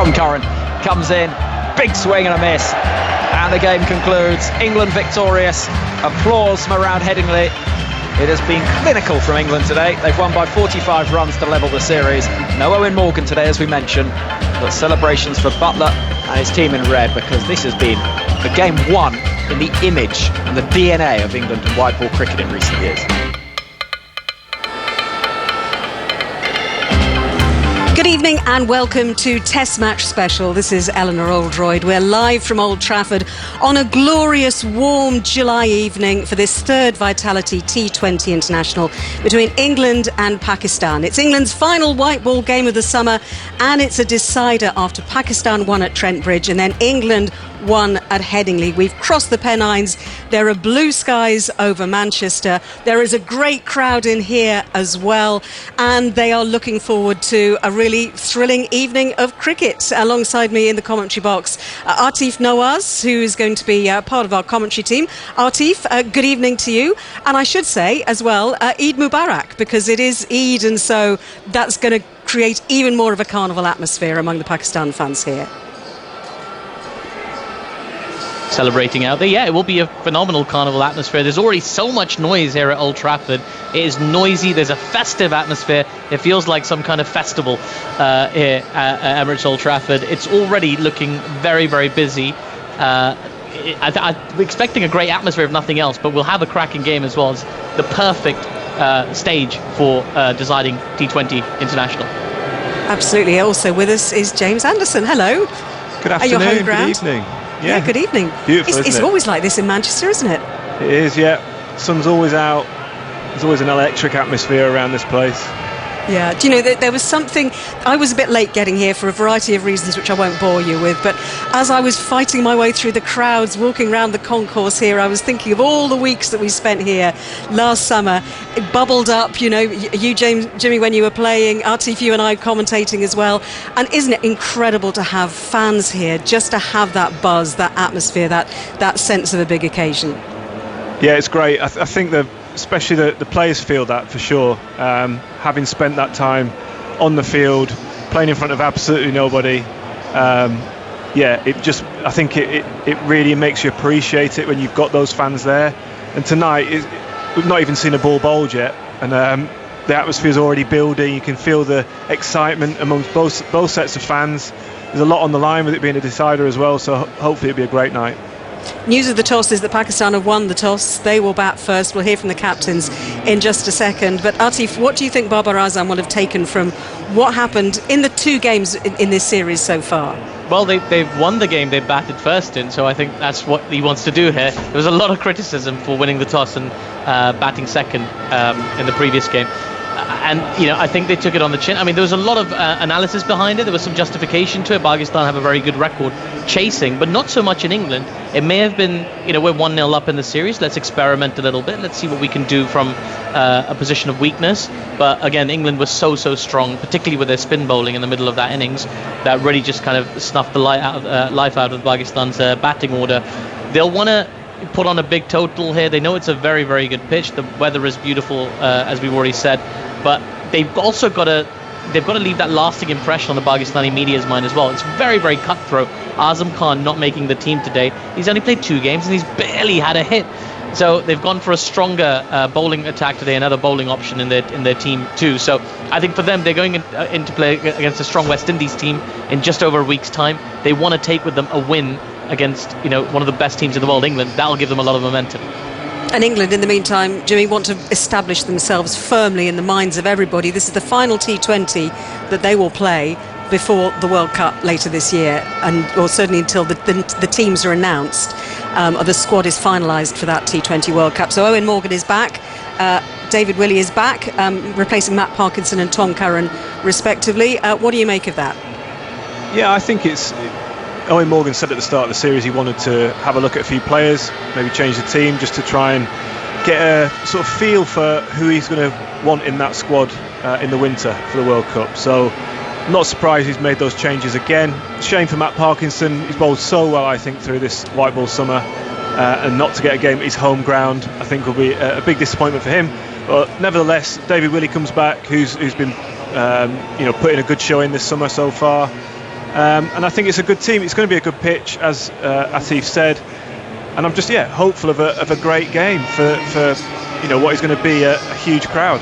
Tom Curran comes in, big swing and a miss, and the game concludes. England victorious. Applause from around Headingley. It has been clinical from England today. They've won by 45 runs to level the series. No Owen Morgan today, as we mentioned, but celebrations for Butler and his team in red, because this has been a game won in the image and the DNA of England and white ball cricket in recent years. Good evening and welcome to Test Match Special. This is Eleanor Oldroyd. We're live from Old Trafford on a glorious, warm July evening for this third Vitality T20 International between England and Pakistan. It's England's final white ball game of the summer, and it's a decider after Pakistan won at Trent Bridge and then England won at Headingley. We've crossed the Pennines. There are blue skies over Manchester. There is a great crowd in here as well, and they are looking forward to a really thrilling evening of cricket. Alongside me in the commentary box, Atif Nawaz, who is going to be part of our commentary team. Atif, good evening to you. And I should say as well, Eid Mubarak, because it is Eid, and so that's going to create even more of a carnival atmosphere among the Pakistan fans here. Celebrating out there. Yeah, it will be a phenomenal carnival atmosphere. There's already so much noise here at Old Trafford. It is noisy. There's a festive atmosphere. It feels like some kind of festival here at Emirates Old Trafford. It's already looking very, very busy. I'm expecting a great atmosphere if nothing else, but we'll have a cracking game as well. As the perfect stage for deciding T20 International. Absolutely. Also with us is James Anderson. Hello. Good afternoon. Good evening. Yeah, good evening. Beautiful, it's always like this in Manchester, isn't it? It is, yeah. Sun's always out. There's always an electric atmosphere around this place. Yeah, do you know, there was something, I was a bit late getting here for a variety of reasons which I won't bore you with, but as I was fighting my way through the crowds, walking around the concourse here, I was thinking of all the weeks that we spent here last summer. It bubbled up, you know, you, Jimmy, when you were playing, Atif, you and I commentating as well, and isn't it incredible to have fans here, just to have that buzz, that atmosphere, that sense of a big occasion? Yeah, it's great. I think especially the players feel that for sure. Having spent that time on the field, playing in front of absolutely nobody, I think it really makes you appreciate it when you've got those fans there. And tonight, we've not even seen a ball bowled yet, and the atmosphere is already building. You can feel the excitement amongst both sets of fans. There's a lot on the line with it being a decider as well, so hopefully it'll be a great night. News of the toss is that Pakistan have won the toss. They will bat first. We'll hear from the captains in just a second. But Atif, what do you think Babar Azam will have taken from what happened in the two games in this series so far? Well, they've won the game they batted first in, so I think that's what he wants to do here. There was a lot of criticism for winning the toss and batting second in the previous game. And, you know, I think they took it on the chin. I mean, there was a lot of analysis behind it. There was some justification to it. Pakistan have a very good record chasing, but not so much in England. It may have been, you know, we're 1-0 up in the series. Let's experiment a little bit. Let's see what we can do from a position of weakness. But, again, England was so strong, particularly with their spin bowling in the middle of that innings, that really just kind of snuffed the life out of Pakistan's batting order. They'll want to put on a big total here. They know it's a very, very good pitch. The weather is beautiful, as we've already said. But they've also got to leave that lasting impression on the Pakistani media's mind as well. It's very, very cutthroat. Azam Khan not making the team today. He's only played 2 games and he's barely had a hit. So they've gone for a stronger bowling attack today, another bowling option in their team too. So I think for them, they're going into play against a strong West Indies team in just over a week's time. They want to take with them a win against, you know, one of the best teams in the world, England. That'll give them a lot of momentum. And England, in the meantime, Jimmy, want to establish themselves firmly in the minds of everybody. This is the final T20 that they will play before the World Cup later this year, or certainly until the teams are announced, or the squad is finalised for that T20 World Cup. So Owen Morgan is back, David Willey is back, replacing Matt Parkinson and Tom Curran, respectively. What do you make of that? Yeah, I think Owen Morgan said at the start of the series he wanted to have a look at a few players, maybe change the team just to try and get a sort of feel for who he's going to want in that squad in the winter for the World Cup. So not surprised he's made those changes again. Shame for Matt Parkinson. He's bowled so well, I think, through this white ball summer, and not to get a game at his home ground, I think, will be a big disappointment for him. But nevertheless, David Willey comes back, who's been putting a good show in this summer so far. And I think it's a good team. It's going to be a good pitch, as Atif said. And I'm just hopeful of a great game for what is going to be a huge crowd.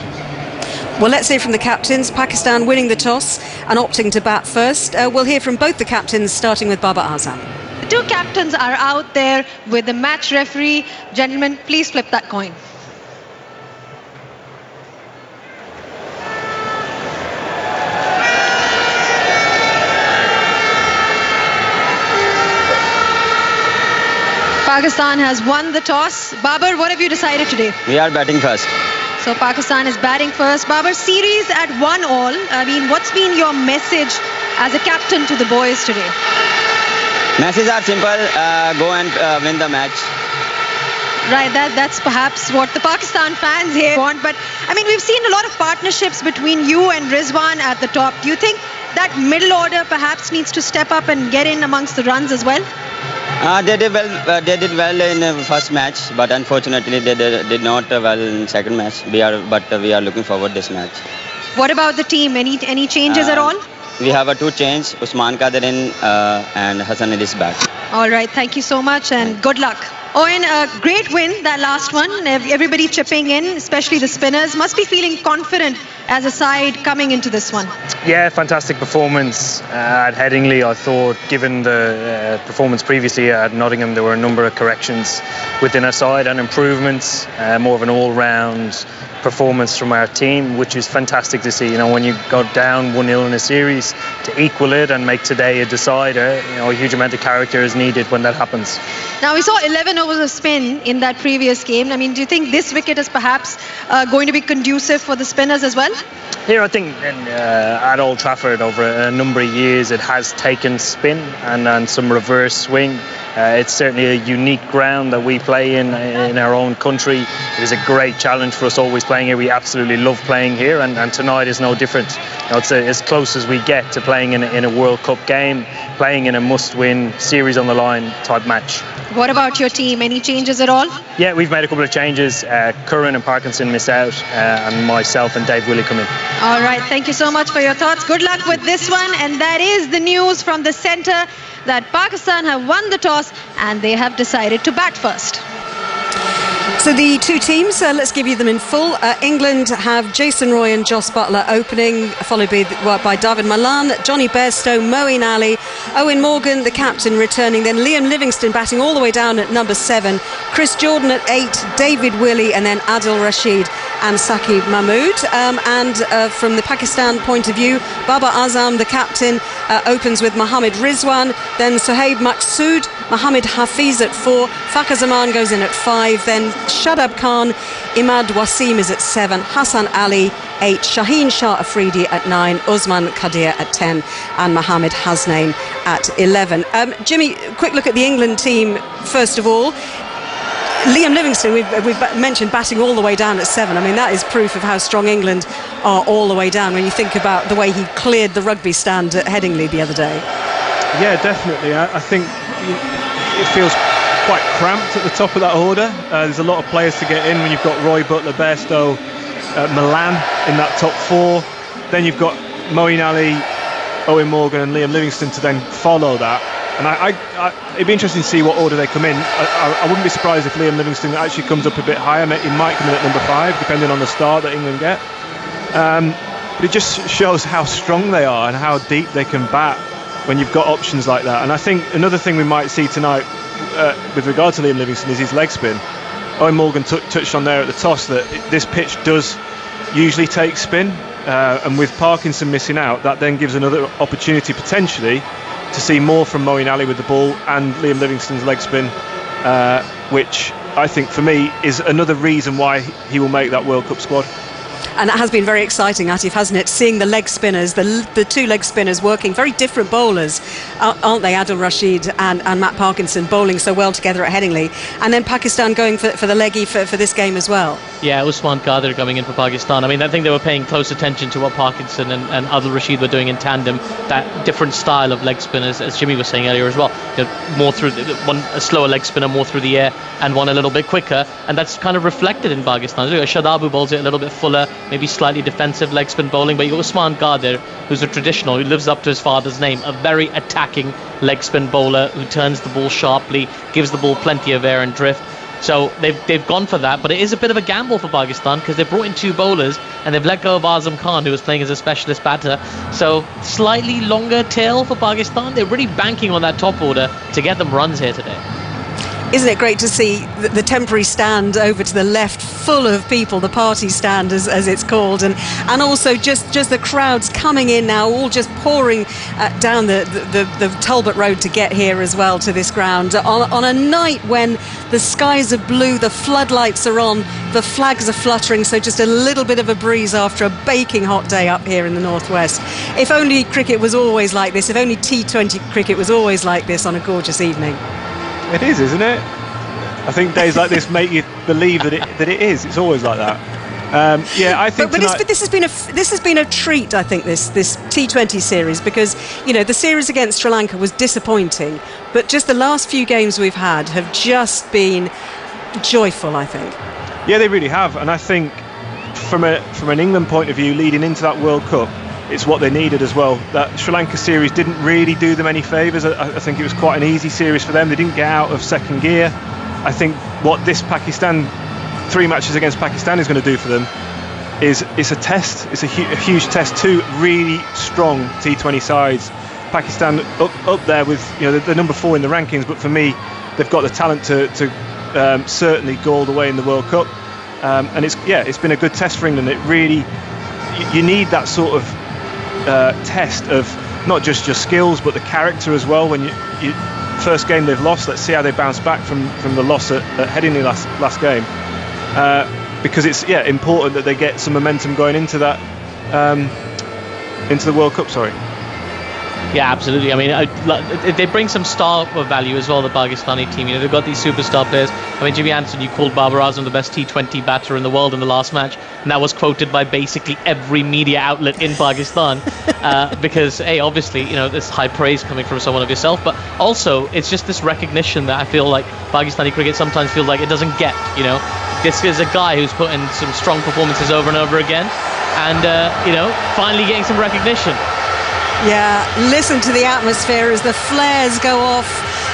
Well, let's hear from the captains. Pakistan winning the toss and opting to bat first. We'll hear from both the captains, starting with Babar Azam. The two captains are out there with the match referee. Gentlemen, please flip that coin. Pakistan has won the toss. Babar, what have you decided today? We are batting first. So Pakistan is batting first. Babar, series at 1-1. I mean, what's been your message as a captain to the boys today? Messages are simple. Go and win the match. Right, that's perhaps what the Pakistan fans here want. But, I mean, we've seen a lot of partnerships between you and Rizwan at the top. Do you think that middle order perhaps needs to step up and get in amongst the runs as well? They did well. They did well in the first match, but unfortunately they did not well in second match. We are looking forward this match. What about the team? Any changes at all? We have two change. Usman Qadir in and Hassan is back. All right, thank you so much and good luck. Owen, a great win, that last one. Everybody chipping in, especially the spinners. Must be feeling confident as a side coming into this one. Yeah, fantastic performance at Headingley. I thought, given the performance previously at Nottingham, there were a number of corrections within our side and improvements. More of an all-round performance from our team, which is fantastic to see. When you go down 1-0 in a series, to equal it and make today a decider, a huge amount of character is needed when that happens. Now, we saw 11 overs of spin in that previous game. I mean, do you think this wicket is perhaps going to be conducive for the spinners as well? Here, I think at Old Trafford over a number of years, it has taken spin and some reverse swing. It's certainly a unique ground that we play in our own country. It is a great challenge for us always playing here. We absolutely love playing here, and tonight is no different. It's as close as we get to playing in a World Cup game, playing in a must-win, series on the line type match. What about your team? Any changes at all? Yeah, we've made a couple of changes. Curran and Parkinson miss out, and myself and Dave Willey come in. All right, thank you so much for your thoughts. Good luck with this one. And that is the news from the centre, that Pakistan have won the toss and they have decided to bat first. So the two teams, let's give you them in full. England have Jason Roy and Jos Buttler opening, followed by David Malan, Johnny Bairstow, Moeen Ali, Owen Morgan, the captain, returning. Then Liam Livingstone batting all the way down at number 7, Chris Jordan at 8, David Willey, and then Adil Rashid and Saqib Mahmood. And from the Pakistan point of view, Babar Azam, the captain, opens with Mohammad Rizwan, then Sohaib Maqsood, Mohammad Hafiz at 4, Fakhar Zaman goes in at 5, then Shadab Khan, Imad Wasim is at 7, Hassan Ali 8, Shaheen Shah Afridi at 9, Usman Qadir at 10, and Mohammad Hasnain at 11. Jimmy, quick look at the England team first of all. Liam Livingstone, we've mentioned batting all the way down at 7. I mean, that is proof of how strong England are all the way down when you think about the way he cleared the rugby stand at Headingley the other day. Yeah, definitely. I think it feels quite cramped at the top of that order. There's a lot of players to get in when you've got Roy, Buttler, Bairstow, Malan in that top 4. Then you've got Moeen Ali, Owen Morgan and Liam Livingstone to then follow that. And it'd be interesting to see what order they come in. I wouldn't be surprised if Liam Livingstone actually comes up a bit higher. He might come in at number 5, depending on the start that England get. But it just shows how strong they are and how deep they can bat when you've got options like that. And I think another thing we might see tonight with regard to Liam Livingstone is his leg spin. Owen Morgan touched on there at the toss that this pitch does usually take spin. And with Parkinson missing out, that then gives another opportunity potentially to see more from Moeen Ali with the ball and Liam Livingstone's leg spin, which I think for me is another reason why he will make that World Cup squad. And it has been very exciting, Atif, hasn't it? Seeing the leg spinners, the two leg spinners working, very different bowlers, aren't they? Adil Rashid and Matt Parkinson bowling so well together at Headingley. And then Pakistan going for the leggy for this game as well. Yeah, Usman Qadir coming in for Pakistan. I mean, I think they were paying close attention to what Parkinson and Adil Rashid were doing in tandem. That different style of leg spinners, as Jimmy was saying earlier as well. More through one a slower leg spinner, more through the air, and one a little bit quicker. And that's kind of reflected in Pakistan. Shadab, who bowls it a little bit fuller, maybe slightly defensive leg spin bowling, but you've got Usman Qadir, who's a traditional, who lives up to his father's name, a very attacking leg spin bowler who turns the ball sharply, gives the ball plenty of air and drift. So they've gone for that, but it is a bit of a gamble for Pakistan because they've brought in 2 bowlers and they've let go of Azam Khan, who was playing as a specialist batter. So slightly longer tail for Pakistan. They're really banking on that top order to get them runs here today. Isn't it great to see the temporary stand over to the left full of people, the party stand as it's called, and also just the crowds coming in now, all just pouring down the Talbot Road to get here as well to this ground on a night when the skies are blue, the floodlights are on, the flags are fluttering, so just a little bit of a breeze after a baking hot day up here in the northwest. If only cricket was always like this, if only T20 cricket was always like this on a gorgeous evening. It is, isn't it? I think days like this make you believe that it is. It's always like that. I think. But this has been a treat. I think this T20 series, because the series against Sri Lanka was disappointing, but just the last few games we've had have just been joyful, I think. Yeah, they really have, and I think from an England point of view, leading into that World Cup, it's what they needed as well. That Sri Lanka series didn't really do them any favours. I think it was quite an easy series for them. They didn't get out of second gear. I think what this Pakistan 3 matches against Pakistan is going to do for them is it's a test. It's a huge test. 2 really strong T20 sides. Pakistan up there with the number 4 in the rankings, but for me, they've got the talent to certainly go all the way in the World Cup. And it's been a good test for England. It really, you need that sort of test of not just your skills but the character as well. When you first game they've lost, let's see how they bounce back from the loss at Headingley last game, because it's important that they get some momentum going into that into the World Cup. Yeah, absolutely. I mean, they bring some star value as well, the Pakistani team. They've got these superstar players. I mean, Jimmy Anderson, you called Babar Azam the best T20 batter in the world in the last match, and that was quoted by basically every media outlet in Pakistan because, obviously, there's high praise coming from someone of yourself, but also it's just this recognition that I feel like Pakistani cricket sometimes feels like it doesn't get. This is a guy who's put in some strong performances over and over again, and finally getting some recognition. Yeah, listen to the atmosphere as the flares go off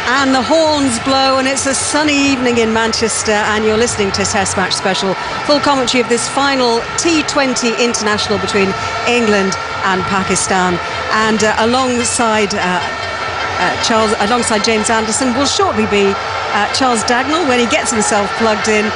and the horns blow, and it's a sunny evening in Manchester, and you're listening to Test Match Special, full commentary of this final T20 international between England and Pakistan. And alongside James Anderson will shortly be Charles Dagnall when he gets himself plugged in.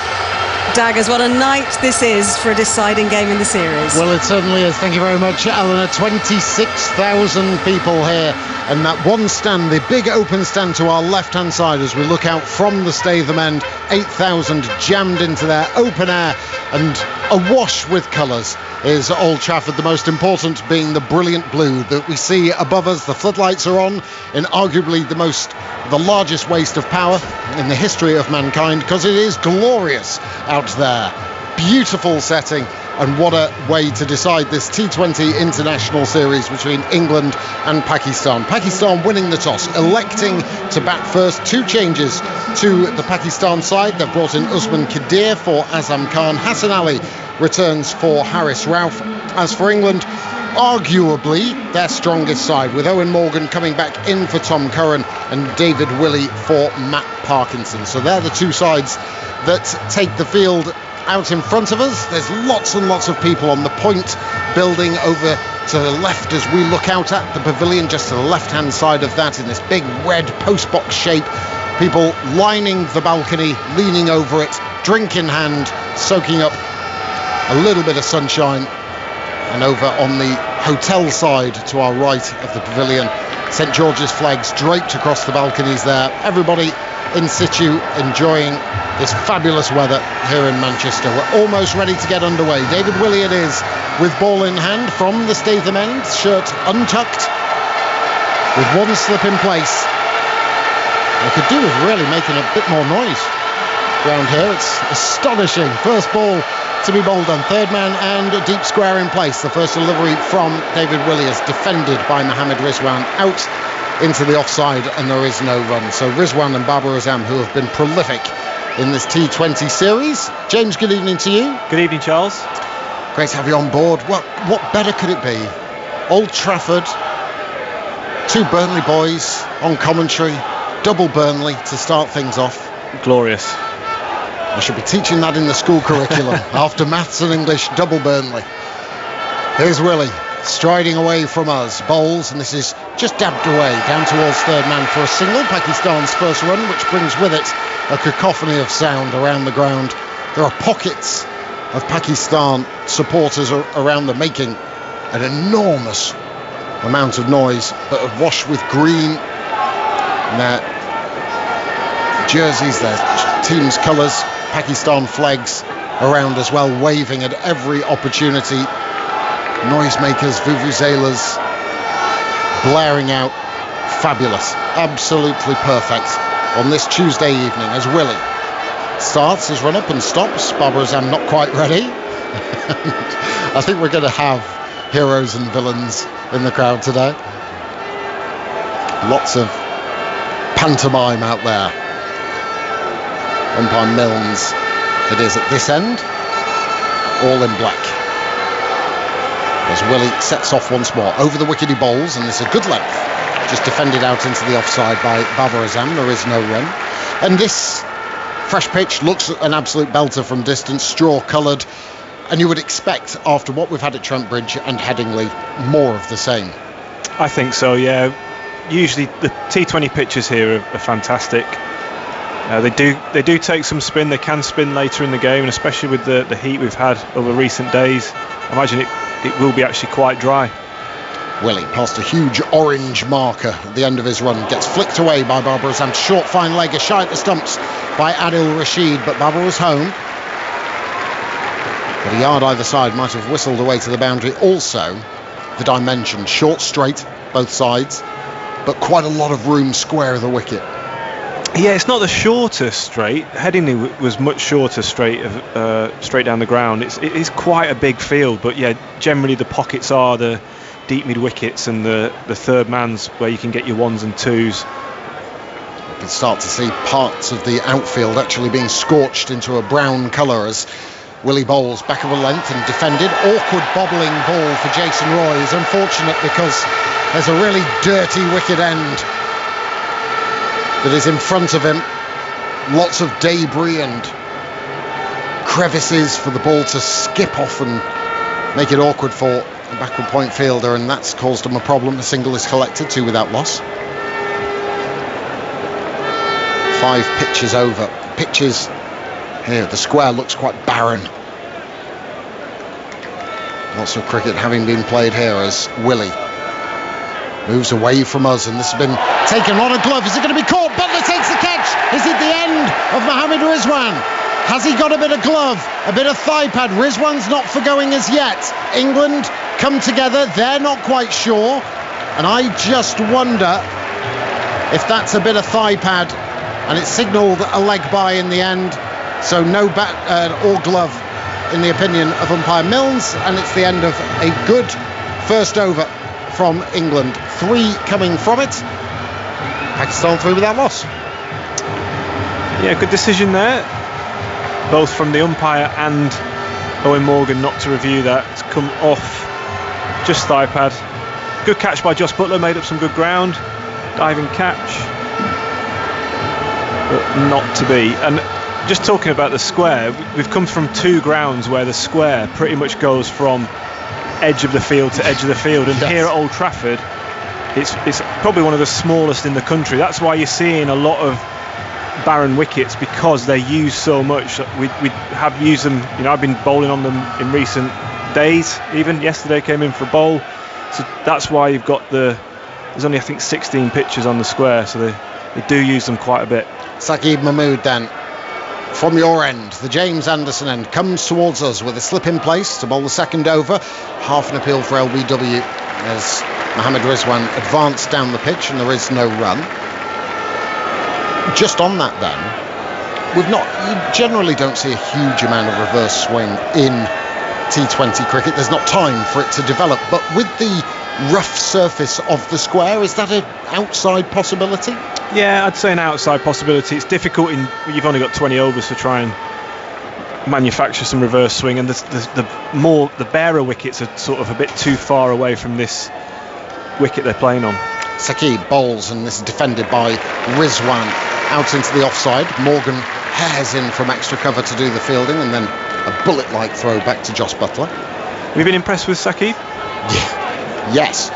Daggers, what a night this is for a deciding game in the series. Well, it certainly is. Thank you very much, Eleanor. 26,000 people here, and that one stand, the big open stand to our left-hand side as we look out from the Statham end, 8,000 jammed into there, open air and awash with colours is Old Trafford, the most important being the brilliant blue that we see above us. The floodlights are on in arguably the largest waste of power in the history of mankind, because it is glorious out there. Beautiful setting, and what a way to decide this T20 international series between England and Pakistan. Pakistan winning the toss, electing to bat first. 2 changes to the Pakistan side. They've brought in Usman Qadir for Azam Khan. Hassan Ali returns for Haris Rauf. As for England, arguably their strongest side, with Owen Morgan coming back in for Tom Curran and David Willey for Matt Parkinson. So they're the 2 sides that take the field out in front of us. There's lots and lots of people on the point building over to the left as we look out at the pavilion, just to the left hand side of that, in this big red postbox shape. People lining the balcony, leaning over it, drink in hand, soaking up a little bit of sunshine. And over on the hotel side to our right of the pavilion, St George's flags draped across the balconies there. Everybody in situ enjoying this fabulous weather here in Manchester. We're almost ready to get underway. David Willey it is, with ball in hand from the Statham end, shirt untucked, with one slip in place. They could do with really making a bit more noise around here. It's astonishing. First ball to be bowled on, third man and a deep square in place. The first delivery from David Willey is defended by Mohammad Rizwan out into the offside, and there is no run. So Rizwan and Babar Azam, who have been prolific in this T20 series. James, good evening to you. Good evening, Charles. Great to have you on board. What better could it be? Old Trafford, 2 Burnley boys on commentary, double Burnley to start things off. Glorious. I should be teaching that in the school curriculum. After maths and English, double Burnley. Here's Willie striding away from us. Bowls, and this is just dabbed away down towards third man for a single. Pakistan's first run, which brings with it a cacophony of sound around the ground. There are pockets of Pakistan supporters around them, making an enormous amount of noise, but washed with green in their jerseys, their team's colours, Pakistan flags around as well, waving at every opportunity. Noisemakers, vuvuzelas blaring out. Fabulous, absolutely perfect on this Tuesday evening as Willie starts his run up and stops. Babar Azam not quite ready. I think we're going to have heroes and villains in the crowd today. Lots of pantomime out there. Umpire Milnes it is at this end, all in black. As Willie sets off once more over the wicket he bowls, and there's a good length just defended out into the offside by Babar Azam. There is no run, and this fresh pitch looks an absolute belter from distance, straw coloured, and you would expect after what we've had at Trent Bridge and Headingley more of the same. I think so, yeah. Usually the T20 pitches here are fantastic. They do take some spin. They can spin later in the game, and especially with the heat we've had over recent days, I imagine it will be actually quite dry. Willie past a huge orange marker at the end of his run, gets flicked away by Babar Azam. Short fine leg, a shy at the stumps by Adil Rashid, but Babar was home. But a yard either side might have whistled away to the boundary. Also, that I mentioned, short straight both sides, but quite a lot of room square of the wicket. Yeah, it's not the shortest straight. Headingley was much shorter straight down the ground. It is quite a big field, but yeah, generally the pockets are the deep mid wickets and the third man's where you can get your ones and twos. You can start to see parts of the outfield actually being scorched into a brown colour as Willie bowls back of a length and defended. Awkward bobbling ball for Jason Roy is unfortunate because there's a really dirty wicket end that is in front of him. Lots of debris and crevices for the ball to skip off and make it awkward for the backward point fielder, and that's caused him a problem. A single is collected, 2 without loss. 5 pitches over. Pitches here, the square looks quite barren. Lots of cricket having been played here as Willie moves away from us, and this has been taken on a glove. Is it going to be caught? Butler takes the catch. Is it the end of Mohammad Rizwan? Has he got a bit of glove, a bit of thigh pad? Rizwan's not for going as yet. England come together, they're not quite sure, and I just wonder if that's a bit of thigh pad, and it's signalled a leg by in the end, so no bat or glove in the opinion of umpire Milnes, and it's the end of a good first over from England. 3 coming from it. Pakistan 3 without loss. Yeah, good decision there, both from the umpire and Owen Morgan not to review that. It's come off just thigh pad. Good catch by Jos Buttler, made up some good ground. Diving catch, but not to be. And just talking about the square, we've come from 2 grounds where the square pretty much goes from edge of the field to edge of the field, and here at Old Trafford it's probably one of the smallest in the country. That's why you're seeing a lot of barren wickets, because they're used so much. We have used them, you know, I've been bowling on them in recent days, even yesterday came in for a bowl, so that's why you've got there's only I think 16 pitches on the square, so they do use them quite a bit. Saqib Mahmood then from your end, the James Anderson end, comes towards us with a slip in place to bowl the second over. Half an appeal for LBW as Mohammad Rizwan advanced down the pitch, and there is no run. Just on that then, you generally don't see a huge amount of reverse swing in T20 cricket. There's not time for it to develop, but with the rough surface of the square, is that an outside possibility? Yeah, I'd say an outside possibility. It's difficult you've only got 20 overs to try and manufacture some reverse swing, and the barer wickets are sort of a bit too far away from this wicket they're playing on. Sakib bowls, and this is defended by Rizwan out into the offside. Morgan hairs in from extra cover to do the fielding, and then a bullet-like throw back to Josh Butler. Have you been impressed with Sakib? Yes.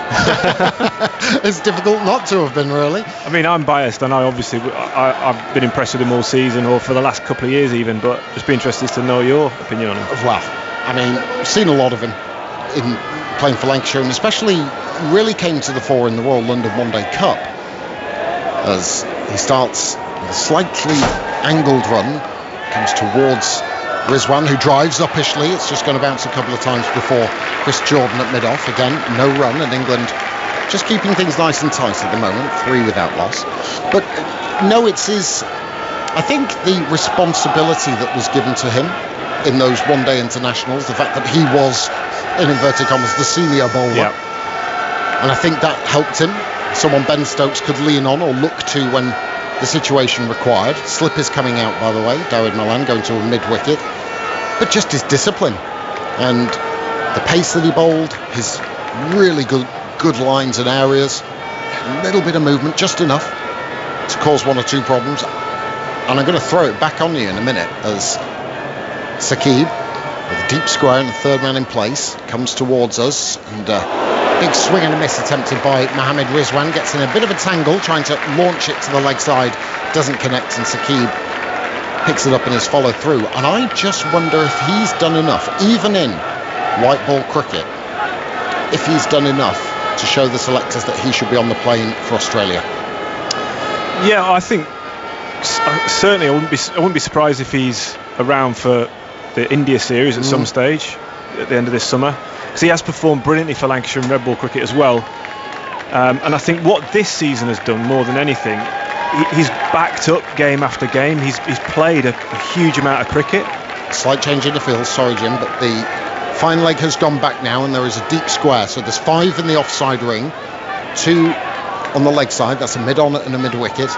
It's difficult not to have been, really. I mean, I'm biased, and I've been impressed with him all season, or for the last couple of years even, but just be interested to know your opinion on him. Well, I mean, I've seen a lot of him in playing for Lancashire, and especially really came to the fore in the Royal London One Day Cup, as he starts with a slightly angled run, comes towards Rizwan, who drives uppishly. It's just going to bounce a couple of times before Chris Jordan at mid-off. Again, no run, and England just keeping things nice and tight at the moment, 3 without loss. But no, it's his, I think, the responsibility that was given to him in those one-day internationals, the fact that he was, in inverted commas, the senior bowler. Yeah. And I think that helped him. Someone Ben Stokes could lean on or look to when the situation required. Slip is coming out, by the way. Dawid Malan going to a mid-wicket. But just his discipline and the pace that he bowled, his really good lines and areas, a little bit of movement, just enough to cause 1 or 2 problems. And I'm going to throw it back on you in a minute as Sakib, with a deep square and the third man in place, comes towards us, and big swing and a miss attempted by Mohammad Rizwan, gets in a bit of a tangle trying to launch it to the leg side, doesn't connect, and Sakib picks it up in his follow through. And I just wonder if he's done enough, even in white ball cricket, if he's done enough to show the selectors that he should be on the plane for Australia. Yeah, I think certainly I wouldn't be surprised if he's around for the India series at some stage at the end of this summer, because he has performed brilliantly for Lancashire and red ball cricket as well. And I think what this season has done more than anything, he's backed up game after game. He's played a huge amount of cricket. Slight change in the field, sorry Jim, but the fine leg has gone back now, and there is a deep square. So there's 5 in the offside ring, 2 on the leg side. That's a mid-on and a mid-wicket.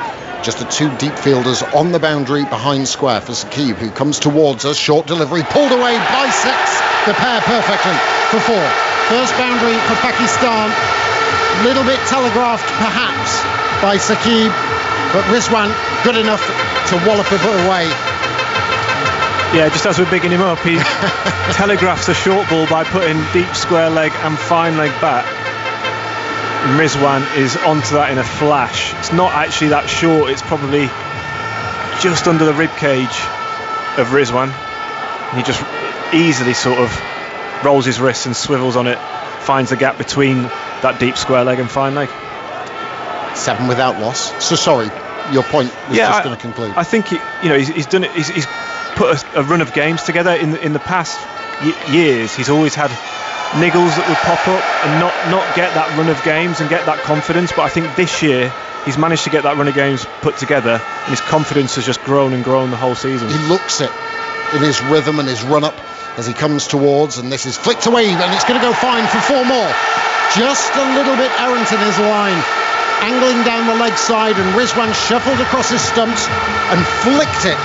Just the 2 deep fielders on the boundary behind square for Sakib, who comes towards us. Short delivery, pulled away, bisects the pair perfectly for 4. First boundary for Pakistan. Little bit telegraphed perhaps by Sakib, but Rizwan good enough to wallop it away. Yeah, just as we're bigging him up, he telegraphs a short ball by putting deep square leg and fine leg back. And Rizwan is onto that in a flash. It's not actually that short, it's probably just under the rib cage of Rizwan. And he just easily sort of rolls his wrists and swivels on it, finds the gap between that deep square leg and fine leg. 7 without loss. So sorry, your point was just going to conclude. I think he's done it. He's put a run of games together in the past years. He's always had niggles that would pop up and not get that run of games and get that confidence. But I think this year he's managed to get that run of games put together, and his confidence has just grown and grown the whole season. He looks it in his rhythm and his run up as he comes towards, and this is flicked away, and it's going to go fine for 4 more. Just a little bit errant in his line, angling down the leg side, and Rizwan shuffled across his stumps and flicked it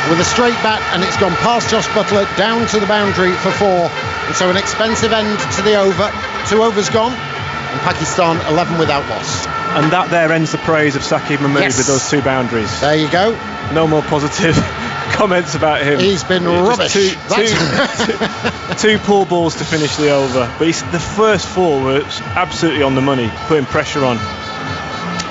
with a straight bat, and it's gone past Josh Butler down to the boundary for 4. And so an expensive end to the over. 2 overs gone, and Pakistan 11 without loss. And that there ends the praise of Sakib Mahmood with those 2 boundaries. There you go. No more positive comments about him. He's been rubbish. Two poor balls to finish the over. But the first 4 were absolutely on the money, putting pressure on.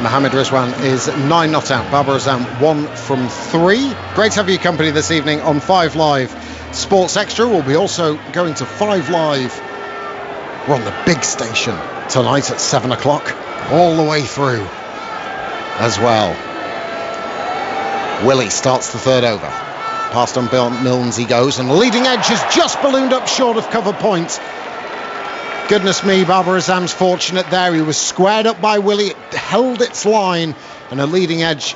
Mohammad Rizwan is 9 not out. Babar Azam 1 from 3. Great to have your company this evening on 5 Live Sports Extra. We'll be also going to 5 Live. We're on the big station tonight at 7 o'clock, all the way through as well. Willie starts the 3rd over. Past on Milnes he goes, and the leading edge has just ballooned up short of cover point. Goodness me, Babar Azam's fortunate there. He was squared up by Willie, it held its line, and a leading edge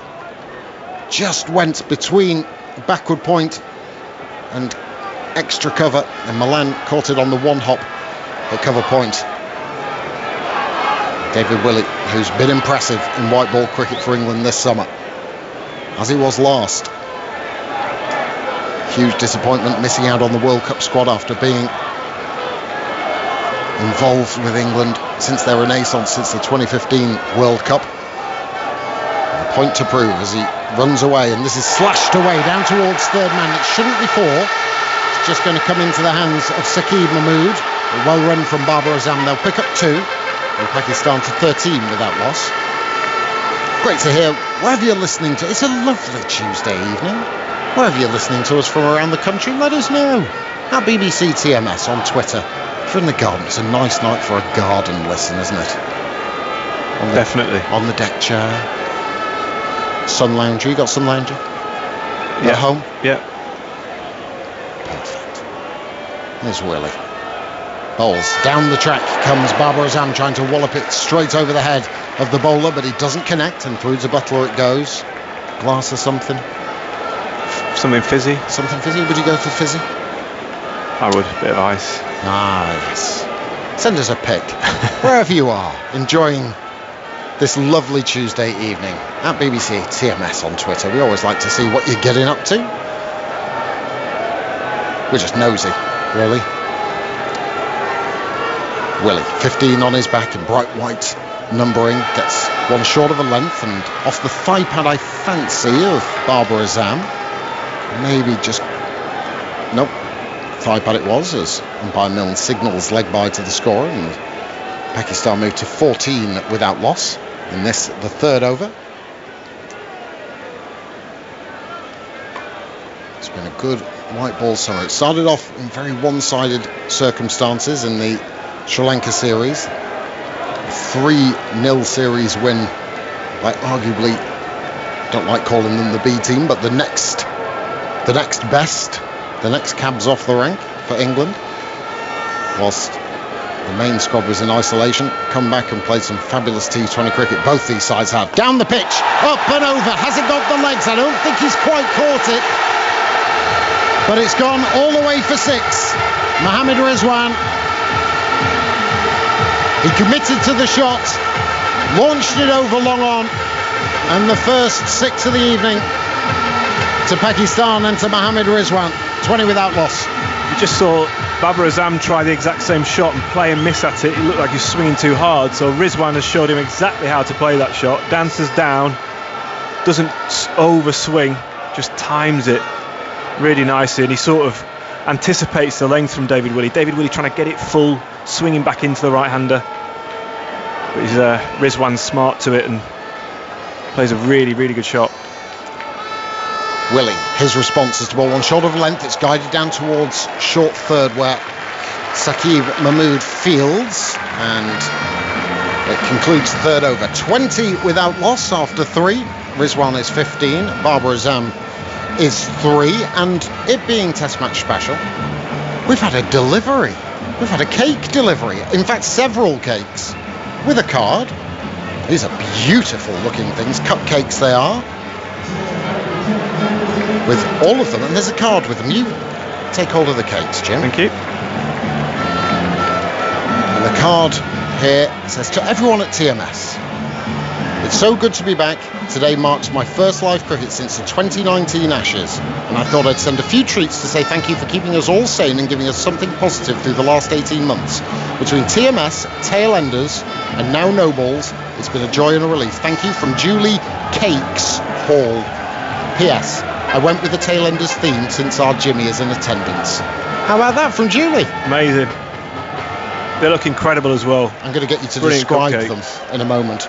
just went between backward point and extra cover, and Milan caught it on the 1 hop at cover point. David Willett, who's been impressive in white ball cricket for England this summer, as he was last. Huge disappointment missing out on the World Cup squad after being involved with England since their renaissance, since the 2015 World Cup. A point to prove as he runs away, and this is slashed away down towards third man. It shouldn't be four. It's just going to come into the hands of Saqib Mahmood. A well run from Babar Azam. They'll pick up 2, and Pakistan to 13 without loss. Great to hear wherever you're listening to. It's a lovely Tuesday evening. Wherever you're listening to us from around the country, let us know. At BBC TMS on Twitter. If you're in the garden, it's a nice night for a garden listen, isn't it? Definitely. On the deck chair. Sun lounger. You got sun lounger? At home? Yeah. Perfect. There's Willie. Bowls. Down the track comes Babar Azam, trying to wallop it straight over the head of the bowler, but he doesn't connect, and through to Butler it goes. Glass or something? Something fizzy. Something fizzy? Would you go for fizzy? I would. A bit of ice. Ah, yes. Send us a pic, wherever you are, enjoying this lovely Tuesday evening. At BBC TMS on Twitter. We always like to see what you're getting up to. We're just nosy, really. Willie, 15 on his back in bright white numbering, gets one short of a length, and off the thigh pad I fancy of Babar Azam. Maybe just... Nope. Thigh pad it was, as umpire Milne signals leg by to the scorer, and Pakistan moved to 14 without loss in this, the third over. It's been a good white ball summer. It started off in very one-sided circumstances in the Sri Lanka series. 3-0 series win by arguably, don't like calling them the B team, but the next best, the next cabs off the rank for England, whilst the main squad was in isolation. Come back and played some fabulous T20 cricket, both these sides have. Down the pitch, up and over, hasn't got the legs, I don't think he's quite caught it, but it's gone all the way for 6. Mohammad Rizwan, he committed to the shot, launched it over long on, and the first 6 of the evening to Pakistan and to Mohammad Rizwan, 20 without loss. You just saw Babar Azam try the exact same shot and play and miss at it. It looked like he was swinging too hard, so Rizwan has showed him exactly how to play that shot. Dances down, doesn't overswing, just times it really nicely, and he sort of anticipates the length from David Willey. David Willey trying to get it full, swinging back into the right-hander. But Rizwan's smart to it and plays a really, really good shot. Willie, his response is to ball one short of length. It's guided down towards short third where Saqib Mahmood fields, and it concludes the third over. 20 without loss after 3. Rizwan is 15, Babar Azam is 3, and it being Test match special, we've had a delivery. We've had a cake delivery. In fact, several cakes with a card. These are beautiful looking things. Cupcakes they are, with all of them, and there's a card with them. You take hold of the cakes, Jim. Thank you. And the card here says, to everyone at TMS, it's so good to be back. Today marks my first live cricket since the 2019 Ashes, and I thought I'd send a few treats to say thank you for keeping us all sane and giving us something positive through the last 18 months. Between TMS, Tailenders, and now No Balls, it's been a joy and a relief. Thank you from Julie Cakes Hall. P.S. I went with the Tailenders theme since our Jimmy is in attendance. How about that from Julie? Amazing. They look incredible as well. I'm going to get you to Brilliant describe cupcakes. them in a moment.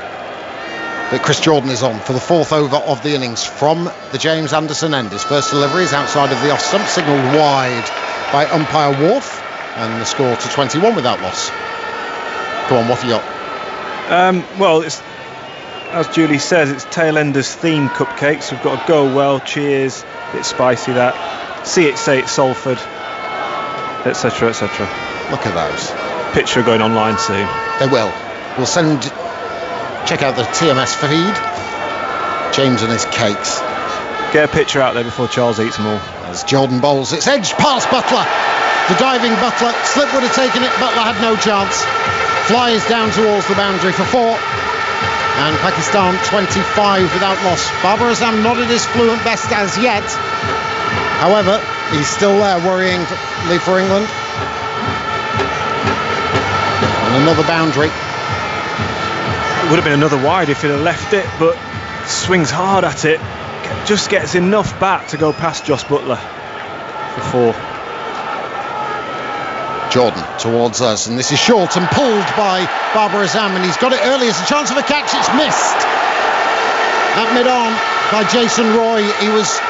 But Chris Jordan is on for the 4th over of the innings from the James Anderson end. His first delivery is outside of the off stump, signalled wide by umpire Wharf, and the score to 21 without loss. Go on, what have you got? Well, it's, as Julie says, it's Tailenders themed cupcakes. We've got a Go Well, Cheers, a bit spicy that, See It, Say It, Salford, etc, etc. Look at those. Picture going online soon. They will. We'll send... Check out the TMS feed. James and his cakes. Get a picture out there before Charles eats them all. As Jordan bowls, it's edged past Butler. The diving Butler. Slip would have taken it. Butler had no chance. Flies down towards the boundary for 4. And Pakistan 25 without loss. Babar Azam not at his fluent best as yet. However, He's still there, worrying for England. And another boundary. It would have been another wide if he'd have left it, but swings hard at it. Just gets enough bat to go past Jos Buttler for 4. Jordan towards us, and this is short and pulled by Babar Azam, and he's got it early. It's a chance of a catch. It's missed at mid-on by Jason Roy. He was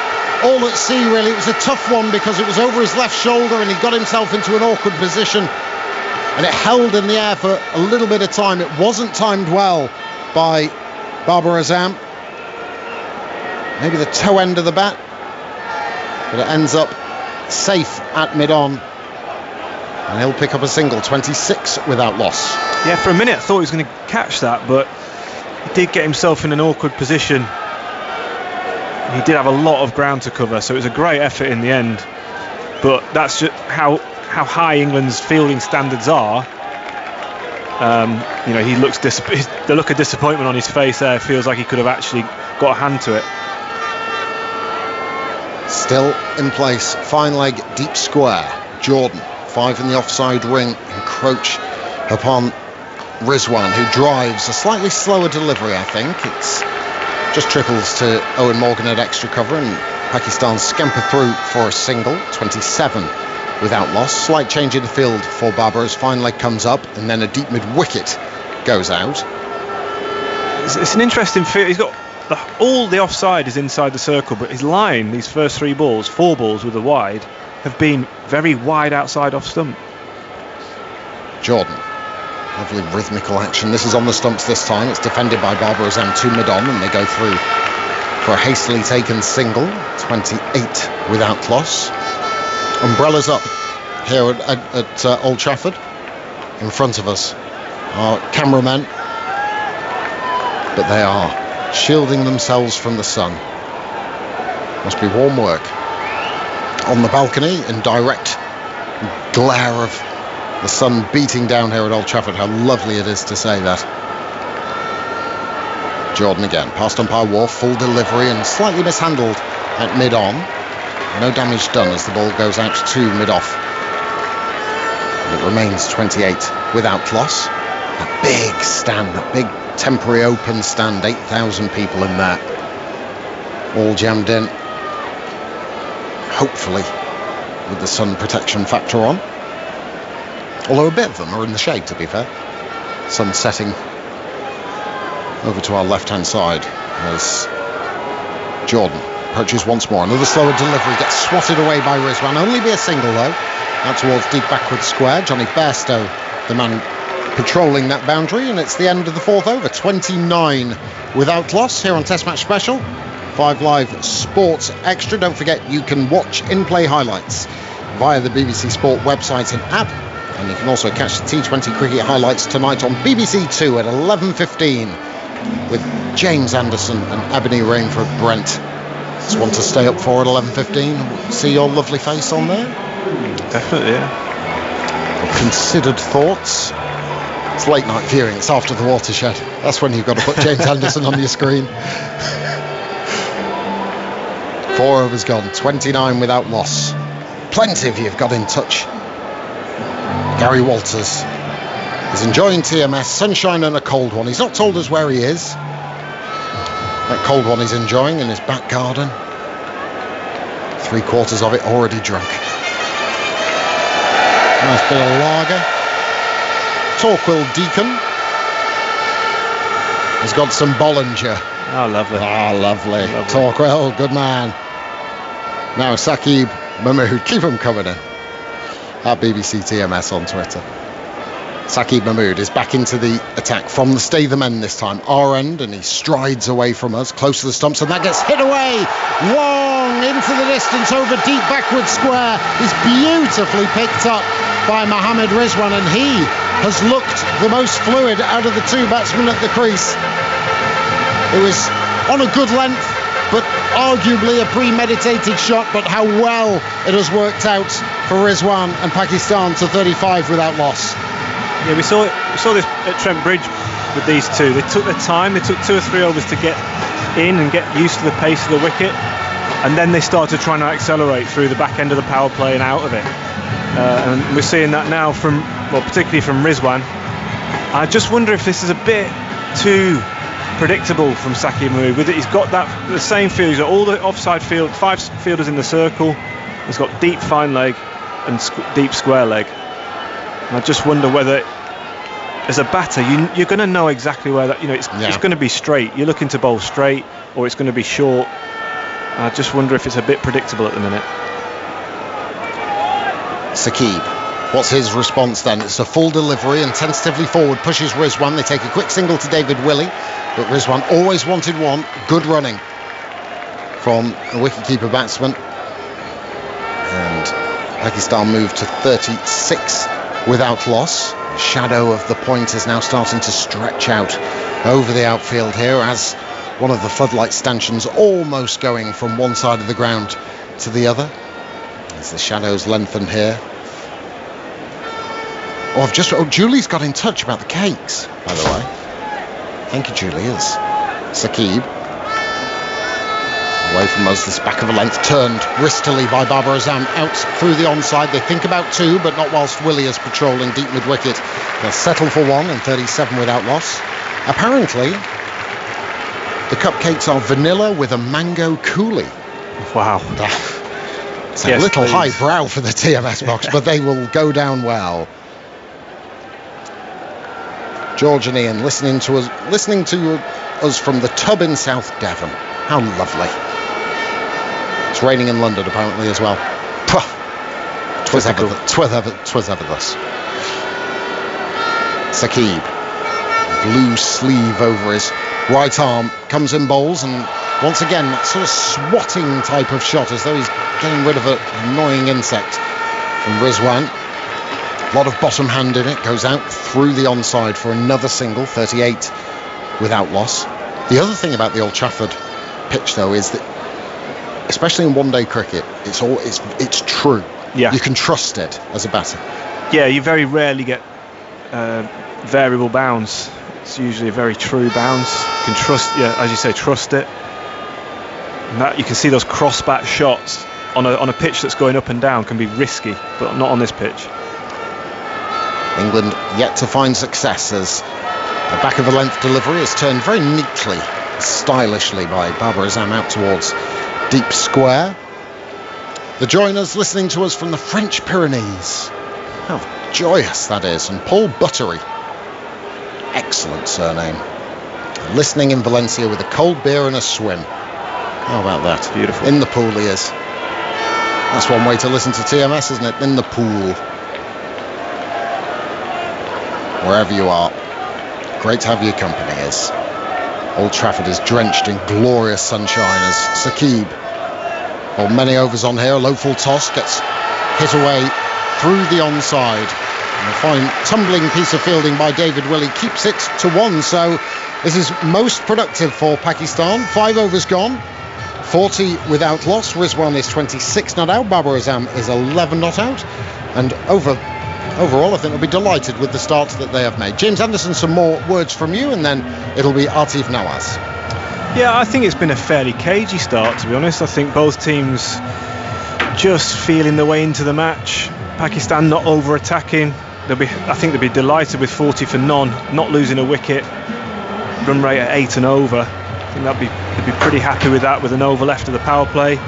all at sea, really. It was a tough one because it was over his left shoulder and he got himself into an awkward position, and it held in the air for a little bit of time. It wasn't timed well by Babar Azam. Maybe the toe end of the bat, but it ends up safe at mid-on, and he'll pick up a single. 26 without loss. Yeah, for a minute I thought he was going to catch that, but he did get himself in an awkward position. He did have a lot of ground to cover, so it was a great effort in the end. But that's just how high England's fielding standards are. He looks the look of disappointment on his face there. Feels like he could have actually got a hand to it. Still in place, fine leg, deep square. Jordan, 5 in the offside ring, encroach upon Rizwan, who drives a slightly slower delivery, I think. It's just trickles to Owen Morgan at extra cover, and Pakistan scamper through for a single. 27 without loss. Slight change in the field for Babar as fine leg comes up, and then a deep mid wicket goes out. It's an interesting field. He's got all the offside is inside the circle, but his line, these first 4 balls with a wide, have been very wide outside off stump. Jordan, lovely rhythmical action. This is on the stumps this time. It's defended by Babar Azam to mid-on, and they go through for a hastily taken single. 28 without loss. Umbrellas up here at Old Trafford. In front of us are cameramen, but they are shielding themselves from the sun. Must be warm work. On the balcony, in direct glare of the sun beating down here at Old Trafford. How lovely it is to say that. Jordan again, past umpire Wharf, full delivery and slightly mishandled at mid-on. No damage done as the ball goes out to mid-off. And it remains 28 without loss. A big stand, a big temporary open stand, 8,000 people in there, all jammed in, hopefully with the sun protection factor on, although a bit of them are in the shade, to be fair. Sun setting over to our left hand side as Jordan approaches once more. Another slower delivery, gets swatted away by Rizwan. Only be a single though, out towards deep backward square. Johnny Bairstow, the man patrolling that boundary, and it's the end of the 4th over. 29 without loss here on Test Match Special. 5 Live Sports Extra. Don't forget you can watch in-play highlights via the BBC Sport website and app, and you can also catch the T20 cricket highlights tonight on BBC 2 at 11:15 with James Anderson and Ebony Rainford Brent. Just want to stay up for at 11:15. See your lovely face on there. Definitely, yeah. Considered thoughts. It's late night viewing, it's after the watershed. That's when you've got to put James Anderson on your screen. 4 overs gone, 29 without loss. Plenty of you have got in touch. Gary Walters is enjoying TMS, sunshine and a cold one. He's not told us where he is. That cold one he's enjoying in his back garden. 3/4 of it already drunk. Nice bit of lager. Torquil Deacon has got some Bollinger. Oh, lovely. Lovely. Torquil, good man. Now Saqib Mahmood, keep him coming in. At BBC TMS on Twitter. Saqib Mahmood is back into the attack from the stay the men this time. Our end, and he strides away from us, close to the stumps, and that gets hit away. Long into the distance over deep backward square. Is beautifully picked up by Mohammad Rizwan, and he has looked the most fluid out of the 2 batsmen at the crease. It was on a good length, but arguably a premeditated shot, but how well it has worked out for Rizwan and Pakistan to 35 without loss. Yeah, we saw this at Trent Bridge with these two. They took their time. They took 2 or 3 overs to get in and get used to the pace of the wicket. and then they started trying to accelerate through the back end of the power play and out of it. And we're seeing that now particularly from Rizwan. I just wonder if this is a bit too predictable from Saki Mou. With it, he's got the same field. He's got all the offside field, 5 fielders in the circle. He's got deep fine leg and deep square leg. And I just wonder whether, as a batter, you're going to know exactly where that. It's going to be straight. You're looking to bowl straight, or it's going to be short. I just wonder if it's a bit predictable at the minute. Saqib, what's his response then? It's a full delivery and tentatively forward pushes Rizwan. They take a quick single to David Willey, but Rizwan always wanted one. Good running from a wicketkeeper batsman, and Pakistan moved to 36 without loss. The shadow of the point is now starting to stretch out over the outfield here as one of the floodlight stanchions almost going from one side of the ground to the other as the shadows lengthen here. Julie's got in touch about the cakes, by the way. Thank you, Julie. As Saqib away from us, this back of a length turned wristily by Babar Azam out through the onside. They think about 2, but not whilst Willie is patrolling deep mid-wicket. They'll settle for 1 and 37 without loss. Apparently, the cupcakes are vanilla with a mango coulis. Wow. It's a little highbrow for the TMS box, but they will go down well. George and Ian listening to us from the tub in South Devon. How lovely. It's raining in London apparently as well. Twas ever thus. Saqib, blue sleeve over his right arm, comes in bowls, and once again that sort of swatting type of shot, as though he's getting rid of an annoying insect from Rizwan. A lot of bottom hand in it, goes out through the onside for another single, 38 without loss. The other thing about the Old Trafford pitch though is that, especially in one-day cricket, it's true. Yeah. You can trust it as a batter. Yeah, you very rarely get variable bounce. It's usually a very true bounce. You can trust, as you say, trust it. And that you can see those cross-bat shots on a pitch that's going up and down can be risky, but not on this pitch. England yet to find success as the back of a length delivery is turned very neatly, stylishly by Babar Azam out towards deep square. The joiners listening to us from the French Pyrenees. How joyous that is. And Paul Buttery, excellent surname, listening in Valencia with a cold beer and a swim. How about that? Beautiful. In the pool he is. That's one way to listen to TMS, isn't it? In the pool. Wherever you are, great to have your company. As Old Trafford is drenched in glorious sunshine as Saqib, many overs on here, a low full toss, gets hit away through the onside, and a fine tumbling piece of fielding by David Willey keeps it to 1. So this is most productive for Pakistan. 5 overs gone, 40 without loss. Rizwan is 26 not out, Babar Azam is 11 not out, and overall I think we'll be delighted with the start that they have made. James Anderson, some more words from you, and then it'll be Atif Nawaz. Yeah, I think it's been a fairly cagey start, to be honest. I think both teams just feeling their way into the match. Pakistan not over-attacking. I think they'll be delighted with 40 for none, not losing a wicket, run rate at 8 and over. I think they'll be pretty happy with that, with an over left of the power play.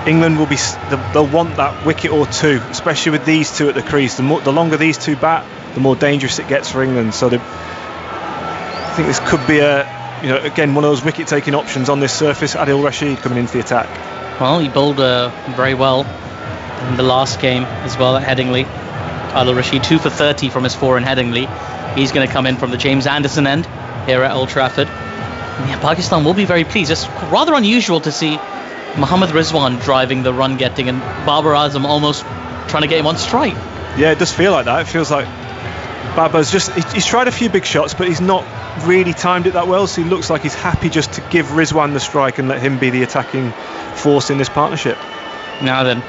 England they'll want that wicket or 2, especially with these 2 at the crease. The longer these 2 bat, the more dangerous it gets for England. So I think this could be again, one of those wicket-taking options on this surface. Adil Rashid coming into the attack. Well, he bowled very well in the last game as well at Headingley. Adil Rashid 2 for 30 from his 4 in Headingley. He's going to come in from the James Anderson end here at Old Trafford. And yeah, Pakistan will be very pleased. It's rather unusual to see Mohammad Rizwan driving the run getting and Babar Azam almost trying to get him on strike. Yeah, it does feel like that. It feels like Babar's he's tried a few big shots, but he's not really timed it that well, so he looks like he's happy just to give Rizwan the strike and let him be the attacking force in this partnership. Now then,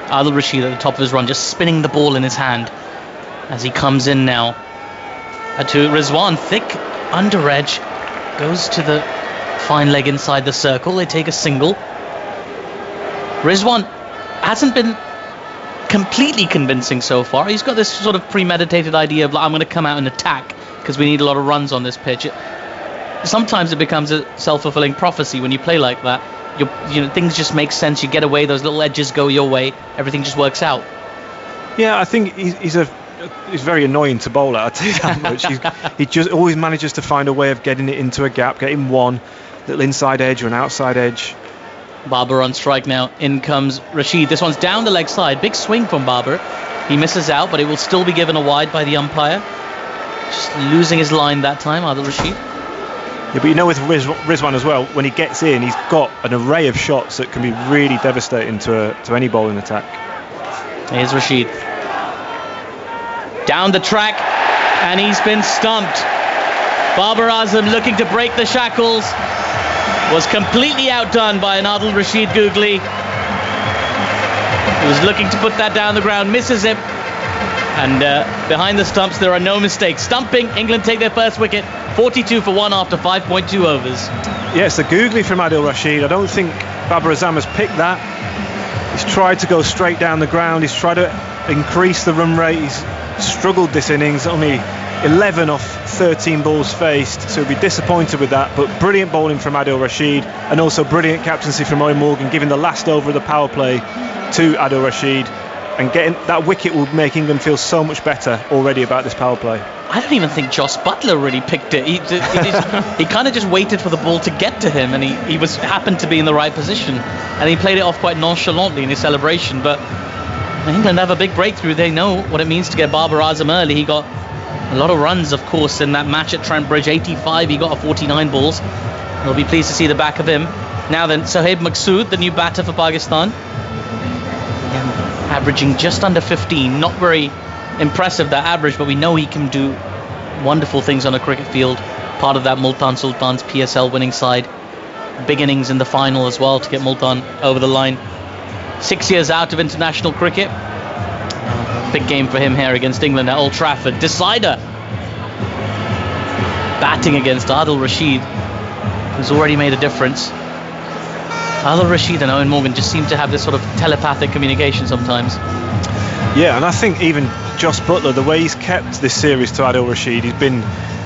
Adil Rashid at the top of his run, just spinning the ball in his hand as he comes in now to Rizwan, thick under edge, goes to the fine leg inside the circle. They take a single. Rizwan hasn't been completely convincing so far. He's got this sort of premeditated idea of, like, I'm going to come out and attack because we need a lot of runs on this pitch. Sometimes it becomes a self-fulfilling prophecy when you play like that. Things just make sense. You get away, those little edges go your way, everything just works out. Yeah, I think he's very annoying to bowl at, I'll tell you that much. He just always manages to find a way of getting it into a gap, getting one little inside edge or an outside edge. Barber on strike now. In comes Rashid. This one's down the leg side. Big swing from Barber. He misses out, but it will still be given a wide by the umpire. Just losing his line that time, Adil Rashid. Yeah, but with Rizwan as well, when he gets in, he's got an array of shots that can be really devastating to any bowling attack. Here's Rashid. Down the track, and he's been stumped. Babar Azam, looking to break the shackles, was completely outdone by an Adil Rashid Googly. He was looking to put that down the ground, misses it. And behind the stumps, there are no mistakes. Stumping, England take their first wicket, 42 for 1 after 5.2 overs. Yes, the Googly from Adil Rashid. I don't think Babar Azam has picked that. He's tried to go straight down the ground. He's tried to increase the run rate. He's struggled this innings, only 11 off 13 balls faced, so he'll be disappointed with that. But brilliant bowling from Adil Rashid, and also brilliant captaincy from Owen Morgan, giving the last over of the power play to Adil Rashid, and getting that wicket will make England feel so much better already about this power play. I don't even think Joss Butler really picked it. He kind of just waited for the ball to get to him, and he happened to be in the right position, and he played it off quite nonchalantly in his celebration. But England have a big breakthrough. They know what it means to get Babar Azam early. He got a lot of runs, of course, in that match at Trent Bridge. 85, he got a 49 balls. We'll be pleased to see the back of him. Now then, Sohaib Maqsood, the new batter for Pakistan, averaging just under 15. Not very impressive, that average, but we know he can do wonderful things on a cricket field. Part of that Multan Sultan's PSL winning side. Big innings in the final as well to get Multan over the line. 6 years out of international cricket. Big game for him here against England at Old Trafford. Decider. Batting against Adil Rashid, who's already made a difference. Adil Rashid and Owen Morgan just seem to have this sort of telepathic communication sometimes. Yeah, and I think even Joss Butler, the way he's kept this series to Adil Rashid, he's been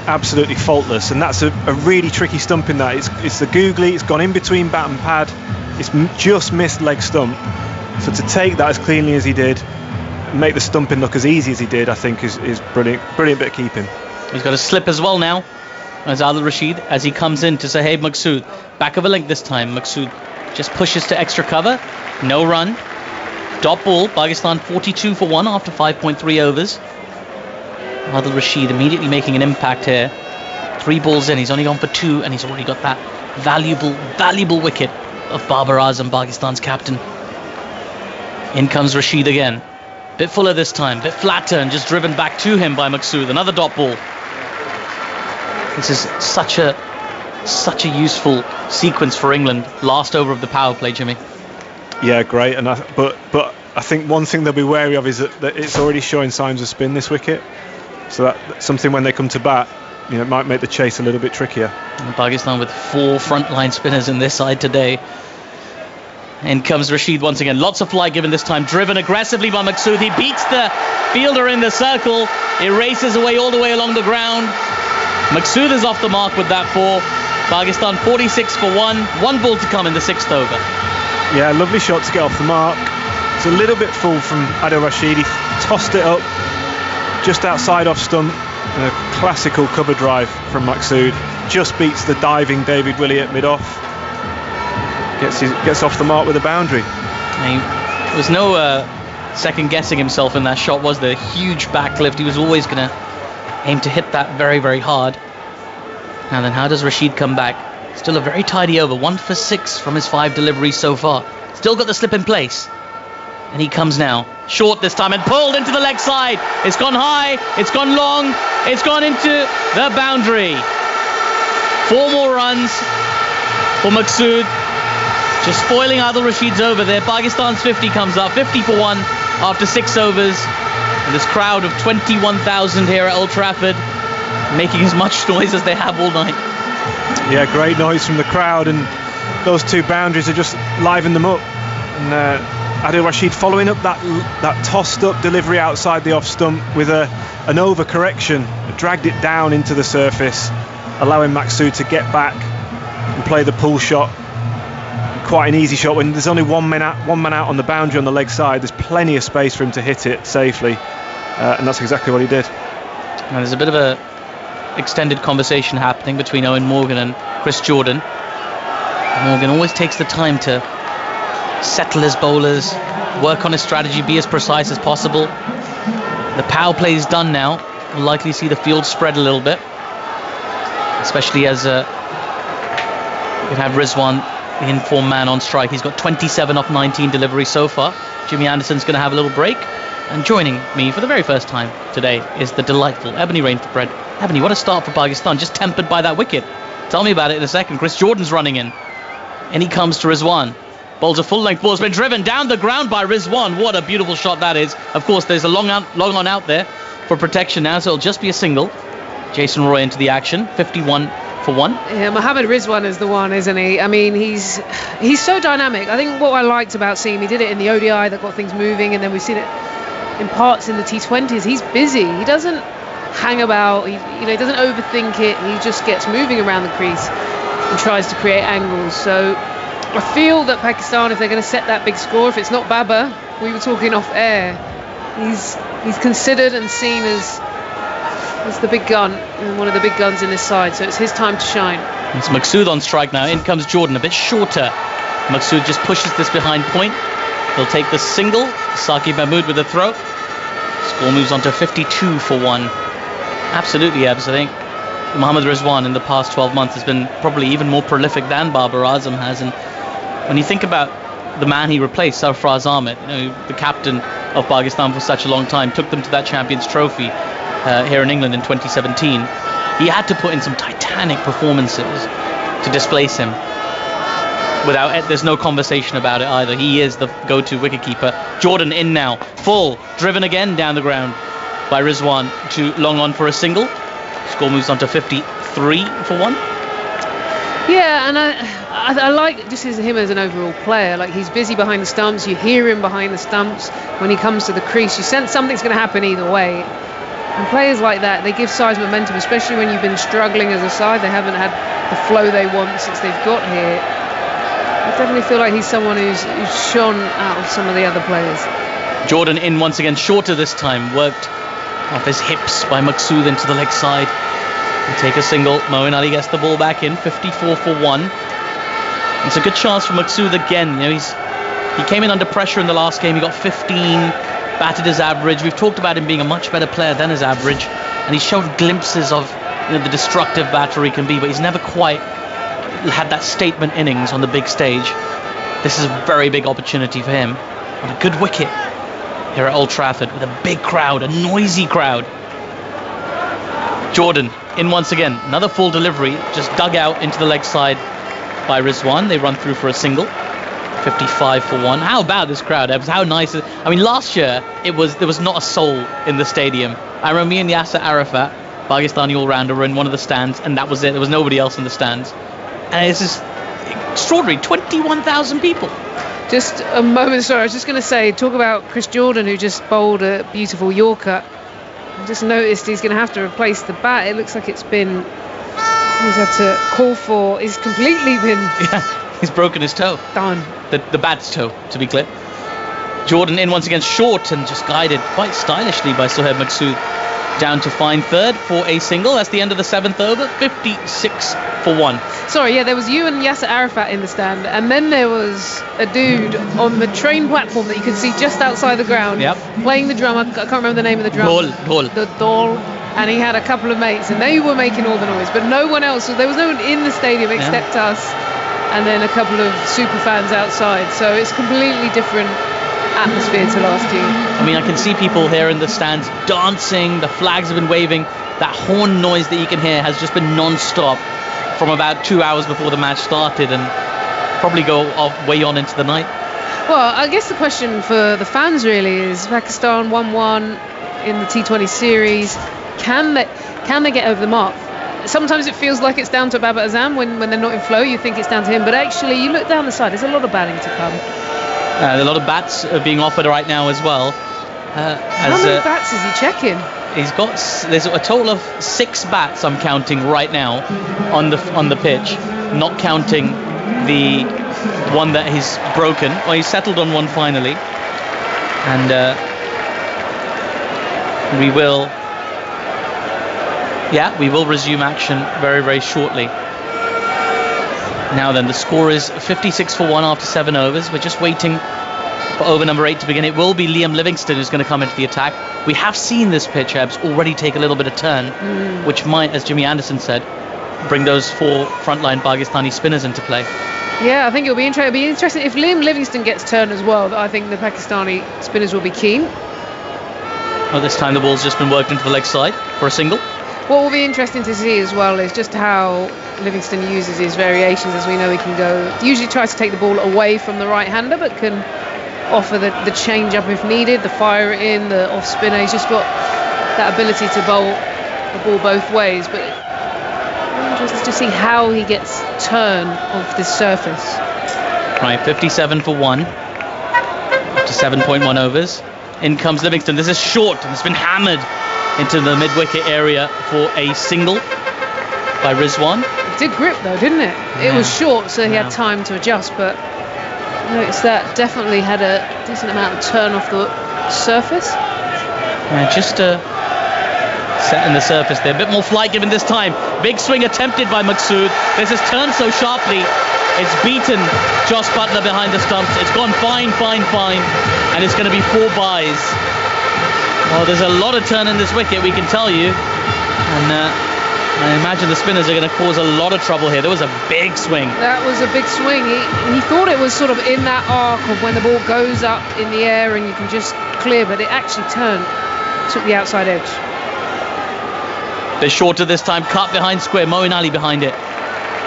absolutely faultless, and that's a really tricky stump in that. It's the googly, it's gone in between bat and pad, it's just missed leg stump. So to take that as cleanly as he did, make the stumping look as easy as he did, I think is brilliant bit of keeping. He's got a slip as well now, as Adil Rashid, as he comes in to Sohaib Maqsood. Back of a link this time. Maqsood just pushes to extra cover. No run. Dot ball. Pakistan 42 for 1 after 5.3 overs. Adil Rashid immediately making an impact here. 3 balls in. He's only gone for 2, and he's already got that valuable wicket of Babar Azam, Pakistan's captain. In comes Rashid again. Bit fuller this time, bit flatter, and just driven back to him by Maqsood. Another dot ball. This is such a useful sequence for England. Last over of the power play, Jimmy. Yeah, great. And but I think one thing they'll be wary of is that it's already showing signs of spin, this wicket. So that's something when they come to bat, it might make the chase a little bit trickier. And Pakistan with 4 frontline spinners in this side today. In comes Rashid once again. Lots of fly given this time. Driven aggressively by Maqsood. He beats the fielder in the circle. He races away all the way along the ground. Maqsood is off the mark with that 4. Pakistan 46 for 1. 1 ball to come in the 6th over. Yeah, lovely shot to get off the mark. It's a little bit full from Adil Rashid. He tossed it up just outside off stump. And a classical cover drive from Maqsood. Just beats the diving David Willey at mid-off. Gets off the mark with a boundary. There was no second guessing himself in that shot, was there? Huge backlift. He was always going to aim to hit that very, very hard. Now then, how does Rashid come back? Still a very tidy over. 1 for 6 from his 5 deliveries so far. Still got the slip in place. And he comes now. Short this time and pulled into the leg side. It's gone high. It's gone long. It's gone into the boundary. 4 more runs for Maqsood. Just spoiling Adil Rashid's over there. Pakistan's 50 comes up. 50 for 1 after 6 overs. And this crowd of 21,000 here at Old Trafford making as much noise as they have all night. Yeah, great noise from the crowd, and those 2 boundaries have just livened them up. And Adil Rashid following up that tossed up delivery outside the off stump with an overcorrection, dragged it down into the surface, allowing Maksud to get back and play the pull shot. Quite an easy shot when there's only one man out on the boundary on the leg side. There's plenty of space for him to hit it safely, and that's exactly what he did. And there's a bit of a extended conversation happening between Eoin Morgan and Chris Jordan. Morgan always takes the time to settle his bowlers, work on his strategy, be as precise as possible. The power play is done now. We'll likely see the field spread a little bit, especially as you can have Rizwan, the informed man, on strike. He's got 27 off 19 deliveries so far. Jimmy Anderson's going to have a little break. And joining me for the very first time today is the delightful Ebony Rainford. Ebony, what a start for Pakistan, just tempered by that wicket. Tell me about it in a second. Chris Jordan's running in. And he comes to Rizwan. Bowls a full-length ball. Has been driven down the ground by Rizwan. What a beautiful shot that is. Of course, there's a long on out there for protection now, so it'll just be a single. Jason Roy into the action. 51 for 1. Yeah, Mohammad Rizwan is the one, isn't he? I mean, he's so dynamic. I think what I liked about seeing him, he did it in the ODI that got things moving, and then we've seen it in parts in the T20s. He's busy. He doesn't hang about. He doesn't overthink it. He just gets moving around the crease and tries to create angles. So I feel that Pakistan, if they're going to set that big score, if it's not Babar, we were talking off air, he's considered and seen as the big gun, one of the big guns in this side. So it's his time to shine. It's Maksud on strike now. In comes Jordan, a bit shorter. Maksud just pushes this behind point. He'll take the single. Saqib Mahmood with a throw. Score moves on to 52 for 1. Absolutely, Ebs. I think Mohammad Rizwan in the past 12 months has been probably even more prolific than Babar Azam has. And when you think about the man he replaced, Sarfraz Ahmed, the captain of Pakistan for such a long time, took them to that Champions Trophy here in England in 2017. He had to put in some titanic performances to displace him. There's no conversation about it either. He is the go-to wicketkeeper. Jordan in now, full, driven again down the ground by Rizwan to long on for a single. Score moves on to 53 for 1. Yeah, and I like just him as an overall player. Like, he's busy behind the stumps. You hear him behind the stumps. When he comes to the crease, you sense something's going to happen either way. And players like that, they give sides momentum, especially when you've been struggling as a side. They haven't had the flow they want since they've got here. I definitely feel like he's someone who's shone out of some of the other players. Jordan in once again, shorter this time, worked off his hips by Maksud into the leg side. And take a single. Moeen Ali gets the ball back in, 54 for 1. It's a good chance for Maksud again. He came in under pressure in the last game. He got 15, batted his average. We've talked about him being a much better player than his average, and he's shown glimpses of the destructive batter he can be, but he's never quite had that statement innings on the big stage. This is a very big opportunity for him on a good wicket here at Old Trafford with a big crowd, a noisy crowd. Jordan in once again, another full delivery, just dug out into the leg side by Rizwan. They run through for a single. 55 for 1. How about this crowd, Ebbs? How nice is it? I mean, last year there was not a soul in the stadium. I remember me and Yasser Arafat, Pakistani all-rounder, were in one of the stands, and that was it. There was nobody else in the stands. And it's just extraordinary. 21,000 people. Just a moment, sorry, I was just going to say, talk about Chris Jordan, who just bowled a beautiful Yorker. I just noticed he's going to have to replace the bat. It looks like he's had to call for, he's completely been... Yeah, he's broken his toe. Done. The bat's toe, to be clear. Jordan in once again, short and just guided quite stylishly by Sohaib Maksud down to fine third for a single. That's the end of the 7th over. 56 for 1. Sorry, yeah, there was you and Yasser Arafat in the stand, and then there was a dude on the train platform that you could see just outside the ground, playing the drum. I can't remember the name of the drum. Dhol. The dhol. And he had a couple of mates, and they were making all the noise, but no one else. There was no one in the stadium except us, and then a couple of super fans outside. So it's completely different atmosphere to last year. I mean, I can see people here in the stands dancing. The flags have been waving. That horn noise that you can hear has just been non-stop from about 2 hours before the match started, and probably go way on into the night. Well, I guess the question for the fans really is, Pakistan 1-1 in the T20 series. Can they get over the mark? Sometimes it feels like it's down to Babar Azam when they're not in flow. You think it's down to him, but actually you look down the side, there's a lot of batting to come. A lot of bats are being offered right now as well. How many bats is he checking? There's a total of 6 bats I'm counting right now on the pitch, not counting the one that he's broken. Well, he settled on one finally, and we will resume action very, very shortly. Now then, the score is 56 for 1 after 7 overs. We're just waiting for over number 8 to begin. It will be Liam Livingston who's going to come into the attack. We have seen this pitch, Ebbs, already take a little bit of turn, which might, as Jimmy Anderson said, bring those 4 frontline Pakistani spinners into play. Yeah, I think it'll be interesting. It'll be interesting if Liam Livingston gets turned as well. I think the Pakistani spinners will be keen. Well, this time the ball's just been worked into the leg side for a single. What will be interesting to see as well is just how Livingston uses his variations. As we know, he can go. Usually tries to take the ball away from the right-hander, but can offer the change-up if needed, the fire it in, the off-spinner. He's just got that ability to bowl the ball both ways. But I'm interested to see how he gets turn off this surface. Right, 57 for 1 after 7.1 overs. In comes Livingston. This is short and it's been hammered into the mid-wicket area for a single by Rizwan. It did grip though, didn't it? It was short, so he had time to adjust, but notice that definitely had a decent amount of turn off the surface. Just setting the surface there. A bit more flight given this time. Big swing attempted by Maqsood. This has turned so sharply. It's beaten Josh Butler behind the stumps. It's gone fine, and it's going to be 4 byes. Well, there's a lot of turn in this wicket, we can tell you. And I imagine the spinners are going to cause a lot of trouble here. There was a big swing. That was a big swing. He thought it was sort of in that arc of when the ball goes up in the air and you can just clear, but it actually turned, took the outside edge. Bit shorter this time, cut behind square, Moeen Ali behind it.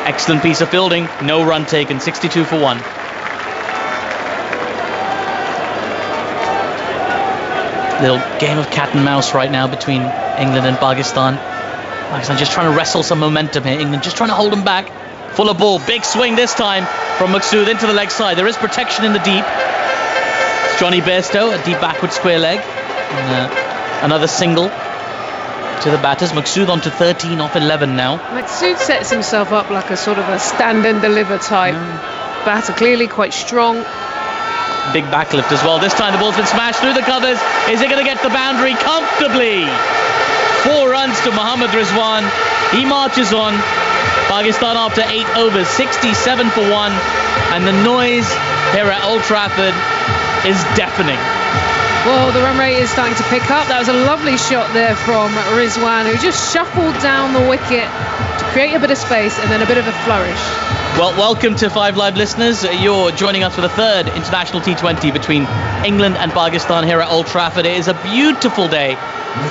Excellent piece of fielding, no run taken, 62 for 1. Little game of cat and mouse right now between England and Pakistan. Pakistan just trying to wrestle some momentum here. England just trying to hold them back. Full of ball, big swing this time from Maqsood into the leg side. There is protection in the deep. It's Johnny Bairstow, a deep backward square leg. And another single to the batters. Maqsood on to 13 off 11 now. Maqsood sets himself up like a sort of a stand and deliver type batter, clearly quite strong. Big backlift as well. This time the ball's been smashed through the covers. Is it going to get the boundary comfortably? 4 runs to Mohammad Rizwan. He marches on. Pakistan after 8 overs, 67 for 1. And the noise here at Old Trafford is deafening. Well, the run rate is starting to pick up. That was a lovely shot there from Rizwan, who just shuffled down the wicket to create a bit of space and then a bit of a flourish. Well, welcome to 5 Live listeners. You're joining us for the 3rd international T20 between England and Pakistan here at Old Trafford. It is a beautiful day,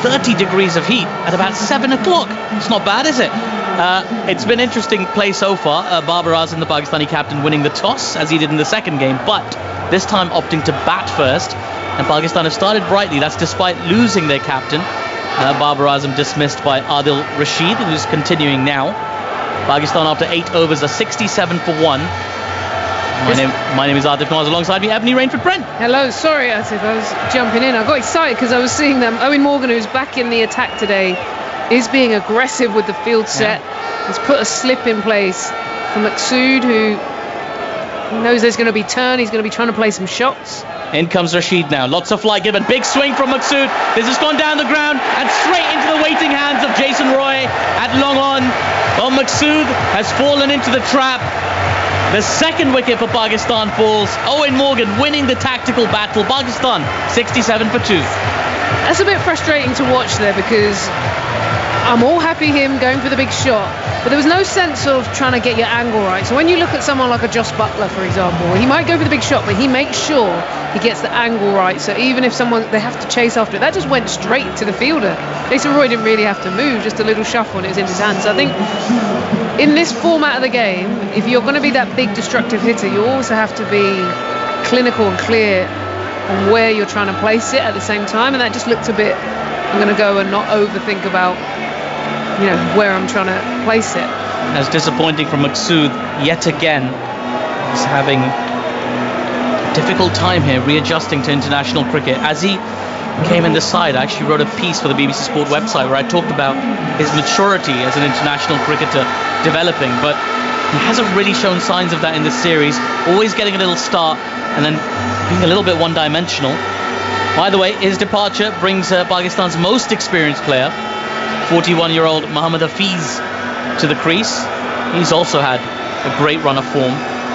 30 degrees of heat at about 7 o'clock. It's not bad, is it? It's been interesting play so far. Babar Azam, the Pakistani captain, winning the toss as he did in the second game, but this time opting to bat first. And Pakistan have started brightly. That's despite losing their captain. Babar Azam dismissed by Adil Rashid, who's continuing now. Pakistan after 8 overs are 67 for 1. My name is Atif Nawaz. Alongside me, Ebony Rainford Brent. Hello, sorry Atif, I was jumping in. I got excited because I was seeing them. Owen Morgan, who's back in the attack today, is being aggressive with the field set. He's put a slip in place for Maqsood, who knows there's going to be turn. He's going to be trying to play some shots. In comes Rashid now. Lots of flight given. Big swing from Maqsood. This has gone down the ground and straight into the waiting hands of Jason Roy at long on. Well, Maqsood has fallen into the trap. The second wicket for Pakistan falls. Owen Morgan winning the tactical battle. Pakistan 67 for 2. That's a bit frustrating to watch there because I'm all happy him going for the big shot, but there was no sense of trying to get your angle right. So when you look at someone like a Josh Butler, for example, he might go for the big shot, but he makes sure he gets the angle right. So even if they have to chase after it, that just went straight to the fielder. Jason Roy didn't really have to move, just a little shuffle and it was in his hands. So I think in this format of the game, if you're going to be that big destructive hitter, you also have to be clinical and clear on where you're trying to place it at the same time. And that just looked a bit, I'm going to go and not overthink about where I'm trying to place it. That's disappointing from Maqsood yet again. He's having difficult time here readjusting to international cricket. As he came in the side, I actually wrote a piece for the BBC Sport website where I talked about his maturity as an international cricketer developing, but he hasn't really shown signs of that in this series, always getting a little start and then being a little bit one-dimensional. By the way, his departure brings Pakistan's most experienced player, 41-year-old Mohammad Hafiz, to the crease. He's also had a great run of form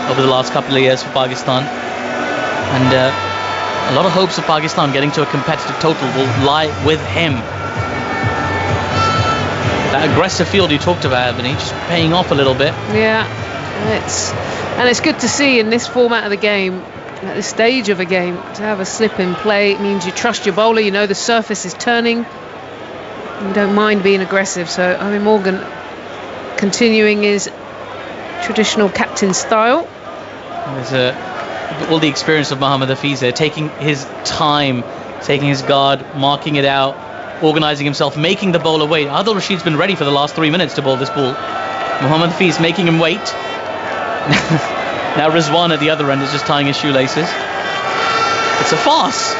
over the last couple of years for Pakistan, and a lot of hopes of Pakistan getting to a competitive total will lie with him. That aggressive field you talked about, Ebony, just paying off a little bit. Yeah, it's good to see in this format of the game, at this stage of a game, to have a slip in play. It means you trust your bowler, you know the surface is turning, you don't mind being aggressive. So Owen Morgan continuing his traditional captain style. There's all the experience of Mohammad Hafiz there, taking his time, taking his guard, marking it out, organising himself, making the bowler wait. Adil Rashid's been ready for the last 3 minutes to bowl this ball. Mohammad Hafiz making him wait. Now Rizwan at the other end is just tying his shoelaces. It's a farce.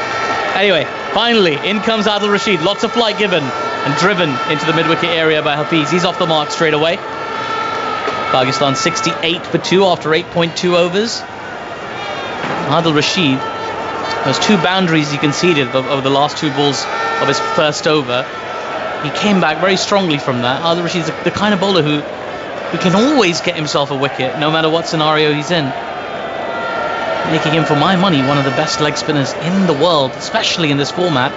Anyway, finally, in comes Adil Rashid. Lots of flight given and driven into the mid-wicket area by Hafiz. He's off the mark straight away. Pakistan 68 for 2 after 8.2 overs. Adil Rashid, those 2 boundaries he conceded over the last 2 balls of his first over, he came back very strongly from that. Adil Rashid's the kind of bowler who can always get himself a wicket no matter what scenario he's in, making him, for my money, one of the best leg spinners in the world, especially in this format.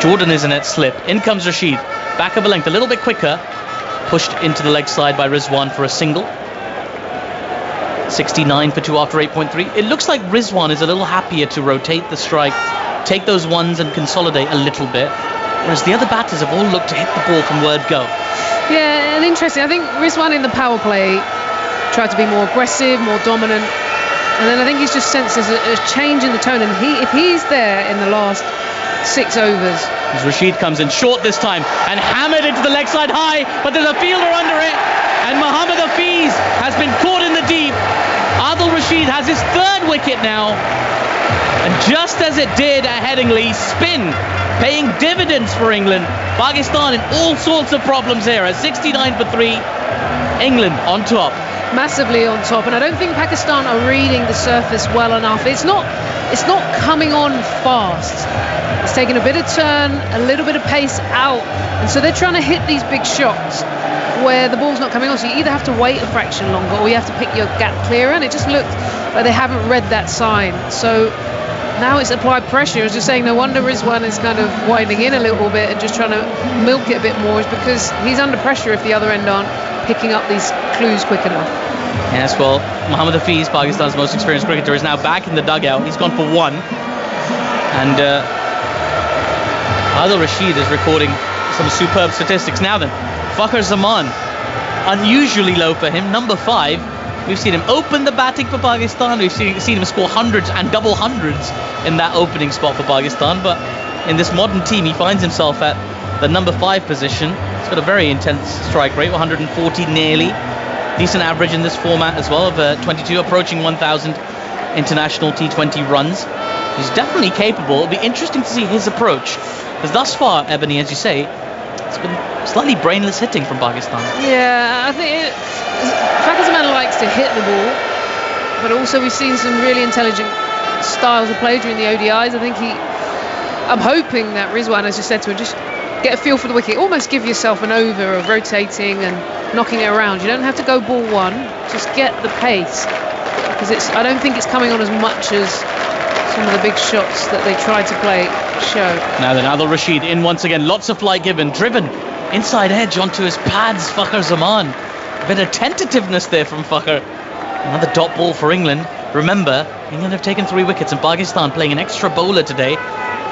Jordan is in at slip. In comes Rashid, back of a length, a little bit quicker, pushed into the leg side by Rizwan for a single. 69 for 2 after 8.3. It looks like Rizwan is a little happier to rotate the strike, take those ones and consolidate a little bit, whereas the other batters have all looked to hit the ball from word go. Yeah, and interesting. I think Rizwan in the power play tried to be more aggressive, more dominant, and then I think he's just sensed there's a change in the tone, and if he's there in the last 6 overs. As Rashid comes in short this time and hammered into the leg side high, but there's a fielder under it, and Mohammad Hafiz has been caught in the deep. Adil Rashid has his 3rd wicket now, and just as it did at Headingley, spin paying dividends for England. Pakistan in all sorts of problems here at 69 for 3. England on top. Massively on top, and I don't think Pakistan are reading the surface well enough. It's not coming on fast. It's taking a bit of turn, a little bit of pace out, and so they're trying to hit these big shots where the ball's not coming on. So you either have to wait a fraction longer or you have to pick your gap clearer, and it just looked like they haven't read that sign. So now it's applied pressure. I was just saying, no wonder Rizwan is kind of winding in a little bit and just trying to milk it a bit more, is because he's under pressure if the other end aren't picking up these clues quick enough. Yes, well, Mohammad Hafiz, Pakistan's most experienced cricketer, is now back in the dugout. He's gone for 1. And Adil Rashid is recording some superb statistics. Now then, Fakhar Zaman, unusually low for him, number 5. We've seen him open the batting for Pakistan. We've seen him score hundreds and double hundreds in that opening spot for Pakistan. But in this modern team, he finds himself at the number 5 position. He's got a very intense strike rate, 140 nearly. Decent average in this format as well of 22, approaching 1,000 international T20 runs. He's definitely capable. It'll be interesting to see his approach, because thus far, Ebony, as you say, it's been slightly brainless hitting from Pakistan. Yeah, I think Pakistan likes to hit the ball, but also we've seen some really intelligent styles of play during the ODIs. I'm hoping that Rizwan, as you said to him, just get a feel for the wicket, almost give yourself an over of rotating and knocking it around. You don't have to go ball 1, just get the pace, because I don't think it's coming on as much as some of the big shots that they tried to play show. Now then, Adil Rashid in once again, lots of flight given, driven inside edge onto his pads, Fakhar Zaman. A bit of tentativeness there from Fakhar. Another dot ball for England. Remember, England have taken 3 wickets and Pakistan playing an extra bowler today,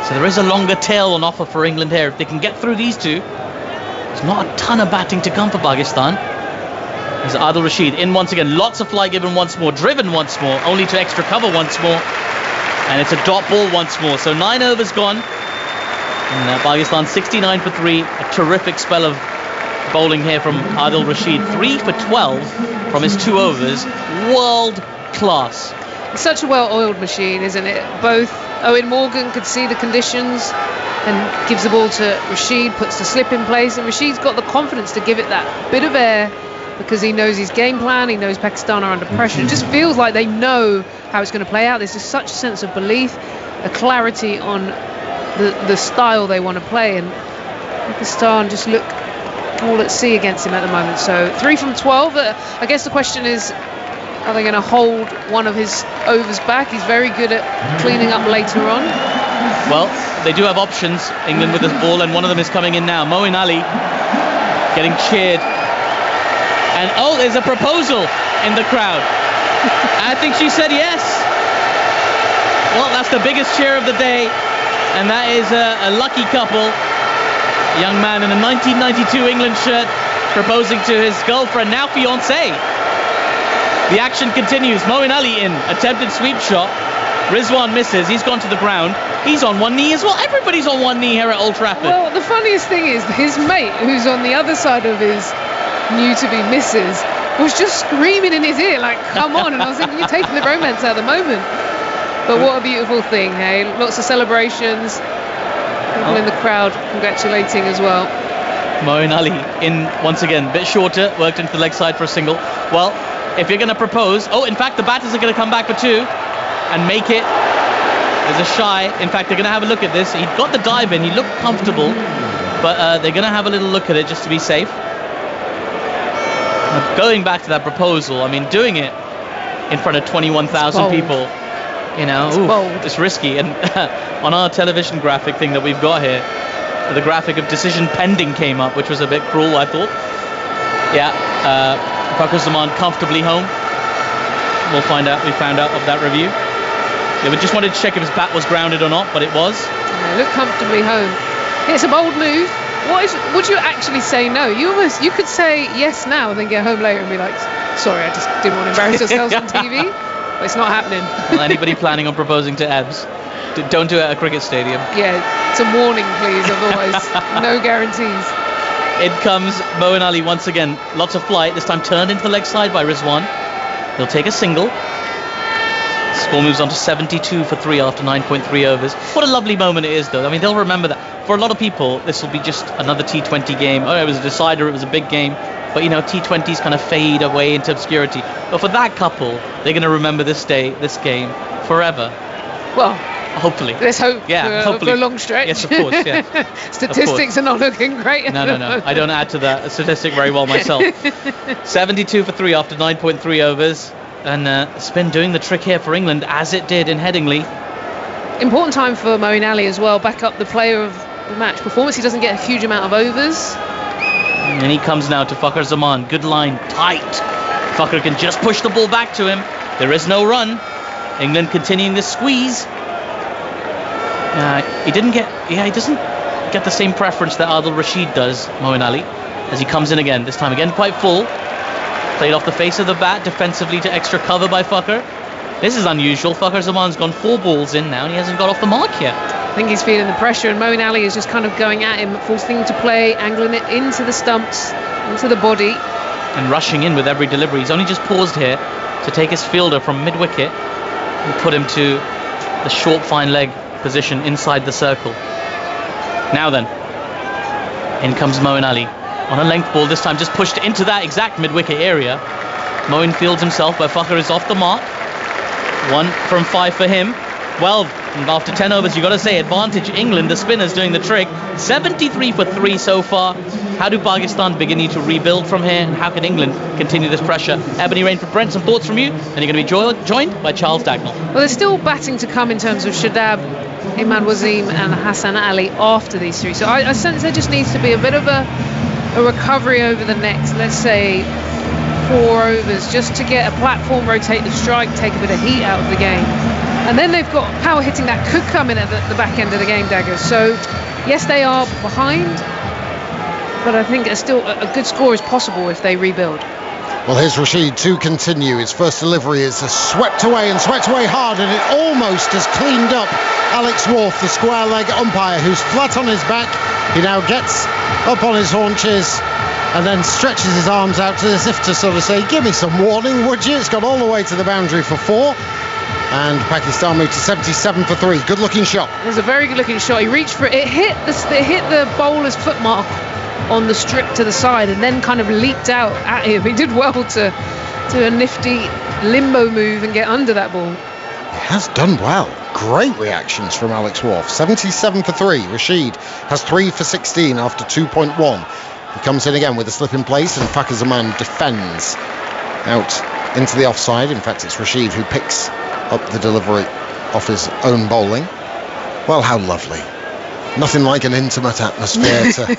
so there is a longer tail on offer for England here. If they can get through these 2, there's not a ton of batting to come for Pakistan. There's Adil Rashid in once again, lots of flight given once more, driven once more, only to extra cover once more, and it's a dot ball once more. So 9 overs gone, and Pakistan 69 for 3. A terrific spell of bowling here from Adil Rashid. 3 for 12 from his 2 overs. World class. It's such a well-oiled machine, isn't it? Both Owen Morgan could see the conditions and gives the ball to Rashid, puts the slip in place, and Rashid's got the confidence to give it that bit of air because he knows his game plan, he knows Pakistan are under pressure. It just feels like they know how it's going to play out. There's just such a sense of belief, a clarity on the style they want to play, and Pakistan just look all at sea against him at the moment. So 3 from 12. I guess the question is, are they going to hold one of his overs back? He's very good at cleaning up later on. Well, they do have options, England, with this ball, and one of them is coming in now. Moeen Ali getting cheered. And oh, there's a proposal in the crowd. I think she said yes. Well, that's the biggest cheer of the day, and that is a lucky couple. A young man in a 1992 England shirt proposing to his girlfriend, now fiancée. The action continues. Moeen Ali in, attempted sweep shot. Rizwan misses, he's gone to the ground. He's on one knee as well. Everybody's on one knee here at Old Trafford. Well, the funniest thing is his mate, who's on the other side of his new-to-be missus, was just screaming in his ear, like, come on. And I was thinking, you're taking the romance out of the moment. But what a beautiful thing, hey? Lots of celebrations. People in the crowd congratulating as well. Moeen Ali in once again, bit shorter, worked into the leg side for a single. Well, if you're going to propose, in fact, the batters are going to come back for two and make it. There's a shy. In fact, they're going to have a look at this. He got the dive in, he looked comfortable, but they're going to have a little look at it just to be safe. Going back to that proposal, I mean, doing it in front of 21,000 people, you know, it's risky. And on our television graphic thing that we've got here, the graphic of decision pending came up, which was a bit cruel, I thought. Yeah, Fakhar Zaman comfortably home. We found out of that review. Yeah, we just wanted to check if his bat was grounded or not, but it was. Yeah, look comfortably home. It's a bold move. Would you actually say no? You could say yes now and then get home later and be like, sorry, I just didn't want to embarrass ourselves on TV. But it's not happening. Well, anybody planning on proposing to Ebbs, don't do it at a cricket stadium. Yeah, some warning, please. Otherwise, no guarantees. In comes Moeen Ali once again. Lots of flight. This time turned into the leg side by Rizwan. He'll take a single. Score moves on to 72 for 3 after 9.3 overs. What a lovely moment it is, though. I mean, they'll remember that. For a lot of people, this will be just another T20 game. Oh, it was a decider, it was a big game. But, you know, T20s kind of fade away into obscurity. But for that couple, they're going to remember this game forever. Well, hopefully. Let's hope hopefully. for a long stretch. Yes, of course, yeah. Statistics are not looking great. No. I don't add to that statistic very well myself. 72 for 3 after 9.3 overs. And spin doing the trick here for England, as it did in Headingley. Important time for Moeen Ali as well. Back up the player of the match performance. He doesn't get a huge amount of overs. And he comes now to Fakhar Zaman. Good line, tight. Fakhar can just push the ball back to him. There is no run. England continuing this squeeze. He doesn't get the same preference that Adil Rashid does, Moeen Ali, as he comes in again. This time again quite full. Played off the face of the bat defensively to extra cover by Fakhar. This is unusual. Fakhar Zaman's gone 4 balls in now and he hasn't got off the mark yet. I think he's feeling the pressure, and Moeen Ali is just kind of going at him, forcing him to play, angling it into the stumps, into the body. And rushing in with every delivery. He's only just paused here to take his fielder from mid-wicket and put him to the short fine leg position inside the circle. Now then, in comes Moeen Ali. On a length ball, this time just pushed into that exact mid-wicket area. Moeen fields himself, but Fakhar is off the mark. 1 from 5 for him. Well, after 10 overs, you've got to say, advantage England. The spinners doing the trick. 73 for 3 so far. How do Pakistan begin to rebuild from here? And how can England continue this pressure? Ebony Rain for Brent, some thoughts from you. And you're going to be joined by Charles Dagnall. Well, there's still batting to come in terms of Shadab, Imad Wasim and Hassan Ali after these 3. So I sense there just needs to be a bit of a recovery over the next, let's say, 4 overs, just to get a platform, rotate the strike, take a bit of heat out of the game. And then they've got power hitting that could come in at the back end of the game, Dagger. So yes, they are behind, but I think still a good score is possible if they rebuild. Well, here's Rashid to continue. His first delivery is swept away hard, and it almost has cleaned up Alex Worth, the square leg umpire, who's flat on his back. He now gets up on his haunches and then stretches his arms out as if to sort of say, give me some warning, would you? It's got all the way to the boundary for 4. And Pakistan moved to 77 for 3. Good looking shot. It was a very good looking shot. He reached for it. It hit the bowler's foot mark on the strip to the side and then kind of leaped out at him. He did well to a nifty limbo move and get under that ball. He has done well. Great reactions from Alex Wharf. 77 for 3. Rashid has 3 for 16 after 2.1. He comes in again with a slip in place, and Fakhar Zaman defends out into the offside. In fact, it's Rashid who picks up the delivery off his own bowling. Well, how lovely. Nothing like an intimate atmosphere to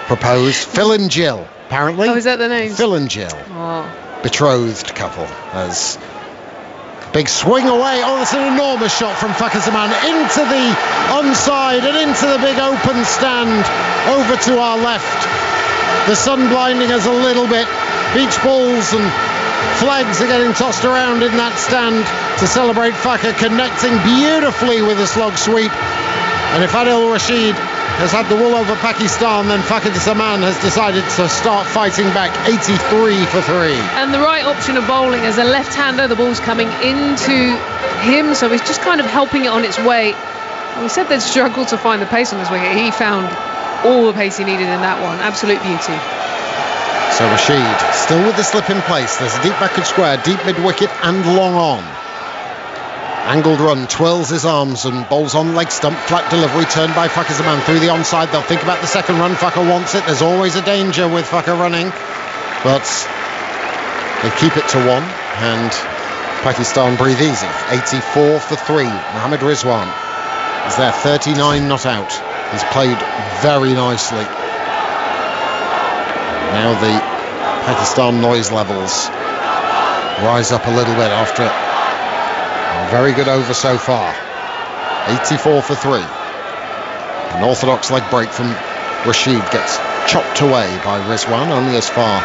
propose. Phil and Jill, apparently. Oh, is that the name? Phil and Jill. Oh. Betrothed couple. As big swing away. Oh, that's an enormous shot from Fakhar Zaman into the onside and into the big open stand over to our left. The sun blinding us a little bit. Beach balls and flags are getting tossed around in that stand to celebrate Fakhar connecting beautifully with a slog sweep. And if Adil Rashid has had the wool over Pakistan, then Fakhar Zaman has decided to start fighting back. 83 for 3. And the right option of bowling as a left-hander, the ball's coming into him, so he's just kind of helping it on its way. We said they'd struggle to find the pace on this wicket. He found all the pace he needed in that one. Absolute beauty. So Rashid still with the slip in place. There's a deep backward square, deep mid-wicket and long on. Angled run, twirls his arms and bowls on leg stump. Flat delivery turned by Fakhar Zaman through the onside. They'll think about the second run. Fakhar wants it. There's always a danger with Fakhar running, but they keep it to 1 and Pakistan breathe easy. 84 for 3. Mohammad Rizwan is there, 39 not out. He's played very nicely. Now the Pakistan noise levels rise up a little bit after a very good over so far. 84 for 3. An orthodox leg break from Rashid gets chopped away by Rizwan, only as far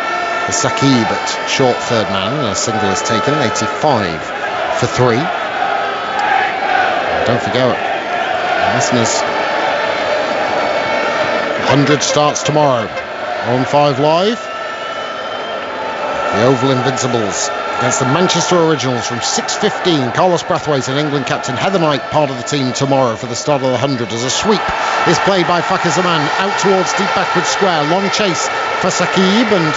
as Saqib at short third man, and a single is taken. 85 for 3. Don't forget, listeners, 100 starts tomorrow on 5 Live. The Oval Invincibles against the Manchester Originals from 6:15. Carlos Brathwaite and England captain Heather Knight part of the team tomorrow for the start of the 100 as a sweep is played by Fakhar Zaman out towards deep backward square. Long chase for Saqib and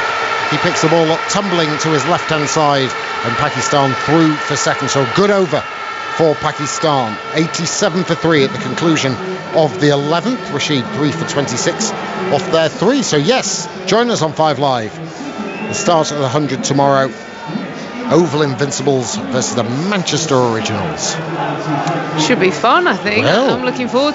he picks the ball up tumbling to his left hand side and Pakistan through for second. So good over for Pakistan. 87 for 3 at the conclusion of the 11th. Rashid 3 for 26 off their 3. So yes, join us on 5 Live. The start of the 100 tomorrow. Oval Invincibles versus the Manchester Originals. Should be fun, I think. Well, I'm looking forward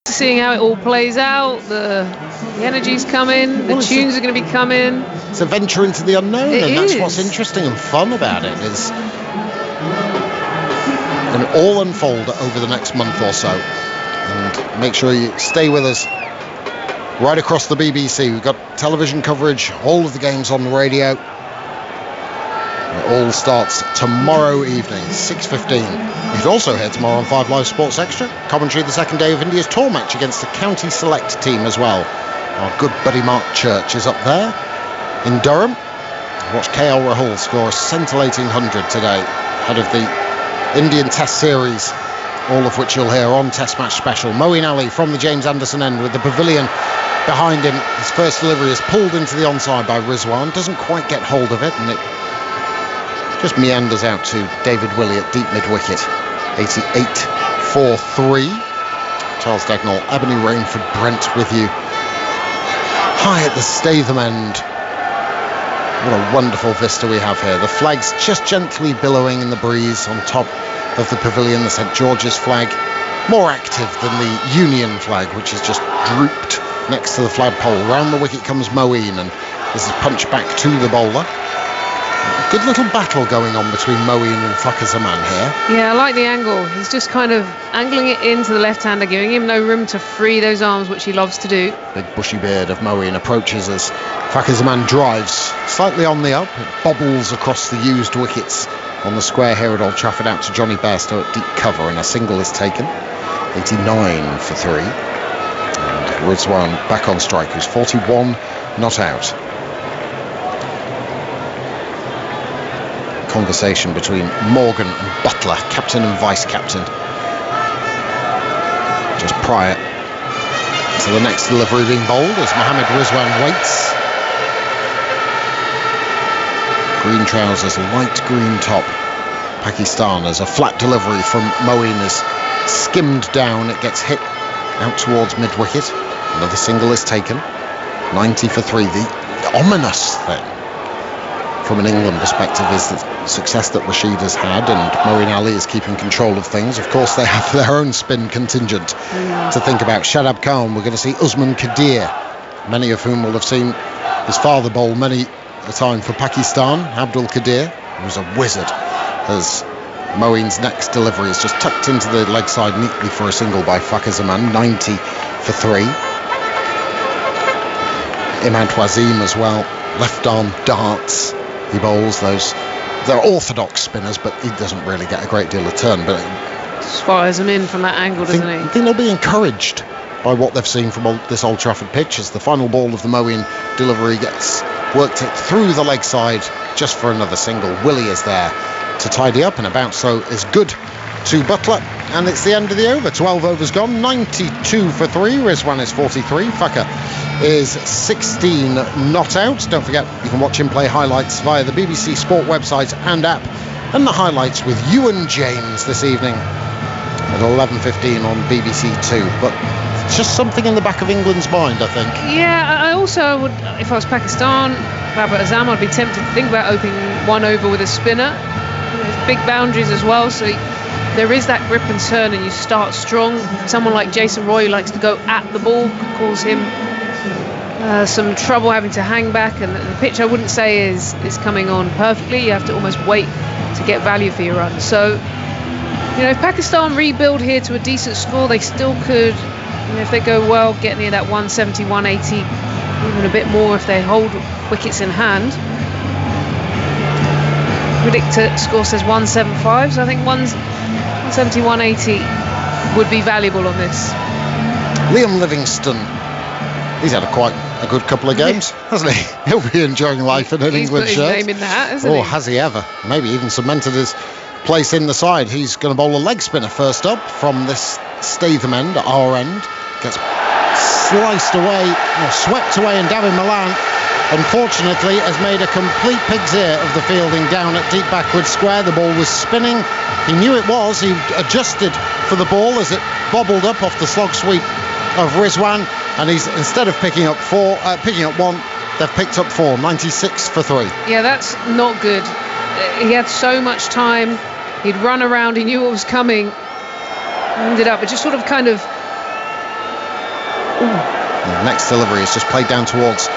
to seeing how it all plays out. The energy's coming, the tunes are going to be coming. It's a venture into the unknown, It and that's is. what's interesting and fun about it. Is going to all unfold over the next month or so, and make sure you stay with us right across the BBC. We've got television coverage, all of the games on the radio. It all starts tomorrow evening, 6:15. You can also hear tomorrow on 5 Live Sports Extra commentary the second day of India's tour match against the county select team as well. Our good buddy Mark Church is up there in Durham. Watch KL Rahul score a scintillating 100 today ahead of the Indian Test Series, all of which you'll hear on Test Match Special. Moeen Ali from the James Anderson end with the pavilion behind him. His first delivery is pulled into the onside by Rizwan, doesn't quite get hold of it, and it just meanders out to David Willey at deep mid-wicket. 88 for 3. Charles Dagnall, Ebony Rainford Brent with you. High at the Statham end. What a wonderful vista we have here. The flag's just gently billowing in the breeze on top of the pavilion. The St George's flag, more active than the Union flag, which is just drooped next to the flagpole. Round the wicket comes Moeen, and this is punched back to the bowler. A good little battle going on between Moeen and Fakhar Zaman here. Yeah, I like the angle. He's just kind of angling it into the left-hander, giving him no room to free those arms, which he loves to do. Big bushy beard of Moeen approaches as Fakhar Zaman drives slightly on the up. It bobbles across the used wickets on the square here at Old Trafford out to Johnny Bairstow at deep cover, and a single is taken. 89 for 3. And Rizwan back on strike, who's 41 not out. Conversation between Morgan and Butler, captain and vice-captain, just prior to the next delivery being bowled as Mohammad Rizwan waits. Green trousers, light green top, Pakistan, as a flat delivery from Moeen is skimmed down. It gets hit out towards mid-wicket. Another single is taken. 90 for 3. The ominous thing from an England perspective is the success that Rashid has had, and Moeen Ali is keeping control of things. Of course, they have their own spin contingent to think about. Shadab Khan, we're going to see Usman Qadir, many of whom will have seen his father bowl many a time for Pakistan. Abdul Qadir, who's a wizard, as Moeen's next delivery is just tucked into the leg side neatly for a single by Fakhar Zaman. 90 for 3. Imad Wazim as well, left arm darts he bowls. Those, they're orthodox spinners, but he doesn't really get a great deal of turn, but just fires them in from that angle, doesn't he? I think they'll be encouraged by what they've seen from this Old Trafford pitch, as the final ball of the Moeen delivery gets worked it through the leg side just for another single. Willie is there to tidy up, and a bounce throw is good to Butler, and it's the end of the over. 12 overs gone, 92 for 3. Rizwan is 43. Fakhar is 16 not out. Don't forget, you can watch him play highlights via the BBC Sport website and app, and the highlights with Ewan James this evening at 11:15 on BBC Two. But it's just something in the back of England's mind, I think. Yeah, I also would, if I was Pakistan, Babar Azam, I'd be tempted to think about opening one over with a spinner. There's big boundaries as well, so there is that grip and turn, and you start strong. Someone like Jason Roy, who likes to go at the ball, could cause him some trouble having to hang back, and the pitch I wouldn't say is coming on perfectly. You have to almost wait to get value for your run. So, if Pakistan rebuild here to a decent score, they still could, if they go well, get near that 170, 180, even a bit more if they hold wickets in hand. Predictor score says 175, so I think 170, 180 would be valuable on this. Liam Livingstone, he's had quite a good couple of games, hasn't he? He'll be enjoying life in an England shirt. He's put his name in the hat, hasn't he? Oh, has he ever? Maybe even cemented his place in the side. He's going to bowl a leg spinner first up from this Statham end, our end. Gets sliced away, or swept away, and Davin Malan, unfortunately, has made a complete pig's ear of the fielding down at deep backward square. The ball was spinning. He knew it was. He adjusted for the ball as it bobbled up off the slog sweep of Rizwan, and he's, instead of picking up one, they've picked up 4. 96 for 3. Yeah, that's not good. He had so much time. He'd run around. He knew what was coming. Ended up, it just sort of kind of. The next delivery is just played down towards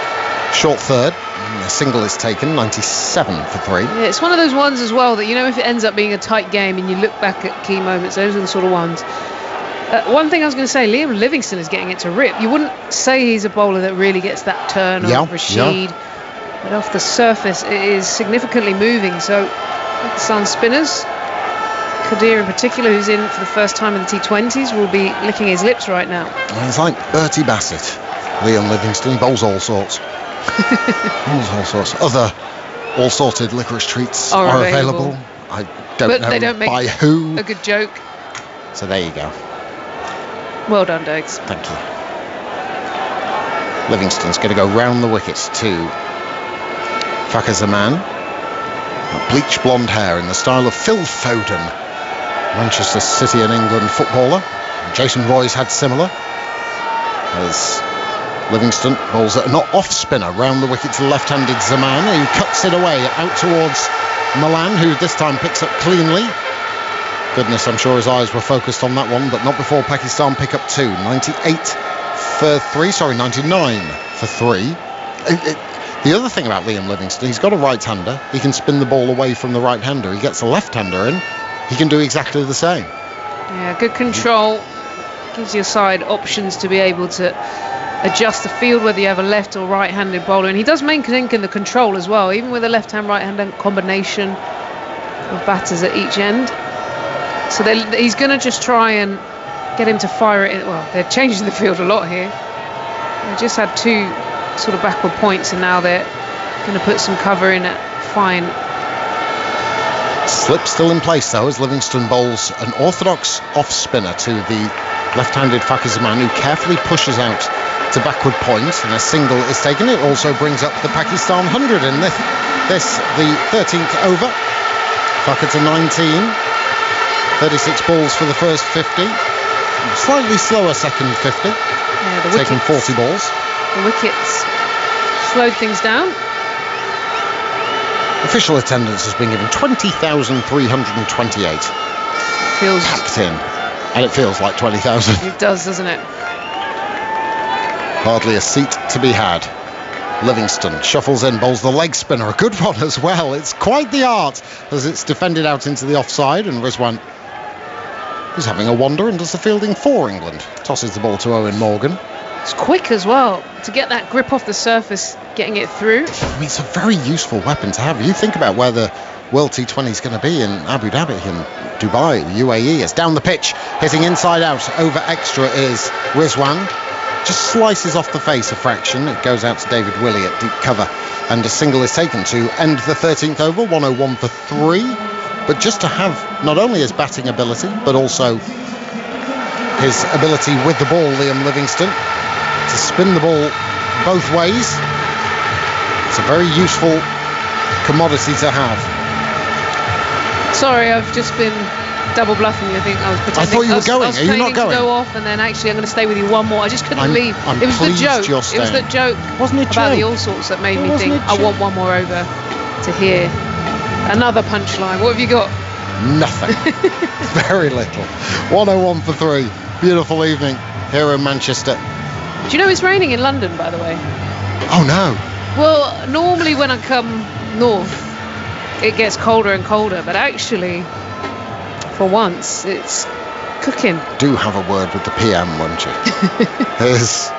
short third. A single is taken. 97 for 3. Yeah, it's one of those ones as well that, if it ends up being a tight game and you look back at key moments, those are the sort of ones. One thing I was going to say, Liam Livingstone is getting it to rip. You wouldn't say he's a bowler that really gets that turn on Rashid, but off the surface it is significantly moving. So Pakistan spinners, Qadir in particular, who's in for the first time in the T20s, will be licking his lips right now. He's like Bertie Bassett, Liam Livingstone. He bowls all sorts. All sorts. Other all-sorted licorice treats are available. I don't know they don't make by who. A good joke. So there you go. Well done, Dogs. Thank you. Livingstone's going to go round the wicket to Fakhar Zaman. Bleach blonde hair in the style of Phil Foden, Manchester City and England footballer. Jason Roy's had similar, as Livingstone bowls an off spinner round the wicket to the left-handed Zaman, who cuts it away out towards Malan, who this time picks up cleanly. Goodness, I'm sure his eyes were focused on that one, but not before Pakistan pick up 2. 99 for 3. The other thing about Liam Livingstone, he's got a right-hander. He can spin the ball away from the right-hander. He gets a left-hander in. He can do exactly the same. Yeah, good control. Gives your side options to be able to adjust the field, whether you have a left or right-handed bowler. And he does maintain the control as well, even with a left-hand, right-hand combination of batters at each end. So he's going to just try and get him to fire it in. Well, they're changing the field a lot here. They just had 2 sort of backward points, and now they're going to put some cover in at fine. Slip still in place though as Livingston bowls an orthodox off spinner to the left-handed Fakir Zaman, who carefully pushes out to backward point, and a single is taken. It also brings up the Pakistan 100 in this the 13th over. Fakir to 19, 36 balls for the first 50, slightly slower second 50, taking 40 balls. The wickets slowed things down. Official attendance has been given 20,328. Feels packed in, and it feels like 20,000. It does, doesn't it? Hardly a seat to be had. Livingston shuffles in, bowls the leg spinner, a good one as well. It's quite the art as it's defended out into the offside, and Rizwan is having a wander and does the fielding for England. Tosses the ball to Owen Morgan. It's quick as well to get that grip off the surface, getting it through. I mean, it's a very useful weapon to have. You think about where the World T20 is going to be in Abu Dhabi, in Dubai, the UAE. It's down the pitch, hitting inside out over extra is Rizwan. Just slices off the face a fraction. It goes out to David Willey at deep cover, and a single is taken to end the 13th over, 101 for 3. But just to have not only his batting ability, but also his ability with the ball, Liam Livingston, to spin the ball both ways, it's a very useful commodity to have. Sorry, I've just been double bluffing you. I think I was pretending. I thought you were going. Are you not going? To go off, and then actually I'm going to stay with you one more. I just couldn't leave. I'm it was the joke. You're it was the joke. Wasn't it about joke? the all sorts that made me think I want one more over to hear another punchline. What have you got? Nothing. Very little. 101 for 3. Beautiful evening here in Manchester. Do you know it's raining in London, by the way? Oh no. Well, normally when I come north, it gets colder and colder, but actually, for once, it's cooking. Do have a word with the PM, won't you? There's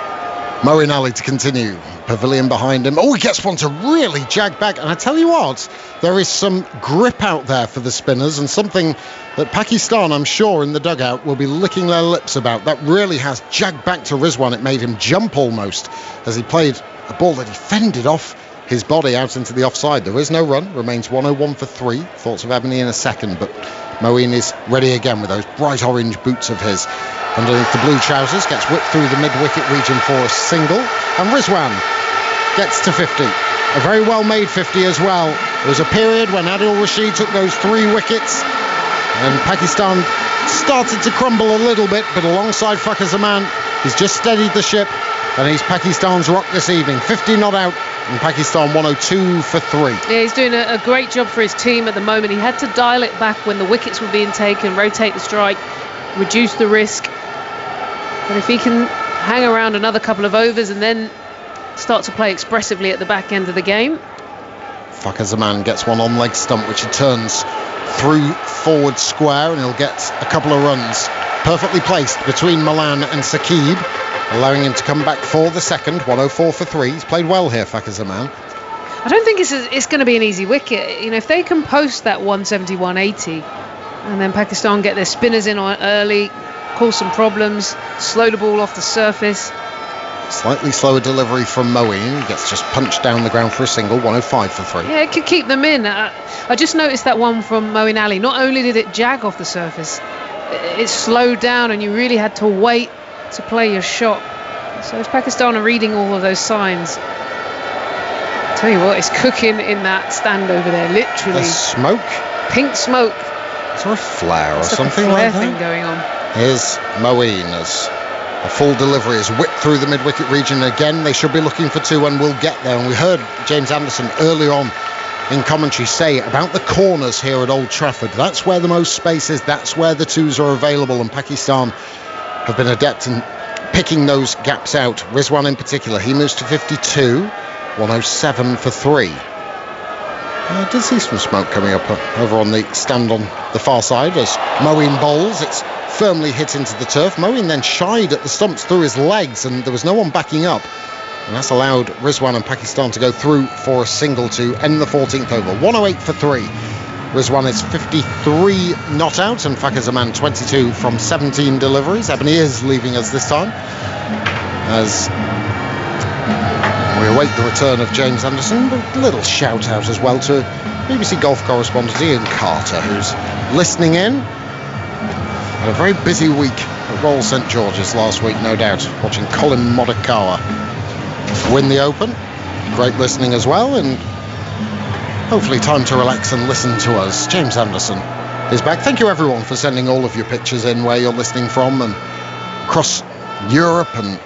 Moeen Ali to continue. Pavilion behind him. Oh, he gets one to really jag back. And I tell you what, there is some grip out there for the spinners, and something that Pakistan, I'm sure, in the dugout will be licking their lips about. That really has jagged back to Rizwan. It made him jump almost as he played a ball that he fended off his body out into the offside. There is no run. Remains 101 for 3. Thoughts of Ebony in a second, but Moeen is ready again with those bright orange boots of his. Underneath the blue trousers, gets whipped through the mid-wicket region for a single, and Rizwan gets to 50. A very well-made 50 as well. There was a period when Adil Rashid took those 3 wickets, and Pakistan started to crumble a little bit, but alongside Fakir Zaman, he's just steadied the ship, and he's Pakistan's rock this evening. 50 not out, and Pakistan 102 for 3. Yeah, he's doing a great job for his team at the moment. He had to dial it back when the wickets were being taken, rotate the strike, reduce the risk. But if he can hang around another couple of overs and then start to play expressively at the back end of the game. Fakir Zaman gets one on leg stump, which he turns through forward square, and he'll get a couple of runs perfectly placed between Malan and Saqib, allowing him to come back for the second. 104 for 3. He's played well here, Fakir Zaman. I don't think it's going to be an easy wicket. You know, if they can post that 170, 180, and then Pakistan get their spinners in on early, cause some problems, slow the ball off the surface. Slightly slower delivery from Moeen. He gets just punched down the ground for a single. 105 for 3. Yeah, it could keep them in. I just noticed that one from Moeen Ali. Not only did it jag off the surface, it slowed down, and you really had to wait to play your shot. So if Pakistan are reading all of those signs, I tell you what, it's cooking in that stand over there, literally. There's smoke? Pink smoke. Is there a flare or something like that? Thing going on. Here's Moeen as a full delivery is whipped through the mid-wicket region again. They should be looking for 2 and will get there. And we heard James Anderson earlier on in commentary say about the corners here at Old Trafford. That's where the most space is. That's where the 2s are available. And Pakistan have been adept in picking those gaps out. Rizwan in particular, he moves to 52. 107 for 3. I did see some smoke coming up over on the stand on the far side as Moeen bowls. It's firmly hit into the turf. Moeen then shied at the stumps through his legs, and there was no one backing up, and that's allowed Rizwan and Pakistan to go through for a single to end the 14th over. 108 for 3. Rizwan is 53 not out, and Fakir Zaman 22 from 17 deliveries. Ebony is leaving us this time as We await the return of James Anderson, but a little shout out as well to BBC golf correspondent Ian Carter, who's listening in. Had a very busy week at Royal St George's last week, no doubt, watching Colin Morikawa win the Open. Great listening as well, and hopefully time to relax and listen to us. James Anderson is back. Thank you everyone for sending all of your pictures in where you're listening from, and across Europe and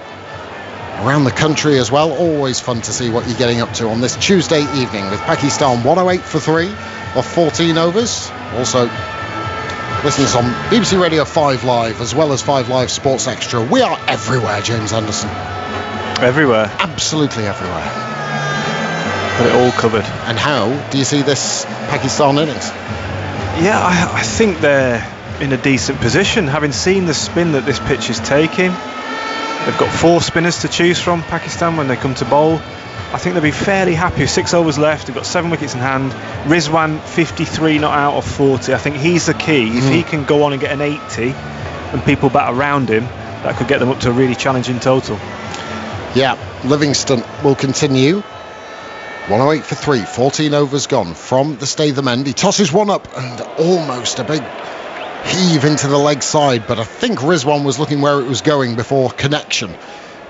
around the country as well. Always fun to see what you're getting up to on this Tuesday evening with Pakistan 108 for 3 off 14 overs. Also listeners on BBC Radio 5 Live as well as 5 Live Sports Extra. We are everywhere, James Anderson. Everywhere. Absolutely everywhere. Got it all covered. And how do you see this Pakistan innings? Yeah, I think they're in a decent position, having seen the spin that this pitch is taking. They've got 4 spinners to choose from, Pakistan, when they come to bowl. I think they'll be fairly happy with 6 overs left. They've got 7 wickets in hand. Rizwan, 53 not out of 40. I think he's the key. If he can go on and get an 80 and people bat around him, that could get them up to a really challenging total. Yeah, Livingston will continue. 108 for 3, 14 overs gone from the Statham end. He tosses one up and almost a big heave into the leg side, but I think Rizwan was looking where it was going before connection,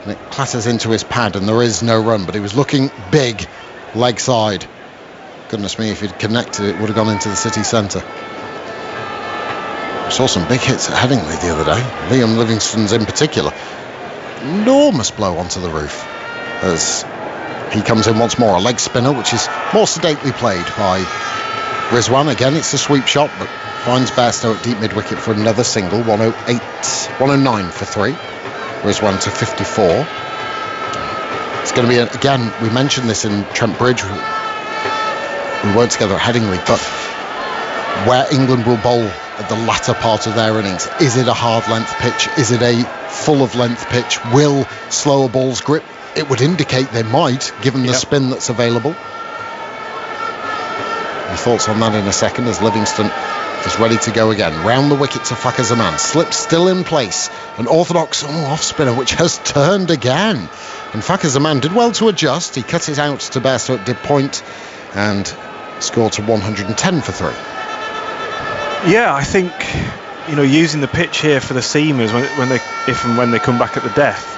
and it clatters into his pad and there is no run, but he was looking big leg side. Goodness me, if he'd connected it would have gone into the city centre. I saw some big hits at Headingley the other day, Liam Livingston's in particular. Enormous blow onto the roof as he comes in once more. A leg spinner which is more sedately played by Rizwan. Again, it's a sweep shot, but finds Bairstow at deep mid-wicket for another single. 109 for 3. Rizwan to 54. It's going to be, again, we mentioned this in Trent Bridge. We weren't together at Headingley, but where England will bowl at the latter part of their innings. Is it a hard length pitch? Is it a full of length pitch? Will slower balls grip? It would indicate they might, given the spin that's available. Your thoughts on that in a second as Livingston is ready to go again. Round the wicket to Fakhar Zaman. Slips still in place. An orthodox off spinner which has turned again. And Fakhar Zaman did well to adjust. He cut it out to Bairstow at dead point and scored to 110 for 3. Yeah, I think using the pitch here for the seamers if and when they come back at the death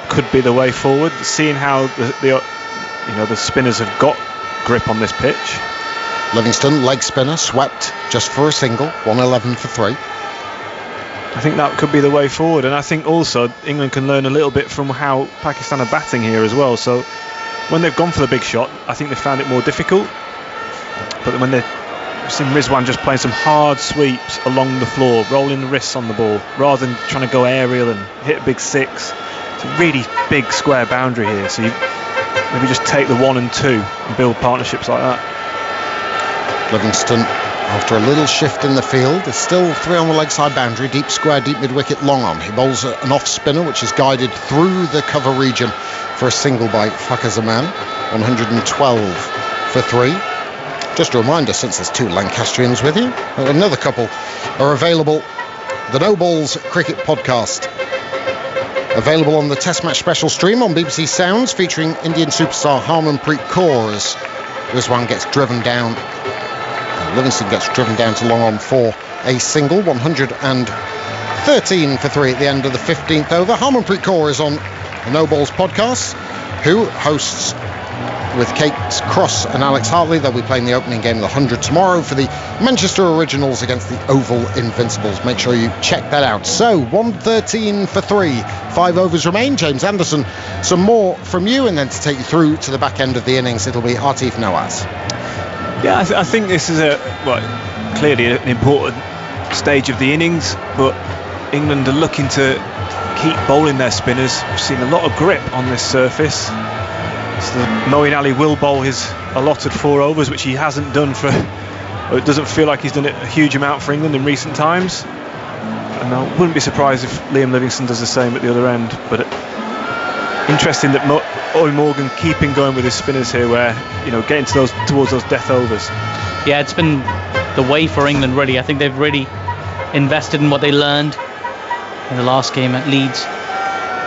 could be the way forward. Seeing how the spinners have got grip on this pitch. Livingston, leg spinner, swept just for a single, 111 for 3. I think that could be the way forward, and I think also England can learn a little bit from how Pakistan are batting here as well. So when they've gone for the big shot, I think they found it more difficult. But when they've seen Rizwan just playing some hard sweeps along the floor, rolling the wrists on the ball, rather than trying to go aerial and hit a big 6. It's a really big square boundary here, so you maybe just take the 1 and 2 and build partnerships like that. Livingston, after a little shift in the field, is still 3 on the leg side boundary, deep square, deep mid-wicket, long on. He bowls an off spinner which is guided through the cover region for a single by Fakhar Zaman, 112 for 3. Just a reminder, since there's 2 Lancastrians with you, another couple are available. The No Balls Cricket Podcast, available on the Test Match Special stream on BBC Sounds, featuring Indian superstar Harmanpreet Kaur as Rizwan gets driven down. Livingston gets driven down to long on for a single. 113 for 3 at the end of the 15th over. Harmanpreet Kaur is on the No Balls podcast, who hosts with Kate Cross and Alex Hartley. They'll be playing the opening game of the 100 tomorrow for the Manchester Originals against the Oval Invincibles. Make sure you check that out. So 113 for 3, 5 overs remain. James Anderson, some more from you, and then to take you through to the back end of the innings, it'll be Atif Nawaz. Yeah, I think this is clearly an important stage of the innings, but England are looking to keep bowling their spinners. We've seen a lot of grip on this surface. So Moeen Ali will bowl his allotted 4 overs, which he hasn't done it doesn't feel like he's done it a huge amount for England in recent times. And I wouldn't be surprised if Liam Livingston does the same at the other end. But interesting that Owen Morgan keeping going with his spinners here, where getting towards those death overs. Yeah, it's been the way for England really. I think they've really invested in what they learned in the last game at Leeds.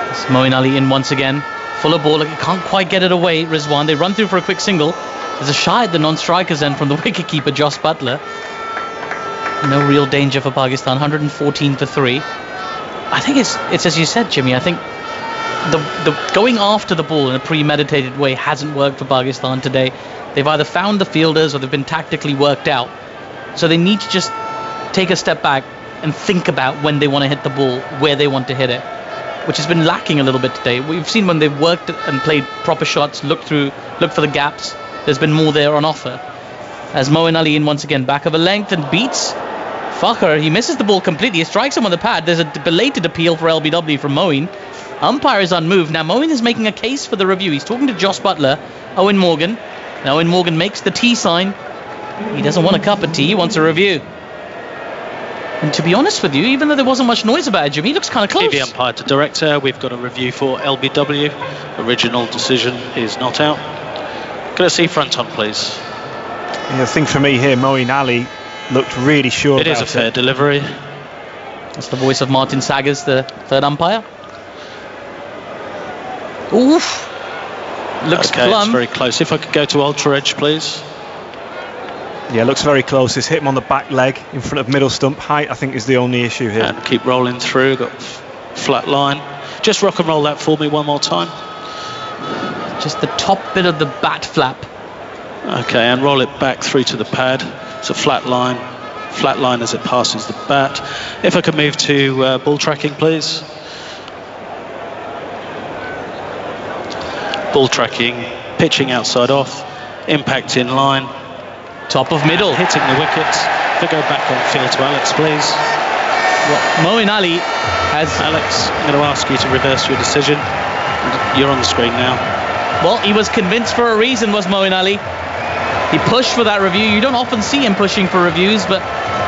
It's Moeen Ali in once again. Fuller ball, he can't quite get it away, Rizwan. They run through for a quick single. There's a shy at the non-strikers end from the wicketkeeper, Josh Butler. No real danger for Pakistan, 114 for 3. I think it's as you said, Jimmy. I think the going after the ball in a premeditated way hasn't worked for Pakistan today. They've either found the fielders or they've been tactically worked out. So they need to just take a step back and think about when they want to hit the ball, where they want to hit it, which has been lacking a little bit today. We've seen when they've worked and played proper shots, look for the gaps, there's been more there on offer. As Moeen Ali in once again, back of a length and beats Fakhr. He misses the ball completely. He strikes him on the pad. There's a belated appeal for LBW from Moeen. Umpire is unmoved. Now Moeen is making a case for the review. He's talking to Josh Butler, Owen Morgan. Now Owen Morgan makes the T sign. He doesn't want a cup of tea, he wants a review. And to be honest with you, even though there wasn't much noise about it, Jimmy, he looks kind of close. TV umpire to director, we've got a review for LBW. Original decision is not out. Can I see front on, please? Yeah, the thing for me here, Moeen Ali looked really sure It is a fair delivery. That's the voice of Martin Saggers, the third umpire. Oof. Looks okay, plumb. It's very close. If I could go to ultra edge, please. Yeah, looks very close. It's hit him on the back leg in front of middle stump. Height, I think, is the only issue here. And keep rolling through. Got flat line. Just rock and roll that for me one more time. Just the top bit of the bat flap. Okay, and roll it back through to the pad. It's a flat line as it passes the bat. If I could move to ball tracking, please. Ball tracking, pitching outside off, impact in line. Top of middle. Hitting the wickets. If I go back on field to Alex, please. Well, Moeen Ali has... Alex, I'm going to ask you to reverse your decision. You're on the screen now. Well, he was convinced for a reason, was Moeen Ali. He pushed for that review. You don't often see him pushing for reviews, but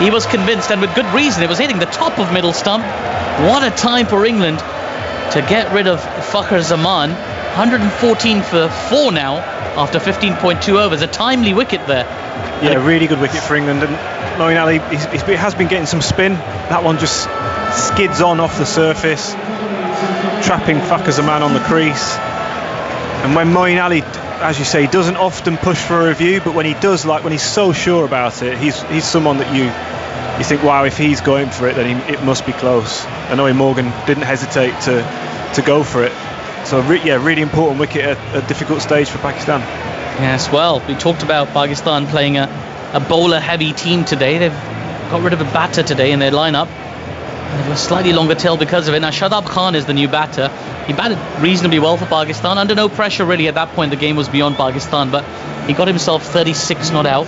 he was convinced, and with good reason. It was hitting the top of middle stump. What a time for England to get rid of Fakhr Zaman. 114 for 4 now after 15.2 overs. A timely wicket there. Yeah, really good wicket for England. And Moeen Ali he has been getting some spin. That one just skids on off the surface, trapping Fakhr Zaman on the crease. And when Moeen Ali, as you say, doesn't often push for a review, but when he does, like when he's so sure about it, he's someone that you think, wow, if he's going for it, then it must be close. And Owen Morgan didn't hesitate to go for it. So really important wicket at a difficult stage for Pakistan. Yes, well, we talked about Pakistan playing a bowler-heavy team today. They've got rid of a batter today in their lineup. They've a slightly longer tail because of it. Now, Shadab Khan is the new batter. He batted reasonably well for Pakistan. Under no pressure, really, at that point. The game was beyond Pakistan, but he got himself 36 not out.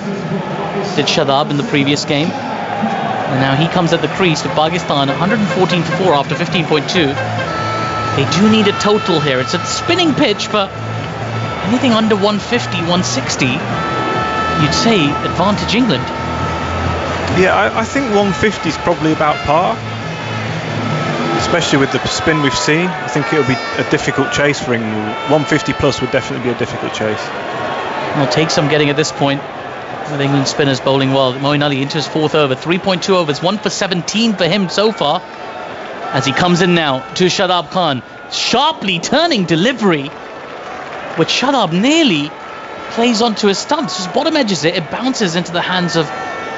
Did Shadab in the previous game. And now he comes at the crease with Pakistan 114 for 4 after 15.2. They do need a total here. It's a spinning pitch, but anything under 150, 160, you'd say advantage England. Yeah, I think 150 is probably about par, especially with the spin we've seen. I think it'll be a difficult chase for England. 150 plus would definitely be a difficult chase. Well, take some getting at this point with England spinners bowling well. Moeen Ali into his 4th over, 3.2 overs, 1 for 17 for him so far. As he comes in now to Shadab Khan, sharply turning delivery, which Shadab nearly plays onto his stumps. Just bottom edges it, it bounces into the hands of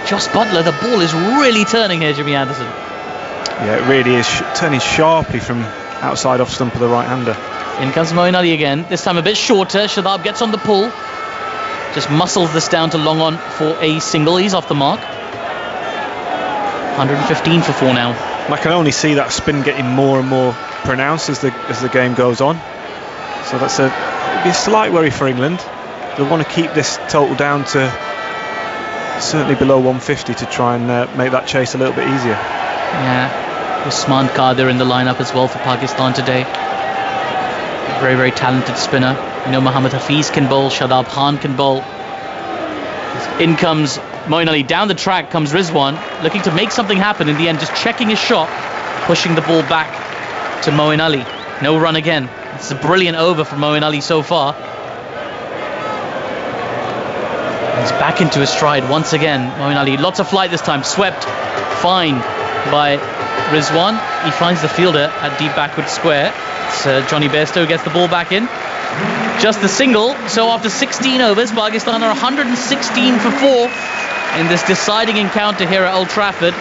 Josh Butler. The ball is really turning here, Jimmy Anderson. Yeah, it really is turning sharply from outside off stump of the right-hander. In comes Moeen Ali again, this time a bit shorter. Shadab gets on the pull, just muscles this down to long on for a single. He's off the mark. 115 for 4 now. I can only see that spin getting more and more pronounced as the game goes on. So that's it'd be a slight worry for England. They'll want to keep this total down to certainly below 150 to try and make that chase a little bit easier. Yeah, Usman Qadir in the lineup as well for Pakistan today. Very, very talented spinner. You know, Mohammad Hafiz can bowl, Shadab Khan can bowl. In comes Moeen Ali, down the track comes Rizwan, looking to make something happen in the end, just checking his shot, pushing the ball back to Moeen Ali. No run again. It's a brilliant over from Moeen Ali so far. He's back into his stride once again. Moeen Ali, lots of flight this time, swept fine by Rizwan. He finds the fielder at deep backward square. It's Johnny Bairstow gets the ball back in. Just the single. So after 16 overs, Pakistan are 116 for 4 in this deciding encounter here at Old Trafford.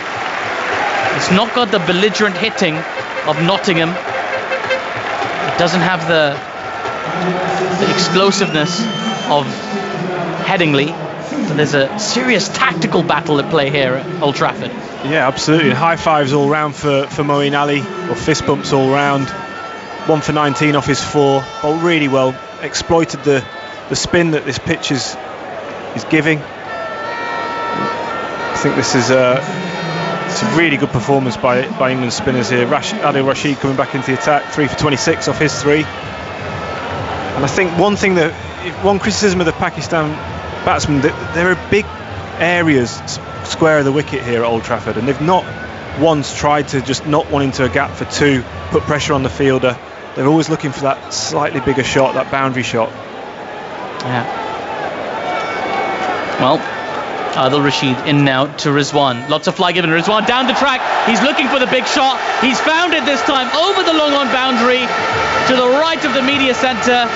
It's not got the belligerent hitting of Nottingham. It doesn't have the explosiveness of Headingley. But there's a serious tactical battle at play here at Old Trafford. Yeah, absolutely. High fives all round for Moeen Ali, or fist bumps all round. 1 for 19 off his 4. Bowled really well. Exploited the spin that this pitch is giving. I think this is it's a really good performance by England's spinners here. Adil Rashid coming back into the attack, 3 for 26 off his 3. And I think one criticism of the Pakistan batsmen, that there are big areas square of the wicket here at Old Trafford, and they've not once tried to just not one into a gap for 2, put pressure on the fielder. They're always looking for that slightly bigger shot, that boundary shot. Yeah. Well, Adil Rashid in now to Rizwan. Lots of fly given. Rizwan down the track. He's looking for the big shot. He's found it this time over the long on boundary to the right of the media centre.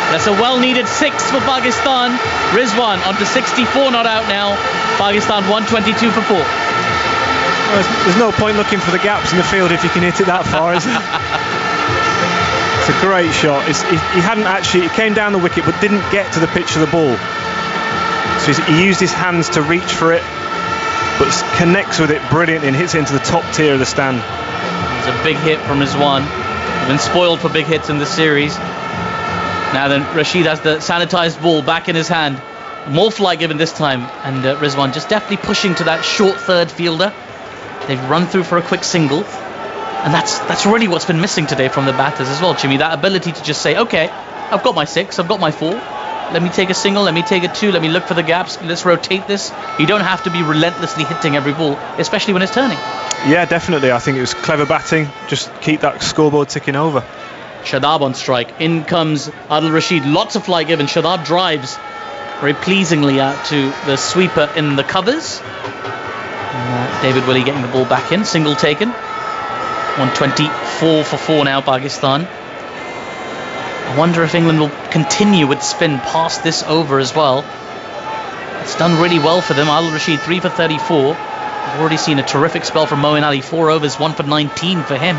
That's a well-needed 6 for Pakistan. Rizwan onto 64 not out now. Pakistan 122 for 4. Well, there's no point looking for the gaps in the field if you can hit it that far, is there? It's a great shot. He came down the wicket but didn't get to the pitch of the ball. So he used his hands to reach for it, but connects with it brilliantly and hits it into the top tier of the stand. It's a big hit from Rizwan. Been spoiled for big hits in this series. Now then, Rashid has the sanitised ball back in his hand. More fly given this time, and Rizwan just deftly pushing to that short third fielder. They've run through for a quick single, and that's really what's been missing today from the batters as well, Jimmy. That ability to just say, okay, I've got my 6, I've got my 4. Let me take a single, let me take a 2, let me look for the gaps, let's rotate this. You don't have to be relentlessly hitting every ball, especially when it's turning. Yeah, definitely. I think it was clever batting. Just keep that scoreboard ticking over. Shadab on strike. In comes Adil Rashid. Lots of fly given. Shadab drives very pleasingly out to the sweeper in the covers. David Willey getting the ball back in. Single taken. 124 for 4 now, Pakistan. I wonder if England will continue with spin past this over as well. It's done really well for them. Adil Rashid 3 for 34. I've already seen a terrific spell from Moeen Ali. 4 overs, 1 for 19 for him.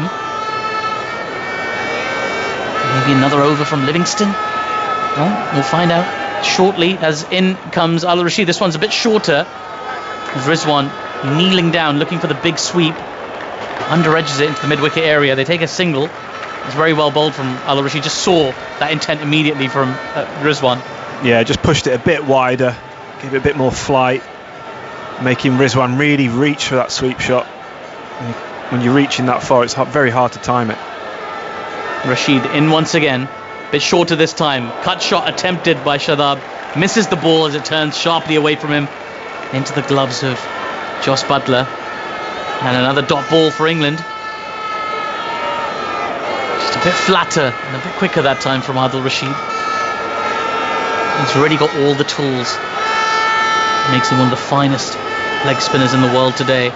Maybe another over from Livingston. Well, we'll find out shortly as in comes Adil Rashid. This one's a bit shorter. Rizwan kneeling down, looking for the big sweep. Under edges it into the mid-wicket area. They take a single. It's very well bowled from Adil Rashid. Just saw that intent immediately from Rizwan. Yeah, just pushed it a bit wider, gave it a bit more flight, making Rizwan really reach for that sweep shot. When you're reaching that far, it's very hard to time it. Rashid in once again, bit shorter this time. Cut shot attempted by Shadab, misses the ball as it turns sharply away from him into the gloves of Jos Buttler, and another dot ball for England. Just a bit flatter and a bit quicker that time from Adil Rashid. He's already got all the tools. Makes him one of the finest leg spinners in the world today.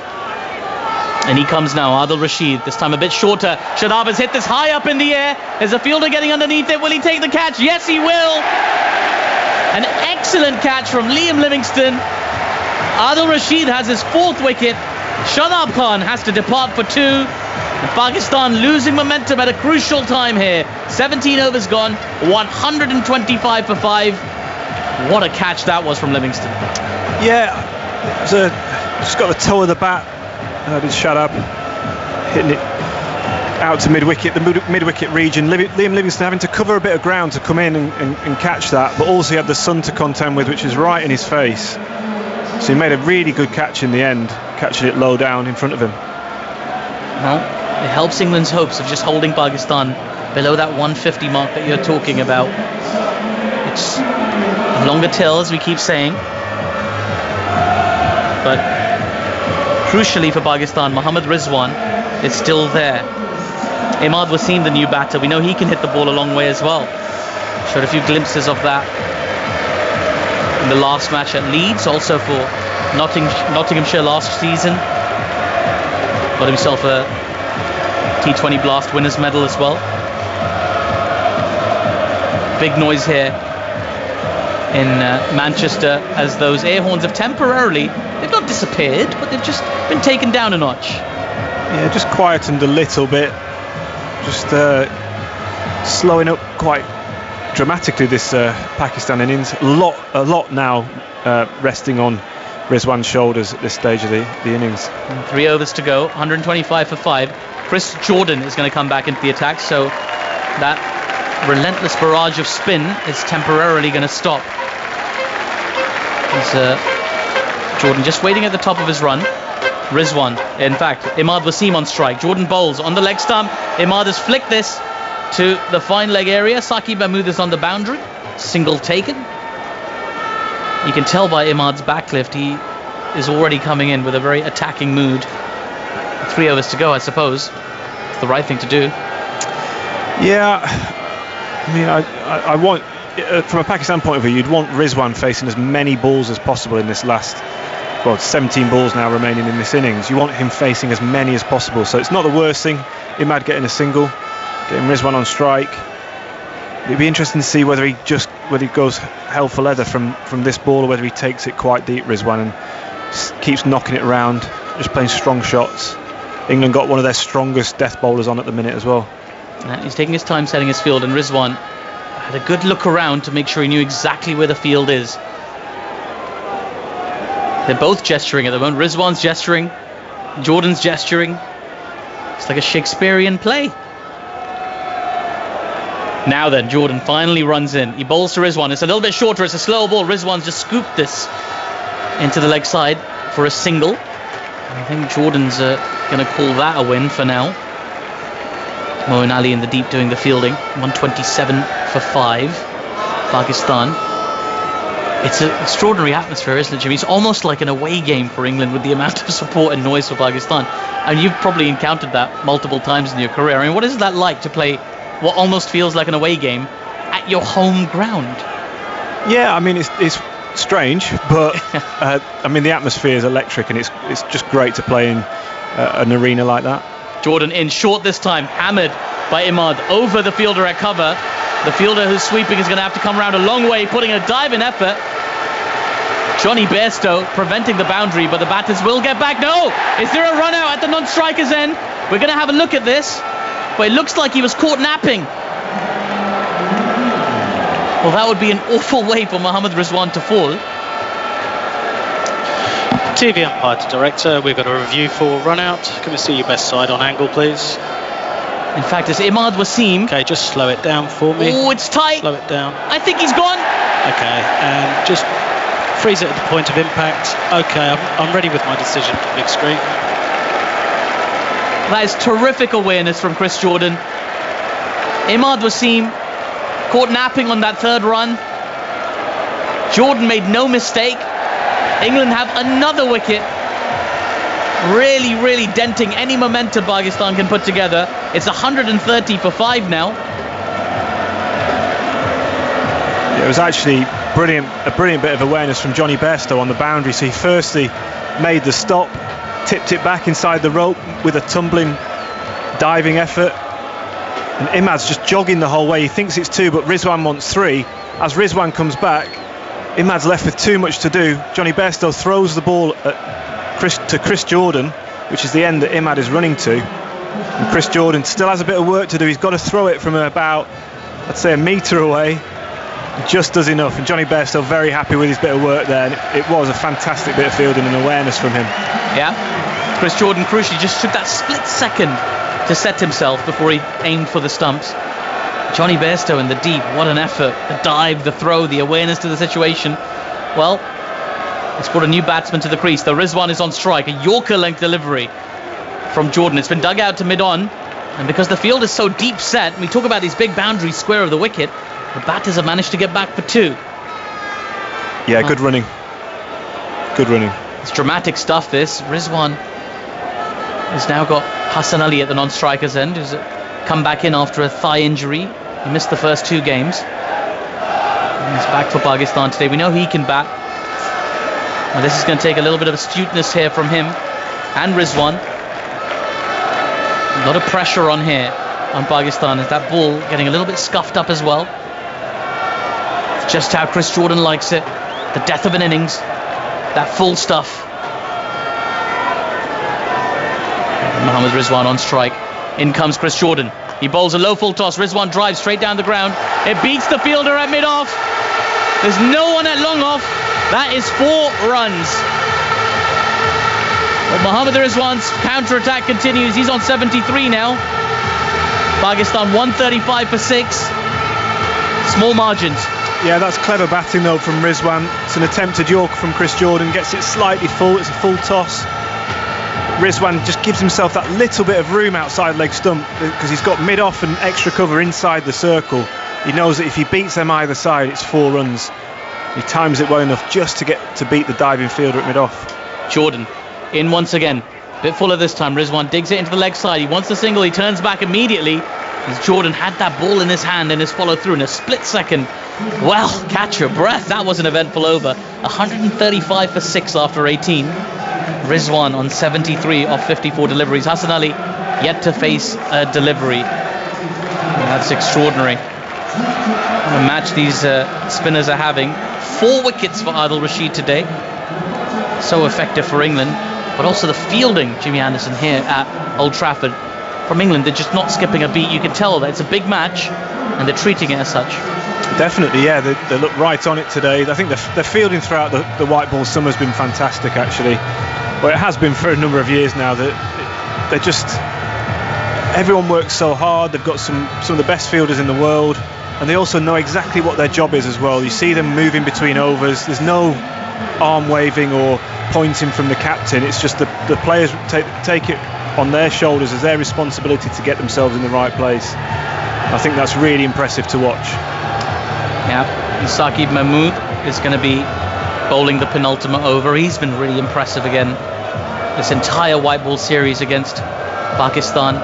And he comes now, Adil Rashid, this time a bit shorter. Shadab has hit this high up in the air. Is a fielder getting underneath it? Will he take the catch? Yes, he will. An excellent catch from Liam Livingstone. Adil Rashid has his 4th wicket. Shadab Khan has to depart for 2. And Pakistan losing momentum at a crucial time here. 17 overs gone, 125 for 5. What a catch that was from Livingstone. Yeah, just got the toe of the bat. Did Shadab hitting it out to mid-wicket, the mid-wicket region. Liam Livingstone having to cover a bit of ground to come in and catch that, but also he had the sun to contend with, which is right in his face. So he made a really good catch in the end, catching it low down in front of him. Well, it helps England's hopes of just holding Pakistan below that 150 mark that you're talking about. It's a longer till, as we keep saying. But crucially for Pakistan, Mohammad Rizwan is still there. Imad Wasim, the new batter, we know he can hit the ball a long way as well. Showed a few glimpses of that in the last match at Leeds, also for Nottinghamshire last season. Got himself a T20 Blast winners medal as well. Big noise here in Manchester as those air horns have temporarily, they've not disappeared, but they've just been taken down a notch. Yeah, just quietened a little bit. Just slowing up quite dramatically this Pakistan innings. A lot now resting on Rizwan's shoulders at this stage of the innings. 3 overs to go, 125 for 5. Chris Jordan is going to come back into the attack, so that relentless barrage of spin is temporarily going to stop. Jordan just waiting at the top of his run. Rizwan, in fact, Imad Wasim on strike. Jordan bowls on the leg stump. Imad has flicked this to the fine leg area. Saqib Mahmood is on the boundary. Single taken. You can tell by Imad's backlift he is already coming in with a very attacking mood. 3 overs to go, I suppose. It's the right thing to do. Yeah, I mean, I want, from a Pakistan point of view, you'd want Rizwan facing as many balls as possible in this last, 17 balls now remaining in this innings. You want him facing as many as possible, so it's not the worst thing. Imad getting a single, getting Rizwan on strike. It'd be interesting to see whether he goes hell for leather from this ball, or whether he takes it quite deep, Rizwan, and keeps knocking it around, just playing strong shots. England got one of their strongest death bowlers on at the minute as well. He's taking his time setting his field, and Rizwan had a good look around to make sure he knew exactly where the field is. They're both gesturing at the moment. Rizwan's gesturing, Jordan's gesturing. It's like a Shakespearean play. Now then, Jordan finally runs in. He bowls to Rizwan. It's a little bit shorter. It's a slow ball. Rizwan's just scooped this into the leg side for a single. I think Jordan's going to call that a win for now. Moeen Ali in the deep doing the fielding. 127 for 5. Pakistan. It's an extraordinary atmosphere, isn't it, Jimmy? It's almost like an away game for England with the amount of support and noise for Pakistan. And you've probably encountered that multiple times in your career. I mean, what is that like to play what almost feels like an away game at your home ground? Yeah, I mean, it's strange, but I mean, the atmosphere is electric, and it's just great to play in an arena like that. Jordan in short this time, hammered by Imad over the fielder at cover. The fielder who's sweeping is going to have to come around a long way, putting a dive in effort. Johnny Bairstow preventing the boundary, but the batters will get back. No! Is there a run out at the non-striker's end? We're going to have a look at this, but it looks like he was caught napping. Well, that would be an awful way for Mohammad Rizwan to fall. TV umpire to director, we've got a review for run out. Can we see your best side on angle, please? In fact, it's Imad Wasim. Okay, just slow it down for me. Oh, it's tight. Slow it down. I think he's gone. Okay, and just freeze it at the point of impact. Okay, I'm ready with my decision. Big screen. That is terrific awareness from Chris Jordan. Imad Wasim caught napping on that third run. Jordan made no mistake. England have another wicket. Really, really denting any momentum Pakistan can put together. It's 130 for 5 now. Yeah, it was actually a brilliant bit of awareness from Johnny Bairstow on the boundary. So he firstly made the stop, tipped it back inside the rope with a tumbling, diving effort. And Imad's just jogging the whole way. He thinks it's 2, but Rizwan wants 3. As Rizwan comes back, Imad's left with too much to do. Johnny Bairstow throws the ball to Chris Jordan, which is the end that Imad is running to. And Chris Jordan still has a bit of work to do. He's got to throw it from about, let's say, a metre away. He just does enough. And Johnny Bairstow very happy with his bit of work there. And it was a fantastic bit of fielding and awareness from him. Yeah. Chris Jordan crucially just took that split second to set himself before he aimed for the stumps. Johnny Bairstow in the deep, what an effort. The dive, the throw, the awareness to the situation. Well, it's brought a new batsman to the crease. The Rizwan is on strike. A Yorker length delivery from Jordan. It's been dug out to mid-on. And because the field is so deep set, we talk about these big boundaries square of the wicket, the batters have managed to get back for 2. Yeah, good running. Good running. It's dramatic stuff, this. Rizwan has now got Hassan Ali at the non-striker's end, who's come back in after a thigh injury. He missed the first 2 games. And he's back for Pakistan today. We know he can bat. Well, this is going to take a little bit of astuteness here from him and Rizwan. A lot of pressure on here on Pakistan, as that ball getting a little bit scuffed up as well. It's just how Chris Jordan likes it. The death of an innings, that full stuff. Mohammad Rizwan on strike. In comes Chris Jordan. He bowls a low full toss. Rizwan drives straight down the ground. It beats the fielder at mid-off. There's no one at long-off. That is 4 runs. But Mohammad Rizwan's counter-attack continues. He's on 73 now. Pakistan 135 for 6. Small margins. Yeah, that's clever batting though from Rizwan. It's an attempted Yorker from Chris Jordan. Gets it slightly full. It's a full toss. Rizwan just gives himself that little bit of room outside leg stump because he's got mid-off and extra cover inside the circle. He knows that if he beats them either side, it's 4 runs. He times it well enough just to get to beat the diving fielder at mid-off. Jordan in once again. Bit fuller this time. Rizwan digs it into the leg side. He wants the single. He turns back immediately as Jordan had that ball in his hand and his follow through in a split second. Well, catch your breath. That was an eventful over. 135 for 6 after 18. Rizwan on 73 off 54 deliveries. Hassan Ali yet to face a delivery. That's extraordinary. What a match these spinners are having. 4 wickets for Adil Rashid today. So effective for England. But also the fielding, Jimmy Anderson, here at Old Trafford. From England, they're just not skipping a beat. You can tell that it's a big match and they're treating it as such. Definitely, yeah. They look right on it today. I think the fielding throughout the white ball summer has been fantastic, actually. Well, it has been for a number of years now. They're just... Everyone works so hard. They've got some of the best fielders in the world. And they also know exactly what their job is as well. You see them moving between overs. There's no arm waving or pointing from the captain. It's just the players take it on their shoulders as their responsibility to get themselves in the right place. I think that's really impressive to watch. Yeah, and Saqib Mahmood is going to be bowling the penultimate over. He's been really impressive again this entire white ball series against Pakistan.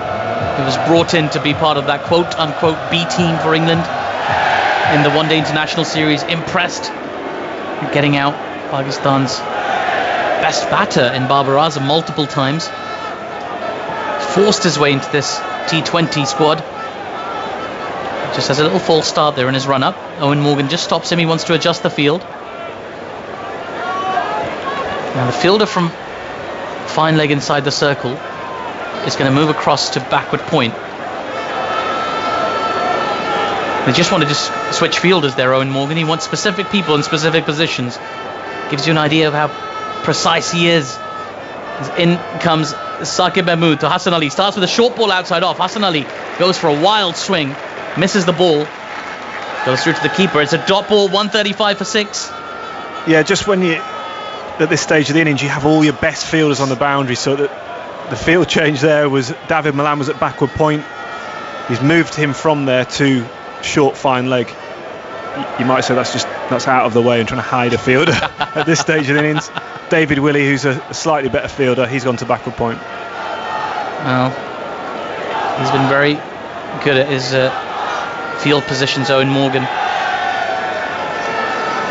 He was brought in to be part of that quote-unquote B team for England in the one-day international series. Impressed getting out Pakistan's best batter in Babar Azam multiple times. Forced his way into this T20 squad. Just has a little false start there in his run-up. Owen Morgan just stops him. He wants to adjust the field. Now the fielder from fine leg inside the circle is going to move across to backward point. They just want to just switch fielders there, Owen Morgan. He wants specific people in specific positions. Gives you an idea of how precise he is. In comes Saqib Mahmood to Hassan Ali. Starts with a short ball outside off. Hassan Ali goes for a wild swing. Misses the ball. Goes through to the keeper. It's a dot ball, 135 for 6. Yeah, just when you... At this stage of the innings, you have all your best fielders on the boundary, so that the field change there was David Malan was at backward point. He's moved him from there to short fine leg. You might say that's out of the way and trying to hide a fielder at this stage of the innings. David Willey, who's a slightly better fielder, he's gone to backward point. Well, he's been very good at his field positions, Owen Morgan.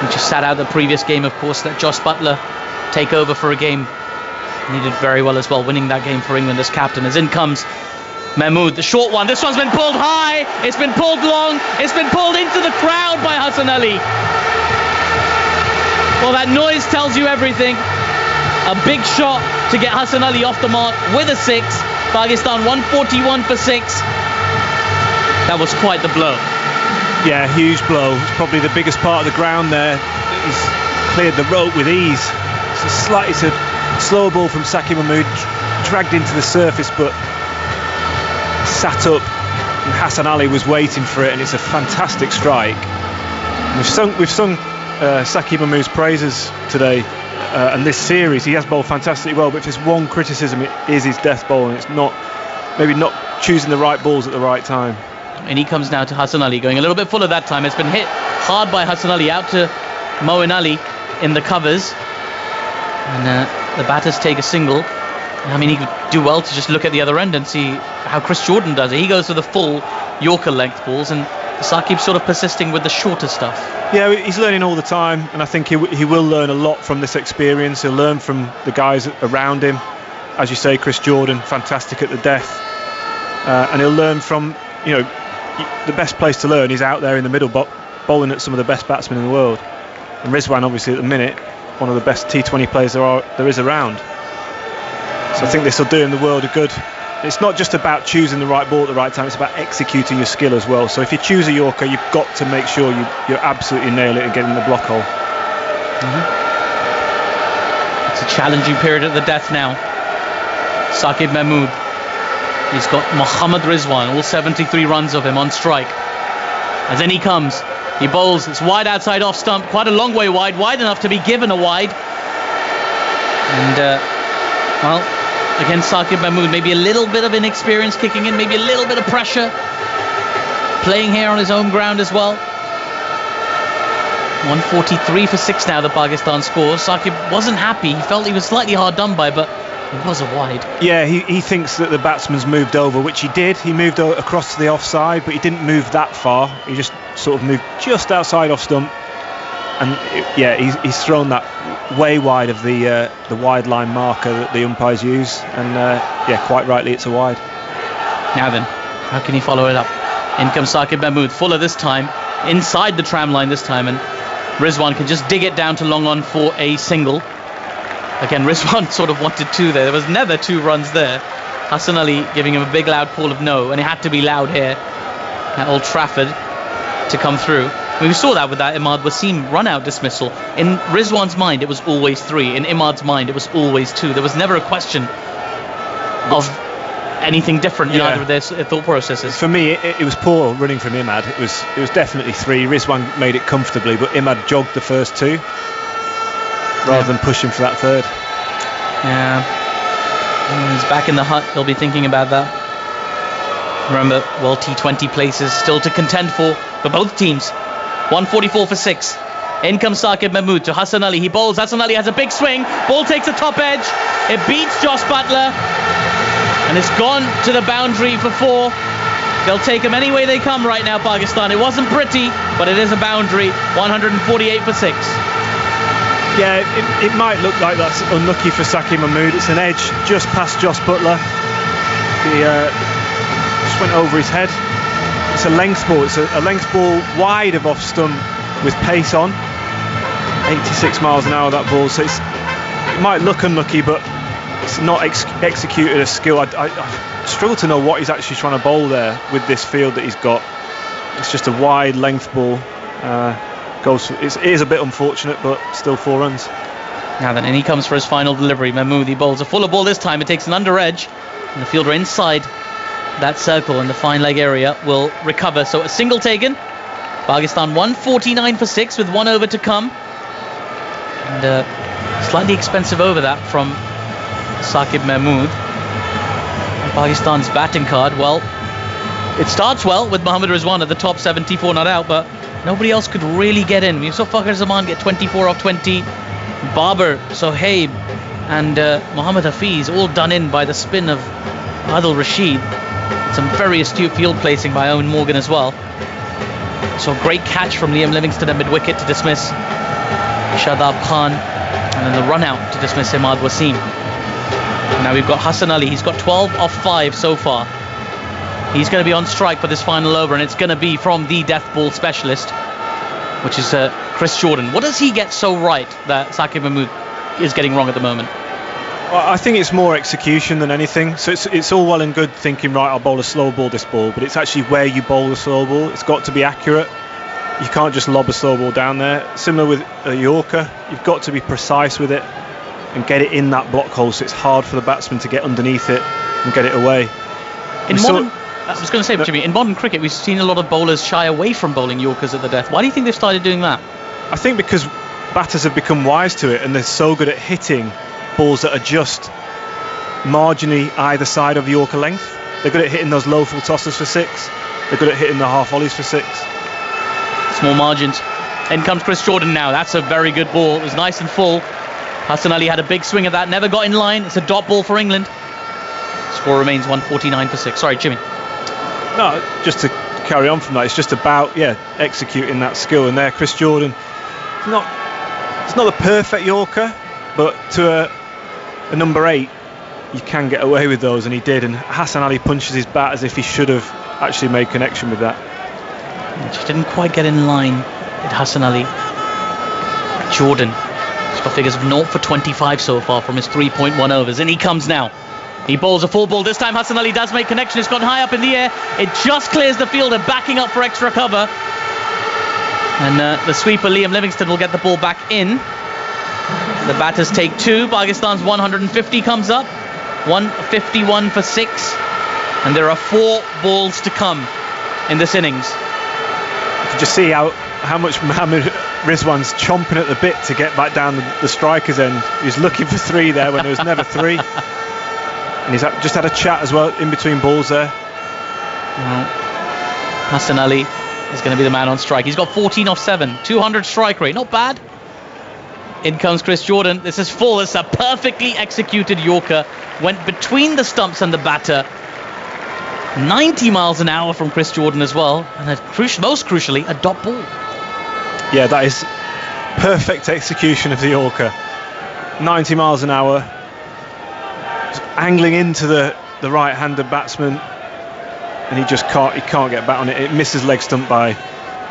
He just sat out the previous game, of course, let Josh Butler take over for a game. And he did very well as well, winning that game for England as captain. As in comes Mahmood, the short one. This one's been pulled high, it's been pulled long, it's been pulled into the crowd by Hassan Ali. Well, that noise tells you everything. A big shot to get Hassan Ali off the mark with a 6. Pakistan 141 for 6. That was quite the blow. Yeah, huge blow. It's probably the biggest part of the ground there. He's cleared the rope with ease. It's a slow ball from Saqib Mahmood, dragged into the surface, but sat up, and Hassan Ali was waiting for it, and it's a fantastic strike. We've sung Saqib Mahmood's praises today, and this series he has bowled fantastically well, but if there's one criticism, it is his death bowl, and it's not choosing the right balls at the right time. And he comes now to Hassan Ali, going a little bit fuller that time. It's been hit hard by Hassan Ali out to Moeen Ali in the covers, and the batters take a single. I mean, he could do well to just look at the other end and see how Chris Jordan does it. He goes for the full Yorker length balls, and Saqib's sort of persisting with the shorter stuff. Yeah, he's learning all the time, and I think he will learn a lot from this experience. He'll learn from the guys around him. As you say, Chris Jordan, fantastic at the death. and he'll learn from, the best place to learn is out there in the middle, bowling at some of the best batsmen in the world. And Rizwan, obviously, at the minute, one of the best T20 players there is around. So I think this will do him the world of good. It's not just about choosing the right ball at the right time, it's about executing your skill as well. So if you choose a Yorker, you've got to make sure you absolutely nail it and get in the block hole. It's a challenging period at the death now. Saqib Mahmood. He's got Mohammad Rizwan, all 73 runs of him on strike. As in he comes, he bowls, it's wide outside off stump, quite a long way wide enough to be given a wide. And, against Saqib Mahmood, maybe a little bit of inexperience kicking in, maybe a little bit of pressure. Playing here on his own ground as well. 143 for 6 now, the Pakistan score. Saqib wasn't happy, he felt he was slightly hard done by, but it was a wide. Yeah, he thinks that the batsman's moved over, which he did. He moved across to the offside, but he didn't move that far. He just sort of moved just outside off stump. And he's thrown that way wide of the wide line marker that the umpires use, and quite rightly it's a wide. Now then, how can he follow it up? In comes Saqib Mahmood, fuller this time, inside the tram line this time, and Rizwan can just dig it down to long on for a single. Again, Rizwan sort of wanted 2 there. There was never 2 runs there. Hassan Ali giving him a big loud call of no, and it had to be loud here at Old Trafford to come through. We saw that with that Imad Wasim run-out dismissal. In Rizwan's mind, it was always 3. In Imad's mind, it was always 2. There was never a question of anything different in either of their thought processes. For me, it was poor running from Imad. It was definitely 3. Rizwan made it comfortably, but Imad jogged the first 2 rather than pushing for that 3rd. Yeah. He's back in the hut. He'll be thinking about that. Remember, T20 places still to contend for both teams. 144 for 6. In comes Saqib Mahmood to Hassan Ali. He bowls. Hassan Ali has a big swing. Ball takes a top edge. It beats Josh Butler. And it's gone to the boundary for 4. They'll take him any way they come right now, Pakistan. It wasn't pretty, but it is a boundary. 148 for 6. Yeah, it might look like that's unlucky for Saqib Mahmood. It's an edge just past Josh Butler. He just went over his head. It's a length ball. It's a length ball wide of off stump with pace on. 86 miles an hour, that ball. So it might look unlucky, but it's not executed as skill. I struggle to know what he's actually trying to bowl there with this field that he's got. It's just a wide length ball. It is a bit unfortunate, but still 4 runs. Now then, and he comes for his final delivery. Mahmood, he bowls a fuller ball this time. It takes an under edge, and the fielder inside that circle in the fine leg area will recover. So a single taken. Pakistan 149 for 6 with 1 over to come. And slightly expensive over that from Saqib Mahmood. And Pakistan's batting card, well, it starts well with Mohammad Rizwan at the top, 74 not out, but nobody else could really get in. We saw Fakhar Zaman get 24 off 20. Babar, Sohaib and Mohammad Hafiz all done in by the spin of Adil Rashid. Some very astute field placing by Owen Morgan as well. So a great catch from Liam Livingston at mid-wicket to dismiss Shadab Khan, and then the run out to dismiss Imad Wasim. Now we've got Hassan Ali. He's got 12 off 5 so far. He's going to be on strike for this final over, and it's going to be from the death ball specialist, which is Chris Jordan. What does he get so right that Saqib Mahmood is getting wrong at the moment? Well, I think it's more execution than anything. So it's all well and good thinking, right, I'll bowl a slow ball this ball, but it's actually where you bowl the slow ball. It's got to be accurate. You can't just lob a slow ball down there. Similar with a Yorker, you've got to be precise with it and get it in that block hole, so it's hard for the batsman to get underneath it and get it away. I was going to say, Jimmy, in modern cricket we've seen a lot of bowlers shy away from bowling Yorkers at the death. Why do you think they've started doing that? I think because batters have become wise to it, and they're so good at hitting balls that are just marginally either side of Yorker length. They're good at hitting those low full tosses for 6. They're good at hitting the half volleys for 6. Small margins. In comes Chris Jordan now. That's a very good ball. It was nice and full. Hassan Ali had a big swing at that, never got in line. It's a dot ball for England. Score remains 149 for 6. Sorry, Jimmy. No, just to carry on from that, it's just about executing that skill. And there, Chris Jordan, it's not the perfect Yorker, but to a number 8, you can get away with those, and he did. And Hassan Ali punches his bat as if he should have actually made connection with that. He just didn't quite get in line with Hassan Ali. Jordan, he's got figures of 0 for 25 so far from his 3.1 overs, and he comes now. He bowls a full ball. This time Hassan Ali does make connection. It's gone high up in the air. It just clears the fielder, backing up for extra cover. And the sweeper Liam Livingston will get the ball back in. The batters take 2. Pakistan's 150 comes up. 151 for 6. And there are 4 balls to come in this innings. You can just see how much Mohammad Rizwan's chomping at the bit to get back down the striker's end. He was looking for 3 there when there was never 3. And he's just had a chat as well in between balls there. Well, Hassan Ali is going to be the man on strike. He's got 14 off 7, 200 strike rate, not bad. In comes Chris Jordan. This is full. It's a perfectly executed Yorker. Went between the stumps and the batter. 90 miles an hour from Chris Jordan as well. And most crucially, a dot ball. Yeah, that is perfect execution of the Yorker. 90 miles an hour. Angling into the right-handed batsman, and he can't get back on it. It misses leg stump by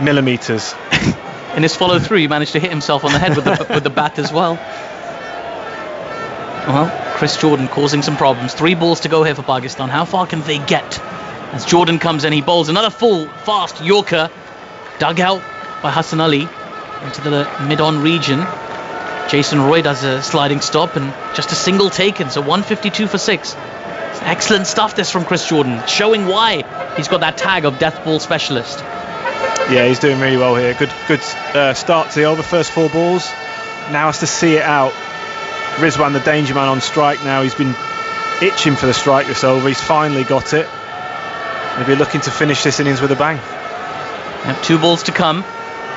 millimetres. In his follow-through, he managed to hit himself on the head with the bat as well. Well, Chris Jordan causing some problems. 3 balls to go here for Pakistan. How far can they get? As Jordan comes in, he bowls another full, fast Yorker, dug out by Hassan Ali into the mid-on region. Jason Roy does a sliding stop and just a single taken, so 152 for 6. It's excellent stuff this from Chris Jordan, showing why he's got that tag of death ball specialist. Yeah, he's doing really well here. Good start to the over. First 4 balls. Now has to see it out. Rizwan, the danger man, on strike now. He's been itching for the strike this over. He's finally got it. He'll be looking to finish this innings with a bang. Now 2 balls to come.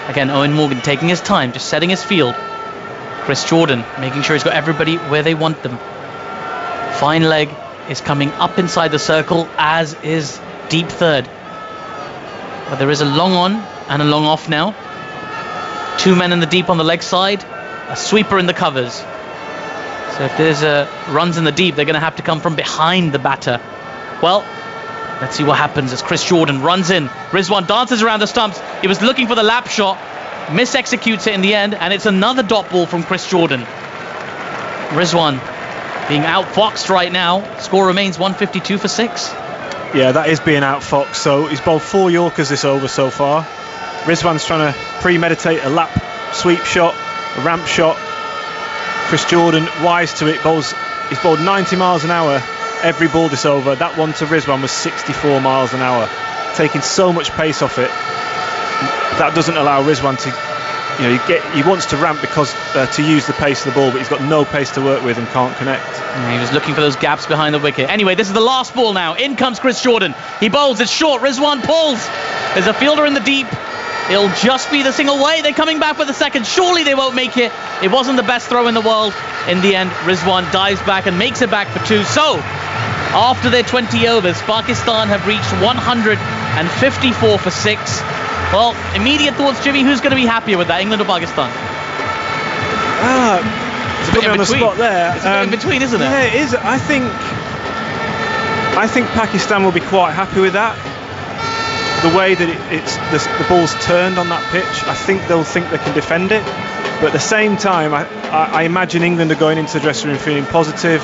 Again, Owen Morgan taking his time, just setting his field. Chris Jordan making sure he's got everybody where they want them. Fine leg is coming up inside the circle, as is deep third. But there is a long on and a long off now. 2 men in the deep on the leg side, a sweeper in the covers. So if there's runs in the deep, they're going to have to come from behind the batter. Well, let's see what happens as Chris Jordan runs in. Rizwan dances around the stumps. He was looking for the lap shot, mis-executes it in the end, and it's another dot ball from Chris Jordan. Rizwan being outfoxed right now. Score remains 152 for 6. Yeah, that is being outfoxed. So he's bowled 4 Yorkers this over so far. Rizwan's trying to premeditate a lap sweep shot, a ramp shot. Chris Jordan, wise to it, he's bowled 90 miles an hour every ball this over. That one to Rizwan was 64 miles an hour, taking so much pace off it. That doesn't allow Rizwan to, he wants to ramp because to use the pace of the ball, but he's got no pace to work with and can't connect. Yeah, he was looking for those gaps behind the wicket. Anyway, this is the last ball now. In comes Chris Jordan. He bowls, it's short. Rizwan pulls. There's a fielder in the deep. It'll just be the single way. They're coming back for the second. Surely they won't make it. It wasn't the best throw in the world. In the end, Rizwan dives back and makes it back for 2. So, after their 20 overs, Pakistan have reached 154 for 6. Well, immediate thoughts, Jimmy, who's going to be happier with that, England or Pakistan? It's a bit on the spot there. It's a bit in between, isn't it? Yeah, it is. I think Pakistan will be quite happy with that. The way that the ball's turned on that pitch, I think they'll think they can defend it. But at the same time, I imagine England are going into the dressing room feeling positive.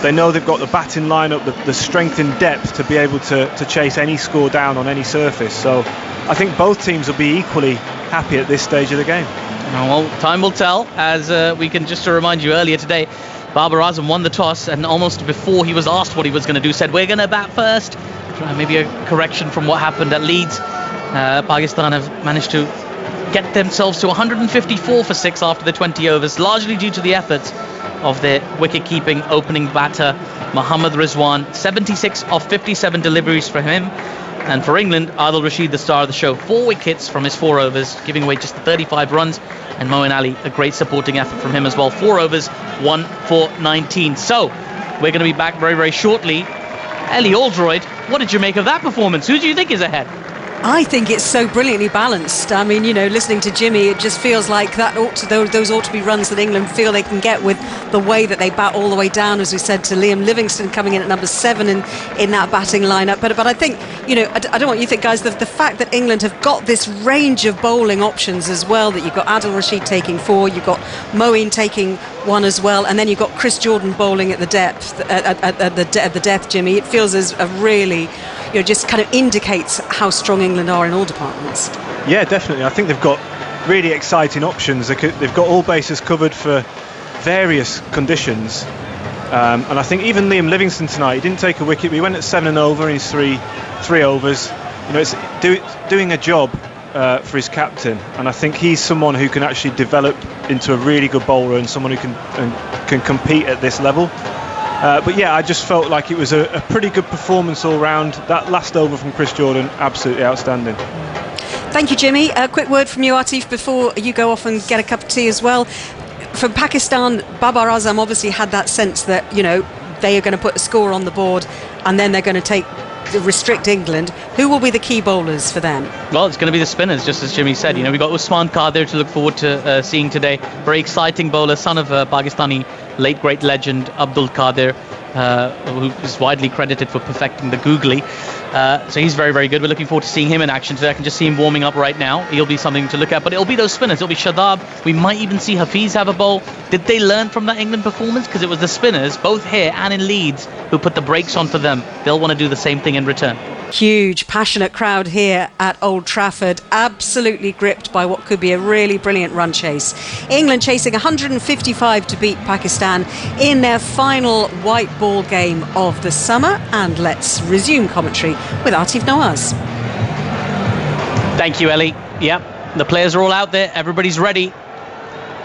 They know they've got the batting lineup, the strength and depth to be able to chase any score down on any surface. So I think both teams will be equally happy at this stage of the game. Well, time will tell, as we can just to remind you earlier today, Babar Azam won the toss, and almost before he was asked what he was going to do, said, we're going to bat first. Maybe a correction from what happened at Leeds. Pakistan have managed to get themselves to 154 for 6 after the 20 overs, largely due to the efforts of their wicket-keeping opening batter, Mohammad Rizwan. 76 of 57 deliveries for him. And for England, Adil Rashid, the star of the show, 4 wickets from his 4 overs, giving away just 35 runs. And Moeen Ali, a great supporting effort from him as well. 4 overs, 1 for 19. So, we're going to be back very, very shortly. Ellie Oldroyd, what did you make of that performance? Who do you think is ahead? I think it's so brilliantly balanced. I mean, listening to Jimmy, it just feels like those ought to be runs that England feel they can get with the way that they bat all the way down, as we said, to Liam Livingstone coming in at number 7 in that batting lineup. But I think, I don't want you to think, guys, the fact that England have got this range of bowling options as well, that you've got Adil Rashid taking 4, you've got Moeen taking 1 as well, and then you've got Chris Jordan bowling at the depth, at the death, Jimmy. It feels as a really, just kind of indicates how strong England are in all departments. Yeah, definitely. I think they've got really exciting options. They've got all bases covered for various conditions. And I think even Liam Livingstone tonight, he didn't take a wicket, but he went at 7 and over in his three overs. It's doing a job for his captain, and I think he's someone who can actually develop into a really good bowler and someone who can compete at this level. But yeah, I just felt like it was a pretty good performance all round. That last over from Chris Jordan, absolutely outstanding. Thank you, Jimmy. A quick word from you, Atif, before you go off and get a cup of tea as well. From Pakistan, Babar Azam obviously had that sense that, they are going to put a score on the board and then they're going to restrict England. Who will be the key bowlers for them? Well, it's going to be the spinners, just as Jimmy said. We've got Usman Qadir to look forward to seeing today. Very exciting bowler, son of Pakistani late great legend Abdul Qadir, who is widely credited for perfecting the googly. So he's very, very good. We're looking forward to seeing him in action today. I can just see him warming up right now. He'll be something to look at. But it'll be those spinners. It'll be Shadab. We might even see Hafiz have a bowl. Did they learn from that England performance? Because it was the spinners, both here and in Leeds, who put the brakes on for them. They'll want to do the same thing in return. Huge, passionate crowd here at Old Trafford, absolutely gripped by what could be a really brilliant run chase. England chasing 155 to beat Pakistan in their final white ball game of the summer. And let's resume commentary with Atif Nawaz. Thank you, Ellie. Yep, the players are all out there. Everybody's ready.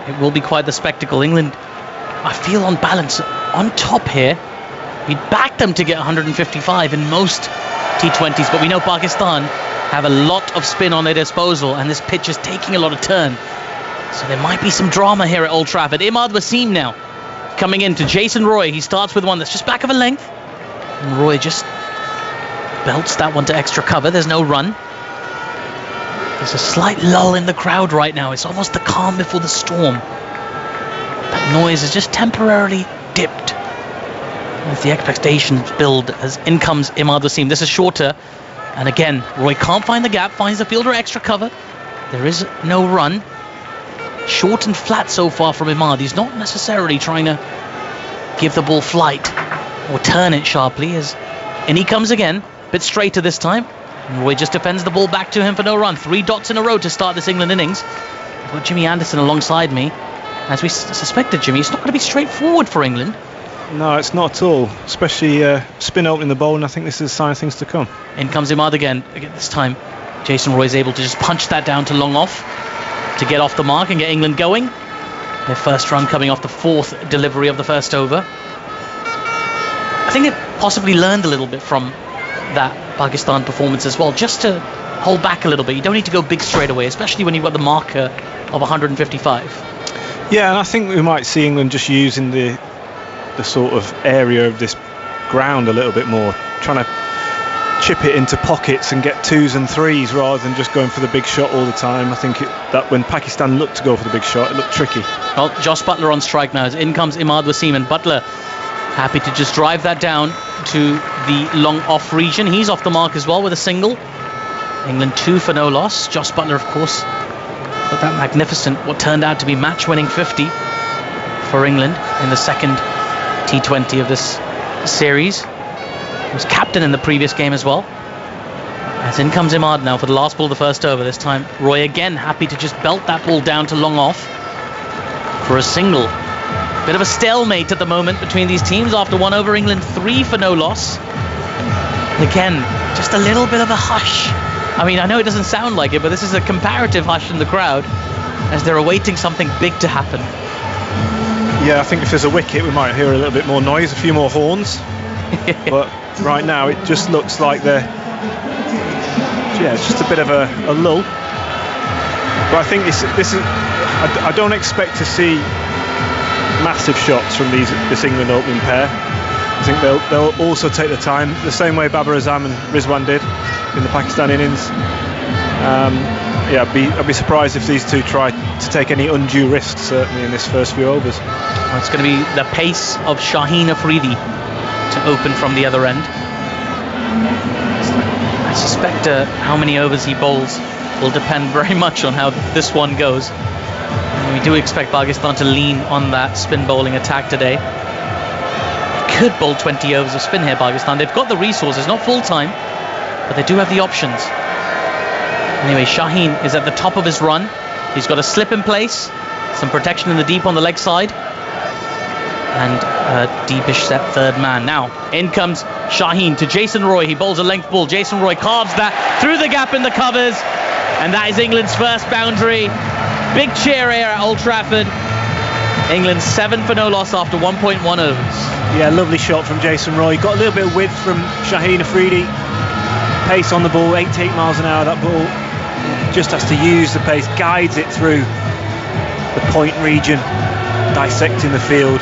It will be quite the spectacle. England, I feel on balance, on top here. We'd back them to get 155 in most T20s, but we know Pakistan have a lot of spin on their disposal, and this pitch is taking a lot of turn. So there might be some drama here at Old Trafford. Imad Wasim now coming in to Jason Roy. He starts with one that's just back of a length, and Roy just belts that one to extra cover. There's no run. There's a slight lull in the crowd right now. It's almost the calm before the storm. That noise has just temporarily dipped as the expectations build, as in comes Imad Wasim. This is shorter, and again Roy can't find the gap, finds the fielder extra cover. There is no run. Short and flat so far from Imad. He's not necessarily trying to give the ball flight or turn it sharply, as in he comes again, a bit straighter this time. And Roy just defends the ball back to him for no run. 3 dots in a row to start this England innings. I've got Jimmy Anderson alongside me. As we suspected, Jimmy, it's not going to be straightforward for England. No, it's not at all, especially spin opening the bowl, and I think this is a sign of things to come. In comes Imad again. This time Jason Roy is able to just punch that down to long off to get off the mark and get England going. Their first run coming off the 4th delivery of the first over. I think they possibly learned a little bit from that Pakistan performance as well, just to hold back a little bit. You don't need to go big straight away, especially when you've got the marker of 155. Yeah, and I think we might see England just using the sort of area of this ground a little bit more, trying to chip it into pockets and get 2s and 3s rather than just going for the big shot all the time. I think that when Pakistan looked to go for the big shot, it looked tricky. Well, Josh Buttler on strike now, as in comes Imad Wasim, and Buttler happy to just drive that down to the long off region. He's off the mark as well with a single. England 2 for no loss. Josh Buttler, of course, with that magnificent, what turned out to be match-winning 50 for England in the second T20 of this series. He was captain in the previous game as well. As in comes Imad now for the last ball of the first over. This time Roy again happy to just belt that ball down to long off for a single. Bit of a stalemate at the moment between these teams after 1 over. England 3 for no loss. And again, just a little bit of a hush. I mean, I know it doesn't sound like it, but this is a comparative hush in the crowd as they're awaiting something big to happen. Yeah, I think if there's a wicket, we might hear a little bit more noise, a few more horns. But right now, it just looks like it's just a bit of a lull. But I think this is. I don't expect to see massive shots from this England opening pair. I think they'll also take the time, the same way Babar Azam and Rizwan did in the Pakistan innings. I'd be surprised if these two try to take any undue risks, certainly in this first few overs. Well, it's going to be the pace of Shaheen Afridi to open from the other end. I suspect how many overs he bowls will depend very much on how this one goes. And we do expect Pakistan to lean on that spin bowling attack today. Could bowl 20 overs of spin here, Pakistan. They've got the resources, not full time, but they do have the options. Anyway, Shaheen is at the top of his run. He's got a slip in place, some protection in the deep on the leg side, and a deepish set third man. Now, in comes Shaheen to Jason Roy. He bowls a length ball. Jason Roy carves that through the gap in the covers, and that is England's first boundary. Big cheer here at Old Trafford. England 7 for no loss after 1.1 overs. Yeah, lovely shot from Jason Roy. Got a little bit of width from Shaheen Afridi. Pace on the ball, 88 miles an hour that ball. Just has to use the pace, guides it through the point region, dissecting the field.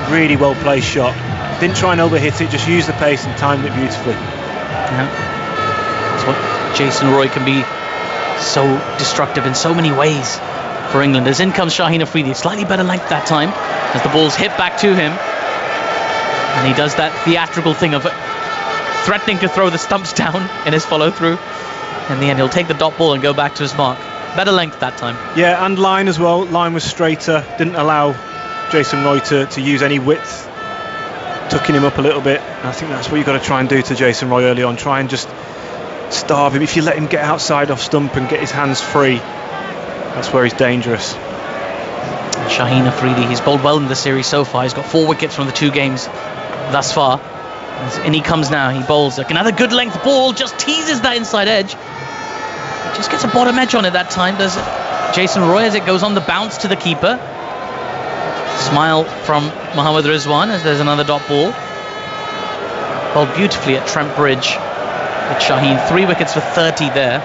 Really well placed shot. Didn't try and overhit it, just used the pace and timed it beautifully. Yeah. That's what Jason Roy can be, so destructive in so many ways for England. As in comes Shaheen Afridi, slightly better length that time as the ball's hit back to him, and he does that theatrical thing of threatening to throw the stumps down in his follow through. In the end, he'll take the dot ball and go back to his mark. Better length that time. Yeah, and line as well. Line was straighter, didn't allow Jason Roy to use any width, tucking him up a little bit. And I think that's what you've got to try and do to Jason Roy early on. Try and just starve him. If you let him get outside off stump and get his hands free, that's where he's dangerous. Shaheen Afridi, he's bowled well in the series so far. He's got 4 wickets from the 2 games thus far. And he comes now, he bowls like another good length ball, just teases that inside edge. Just gets a bottom edge on it that time, does Jason Roy, as it goes on the bounce to the keeper. Smile from Mohammad Rizwan as there's another dot ball. Bowled beautifully at Trent Bridge with Shaheen. 3 wickets for 30 there.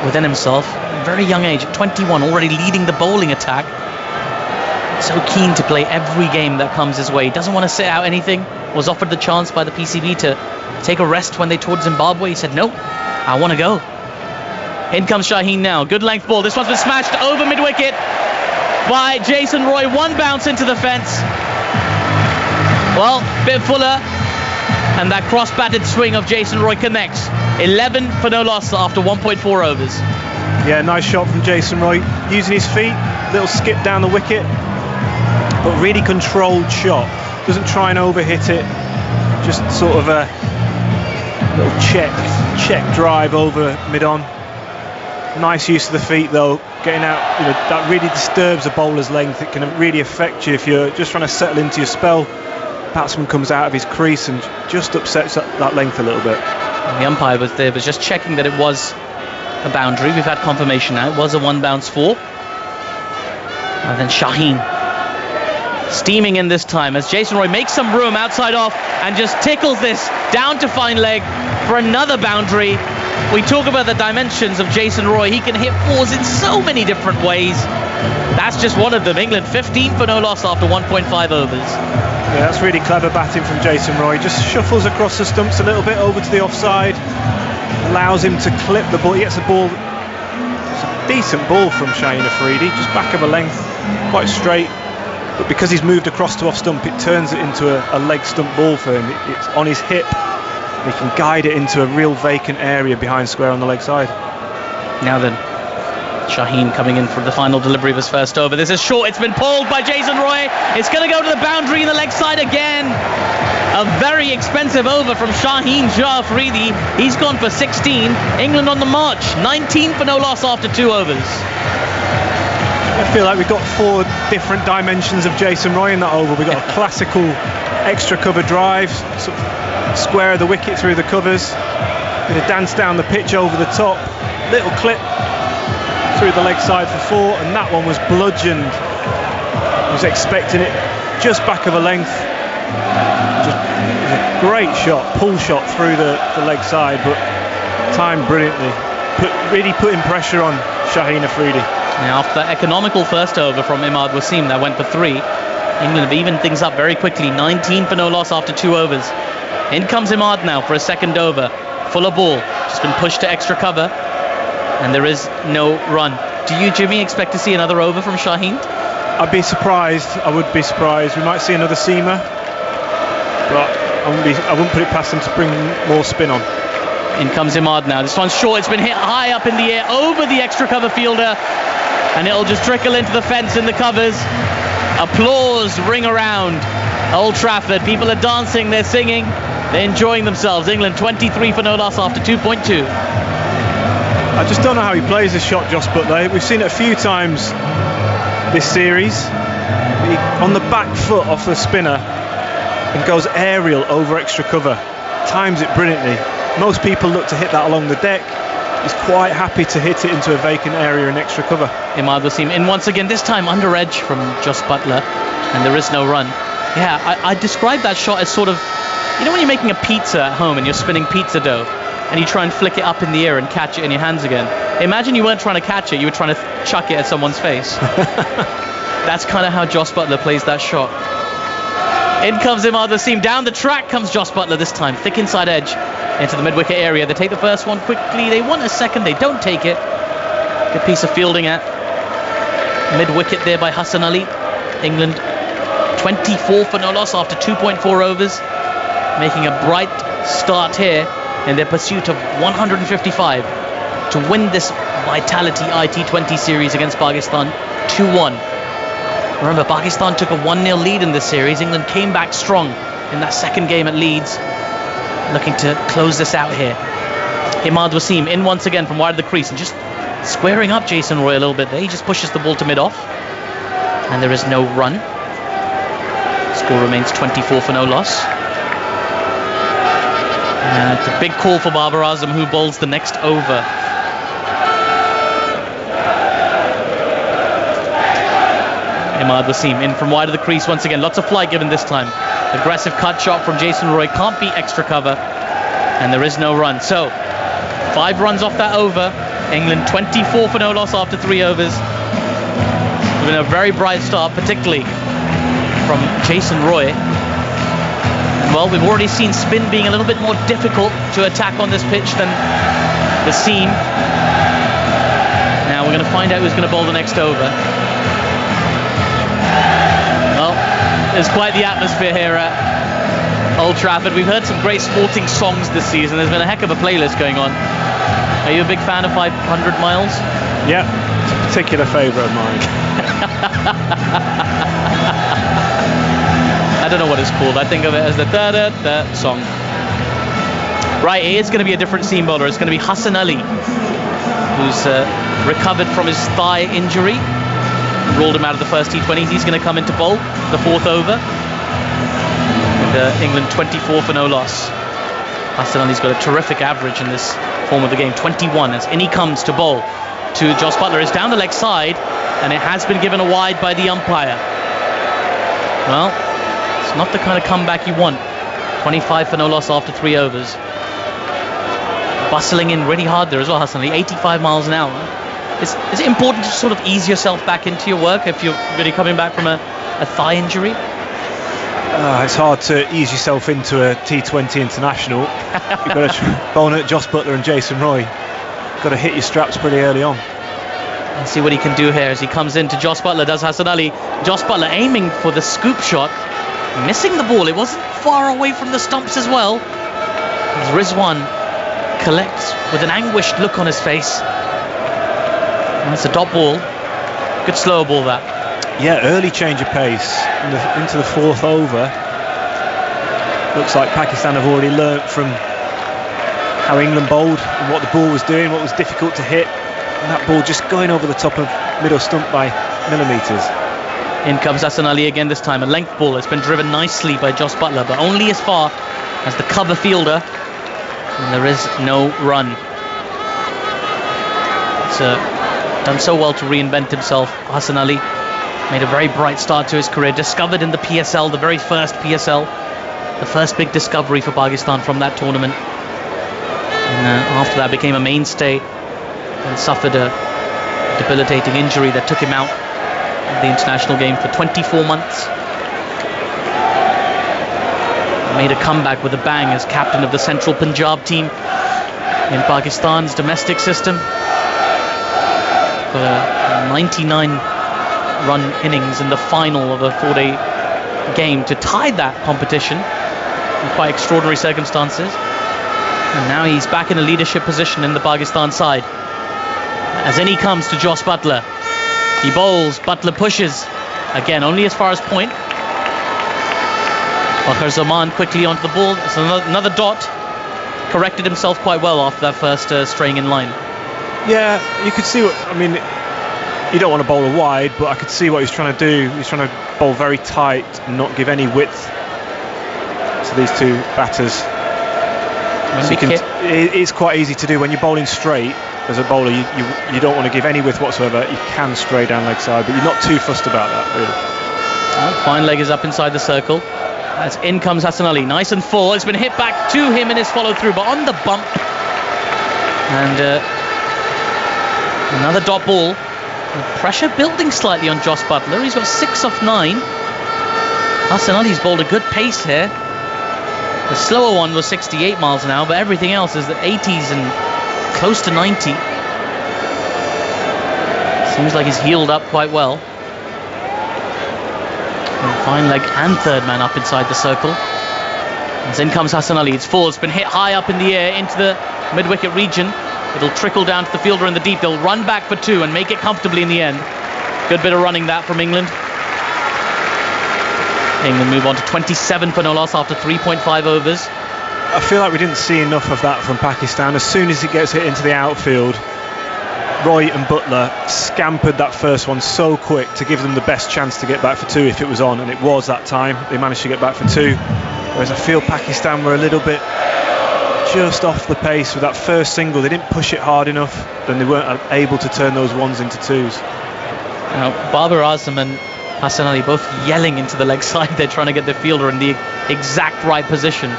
Within himself, very young age, at 21, already leading the bowling attack. So keen to play every game that comes his way. He doesn't want to sit out anything. Was offered the chance by the PCB to take a rest when they toured Zimbabwe. He said, no, I want to go. In comes Shaheen now. Good length ball. This one's been smashed over mid-wicket by Jason Roy. 1 bounce into the fence. Well, bit fuller. And that cross-batted swing of Jason Roy connects. 11 for no loss after 1.4 overs. Yeah, nice shot from Jason Roy. Using his feet. Little skip down the wicket. But really controlled shot. Doesn't try and overhit it. Just sort of a little check drive over mid-on. Nice use of the feet though. Getting out, that really disturbs a bowler's length. It can really affect you if you're just trying to settle into your spell. Batsman comes out of his crease and just upsets that length a little bit. And the umpire was there, was just checking that it was a boundary. We've had confirmation now. It was a 1 bounce 4. And then Shaheen steaming in this time as Jason Roy makes some room outside off and just tickles this down to fine leg for another boundary. We talk about the dimensions of Jason Roy. He can hit 4s in so many different ways. That's just one of them. England 15 for no loss after 1.5 overs. Yeah, that's really clever batting from Jason Roy. Just shuffles across the stumps a little bit over to the offside. Allows him to clip the ball. He gets the ball. It's a decent ball from Shaheen Afridi. Just back of a length. Quite straight. But because he's moved across to off stump, it turns it into a leg stump ball for him. It's on his hip. He can guide it into a real vacant area behind square on the leg side. Now then, Shaheen coming in for the final delivery of his first over. This is short. It's been pulled by Jason Roy. It's going to go to the boundary in the leg side again. A very expensive over from Shaheen Shah Afridi. He's gone for 16. England on the march. 19 for no loss after 2 overs. I feel like we've got 4 different dimensions of Jason Roy in that over. We've got a classical extra cover drive, sort of square the wicket through the covers, with a dance down the pitch over the top, little clip through the leg side for 4, and that one was bludgeoned. He was expecting it just back of a length. Just a great shot, pull shot through the leg side, but timed brilliantly, really putting pressure on Shaheen Afridi. Now, after that economical first over from Imad Wasim that went for 3, England have evened things up very quickly. 19 for no loss after 2 overs. In comes Imad now for a second over. fuller ball, just been pushed to extra cover, and there is no run. Do you, Jimmy, expect to see another over from Shaheen? I'd be surprised. I would be surprised. We might see another seamer, but I wouldn't put it past them to bring more spin on. In comes Imad now. This one's short. It's been hit high up in the air over the extra cover fielder, and it'll just trickle into the fence in the covers. Applause ring around Old Trafford. People are dancing, they're singing, they're enjoying themselves. England 23 for no loss after 2.2. I just don't know how he plays this shot, Jos Buttler. We've seen it a few times this series. On the back foot off the spinner and goes aerial over extra cover. Times it brilliantly. Most people look to hit that along the deck. He's quite happy to hit it into a vacant area in extra cover. Imad Wasim in once again, this time under edge from Jos Buttler, and there is no run. Yeah, I describe that shot as sort of, you know when you're making a pizza at home and you're spinning pizza dough and you try and flick it up in the air and catch it in your hands again. Imagine you weren't trying to catch it, you were trying to chuck it at someone's face. That's kind of how Jos Buttler plays that shot. In comes Imad Wasim, down the track comes Jos Buttler this time, thick inside edge into the mid-wicket area. They take the first one quickly, they want a second, they don't take it. Good piece of fielding at mid-wicket there by Hassan Ali. England 24 for no loss after 2.4 overs, making a bright start here in their pursuit of 155 to win this Vitality IT20 series against Pakistan 2-1. Remember, Pakistan took a 1-0 lead in this series. England came back strong in that second game at Leeds, looking to close this out here. Imad Wasim in once again from wide of the crease and just squaring up Jason Roy a little bit there. He just pushes the ball to mid-off, and there is no run. Score remains 24 for no loss. It's a big call for Babar Azam, who bowls the next over. Imad Wasim in from wide of the crease once again. Lots of flight given this time. Aggressive cut shot from Jason Roy. Can't beat extra cover. And there is no run. So, 5 runs off that over. England 24 for no loss after 3 overs. It's been a very bright start, particularly from Jason Roy. And well, we've already seen spin being a little bit more difficult to attack on this pitch than the seam. Now we're going to find out who's going to bowl the next over. Well, there's quite the atmosphere here at Old Trafford. We've heard some great sporting songs this season. There's been a heck of a playlist going on. Are you a big fan of 500 Miles? Yeah, it's a particular favourite of mine. I don't know what it's called. I think of it as the da-da-da song. Right, it is going to be a different seam bowler. It's going to be Hassan Ali, who's recovered from his thigh injury. Rolled him out of the first T20. He's going to come into bowl the 4th over. And England 24 for no loss. Hassan Ali's got a terrific average in this form of the game, 21, as in he comes to bowl to Jos Buttler. It's down the leg side, and it has been given a wide by the umpire. Well, it's not the kind of comeback you want. 25 for no loss after 3 overs. Bustling in really hard there as well, Hassan Ali, 85 miles an hour. Is it important to sort of ease yourself back into your work if you're really coming back from a thigh injury? It's hard to ease yourself into a T20 international. You've got to bowl at Jos Buttler and Jason Roy. Got to hit your straps pretty early on. And see what he can do here as he comes into Jos Buttler, does Hassan Ali. Jos Buttler aiming for the scoop shot, missing the ball. It wasn't far away from the stumps as well. As Rizwan collects with an anguished look on his face. And it's a dot ball. Good slower ball that. Yeah, early change of pace into the 4th over. Looks like Pakistan have already learnt from how England bowled and what the ball was doing, what was difficult to hit. And that ball just going over the top of middle stump by millimetres. In comes Hassan Ali again this time. A length ball. It's been driven nicely by Jos Buttler, but only as far as the cover fielder. And there is no run. It's done so well to reinvent himself. Hassan Ali made a very bright start to his career. Discovered in the PSL, the very first PSL. The first big discovery for Pakistan from that tournament. And after that became a mainstay and suffered a debilitating injury that took him out of the international game for 24 months. Made a comeback with a bang as captain of the Central Punjab team in Pakistan's domestic system. Got a 99-run innings in the final of a 4-day game to tie that competition in quite extraordinary circumstances. And now he's back in a leadership position in the Pakistan side. As in he comes to Jos Buttler. He bowls, Buttler pushes. Again, only as far as point. Fakhar Zaman quickly onto the ball. It's another dot. Corrected himself quite well after that first straying in line. Yeah, you could see what, I mean, you don't want to bowl a wide, but I could see what he's trying to do. He's trying to bowl very tight and not give any width to these two batters. So it's quite easy to do when you're bowling straight. As a bowler, you don't want to give any width whatsoever. You can stray down leg side, but you're not too fussed about that, really. Fine leg is up inside the circle. As in comes Hassan Ali, nice and full. It's been hit back to him in his follow through, but on the bump. And another dot ball. Pressure building slightly on Jos Buttler. He's got 6 off 9. Hassan Ali's bowled a good pace here. The slower one was 68 miles an hour, but everything else is the 80s and close to 90. Seems like he's healed up quite well. And fine leg and third man up inside the circle. As in comes Hassan Ali. It's full. It's been hit high up in the air into the mid-wicket region. It'll trickle down to the fielder in the deep. They'll run back for 2 and make it comfortably in the end. Good bit of running that from England. England move on to 27 for no loss after 3.5 overs. I feel like we didn't see enough of that from Pakistan. As soon as it gets hit into the outfield, Roy and Buttler scampered that first one so quick to give them the best chance to get back for 2 if it was on, and it was that time. They managed to get back for 2. Whereas I feel Pakistan were a little bit just off the pace with that first single. They didn't push it hard enough, then they weren't able to turn those ones into 2s. Now, Babar Azam and Hassan Ali both yelling into the leg side. They're trying to get the fielder in the exact right position,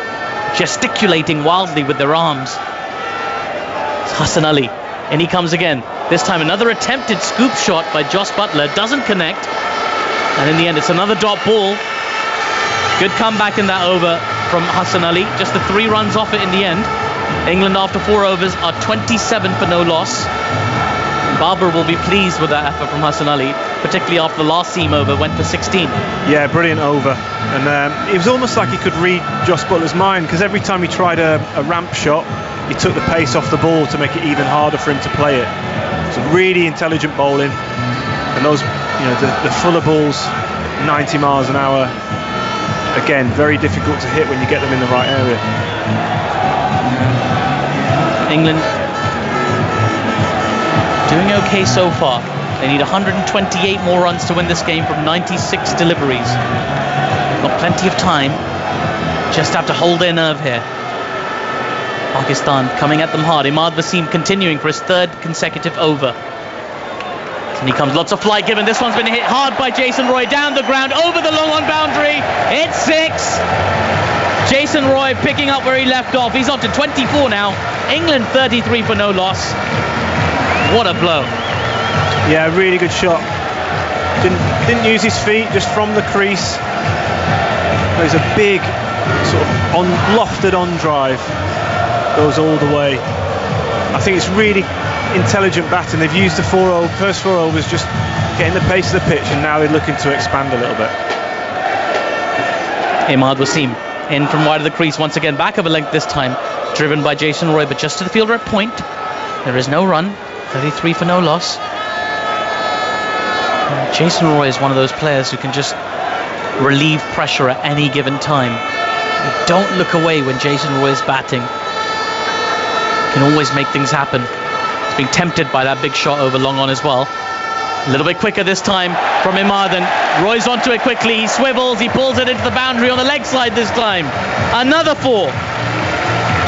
gesticulating wildly with their arms. It's Hassan Ali, and he comes again. This time another attempted scoop shot by Jos Buttler, doesn't connect, and in the end it's another dot ball. Good comeback in that over from Hassan Ali, just the 3 runs off it in the end. England after 4 overs are 27 for no loss. Babar will be pleased with that effort from Hassan Ali, particularly after the last seam over went for 16. Yeah, brilliant over. And it was almost like he could read Jos Buttler's mind, because every time he tried a ramp shot, he took the pace off the ball to make it even harder for him to play it. So really intelligent bowling. And those, the fuller balls, 90 miles an hour, again, very difficult to hit when you get them in the right area. England doing okay so far. They need 128 more runs to win this game from 96 deliveries. They've got plenty of time. Just have to hold their nerve here. Pakistan coming at them hard. Imad Wasim continuing for his 3rd consecutive over. And he comes, lots of flight given. This one's been hit hard by Jason Roy, down the ground, over the long on boundary. It's 6. Jason Roy picking up where he left off. He's on to 24 now. England 33 for no loss. What a blow. Yeah, really good shot. Didn't use his feet, just from the crease. There's a big sort of lofted on drive. Goes all the way. I think it's really intelligent batting. They've used the first 4 overs just getting the pace of the pitch, and now they're looking to expand a little bit. Imad Wasim in from wide of the crease once again, back of a length this time, driven by Jason Roy, but just to the fielder at point. There is no run. 33 for no loss. Jason Roy is one of those players who can just relieve pressure at any given time. You don't look away when Jason Roy is batting. Can always make things happen. He's being tempted by that big shot over long on as well. A little bit quicker this time from Imad, and Roy's onto it quickly. He swivels, he pulls it into the boundary on the leg side this time. Another 4.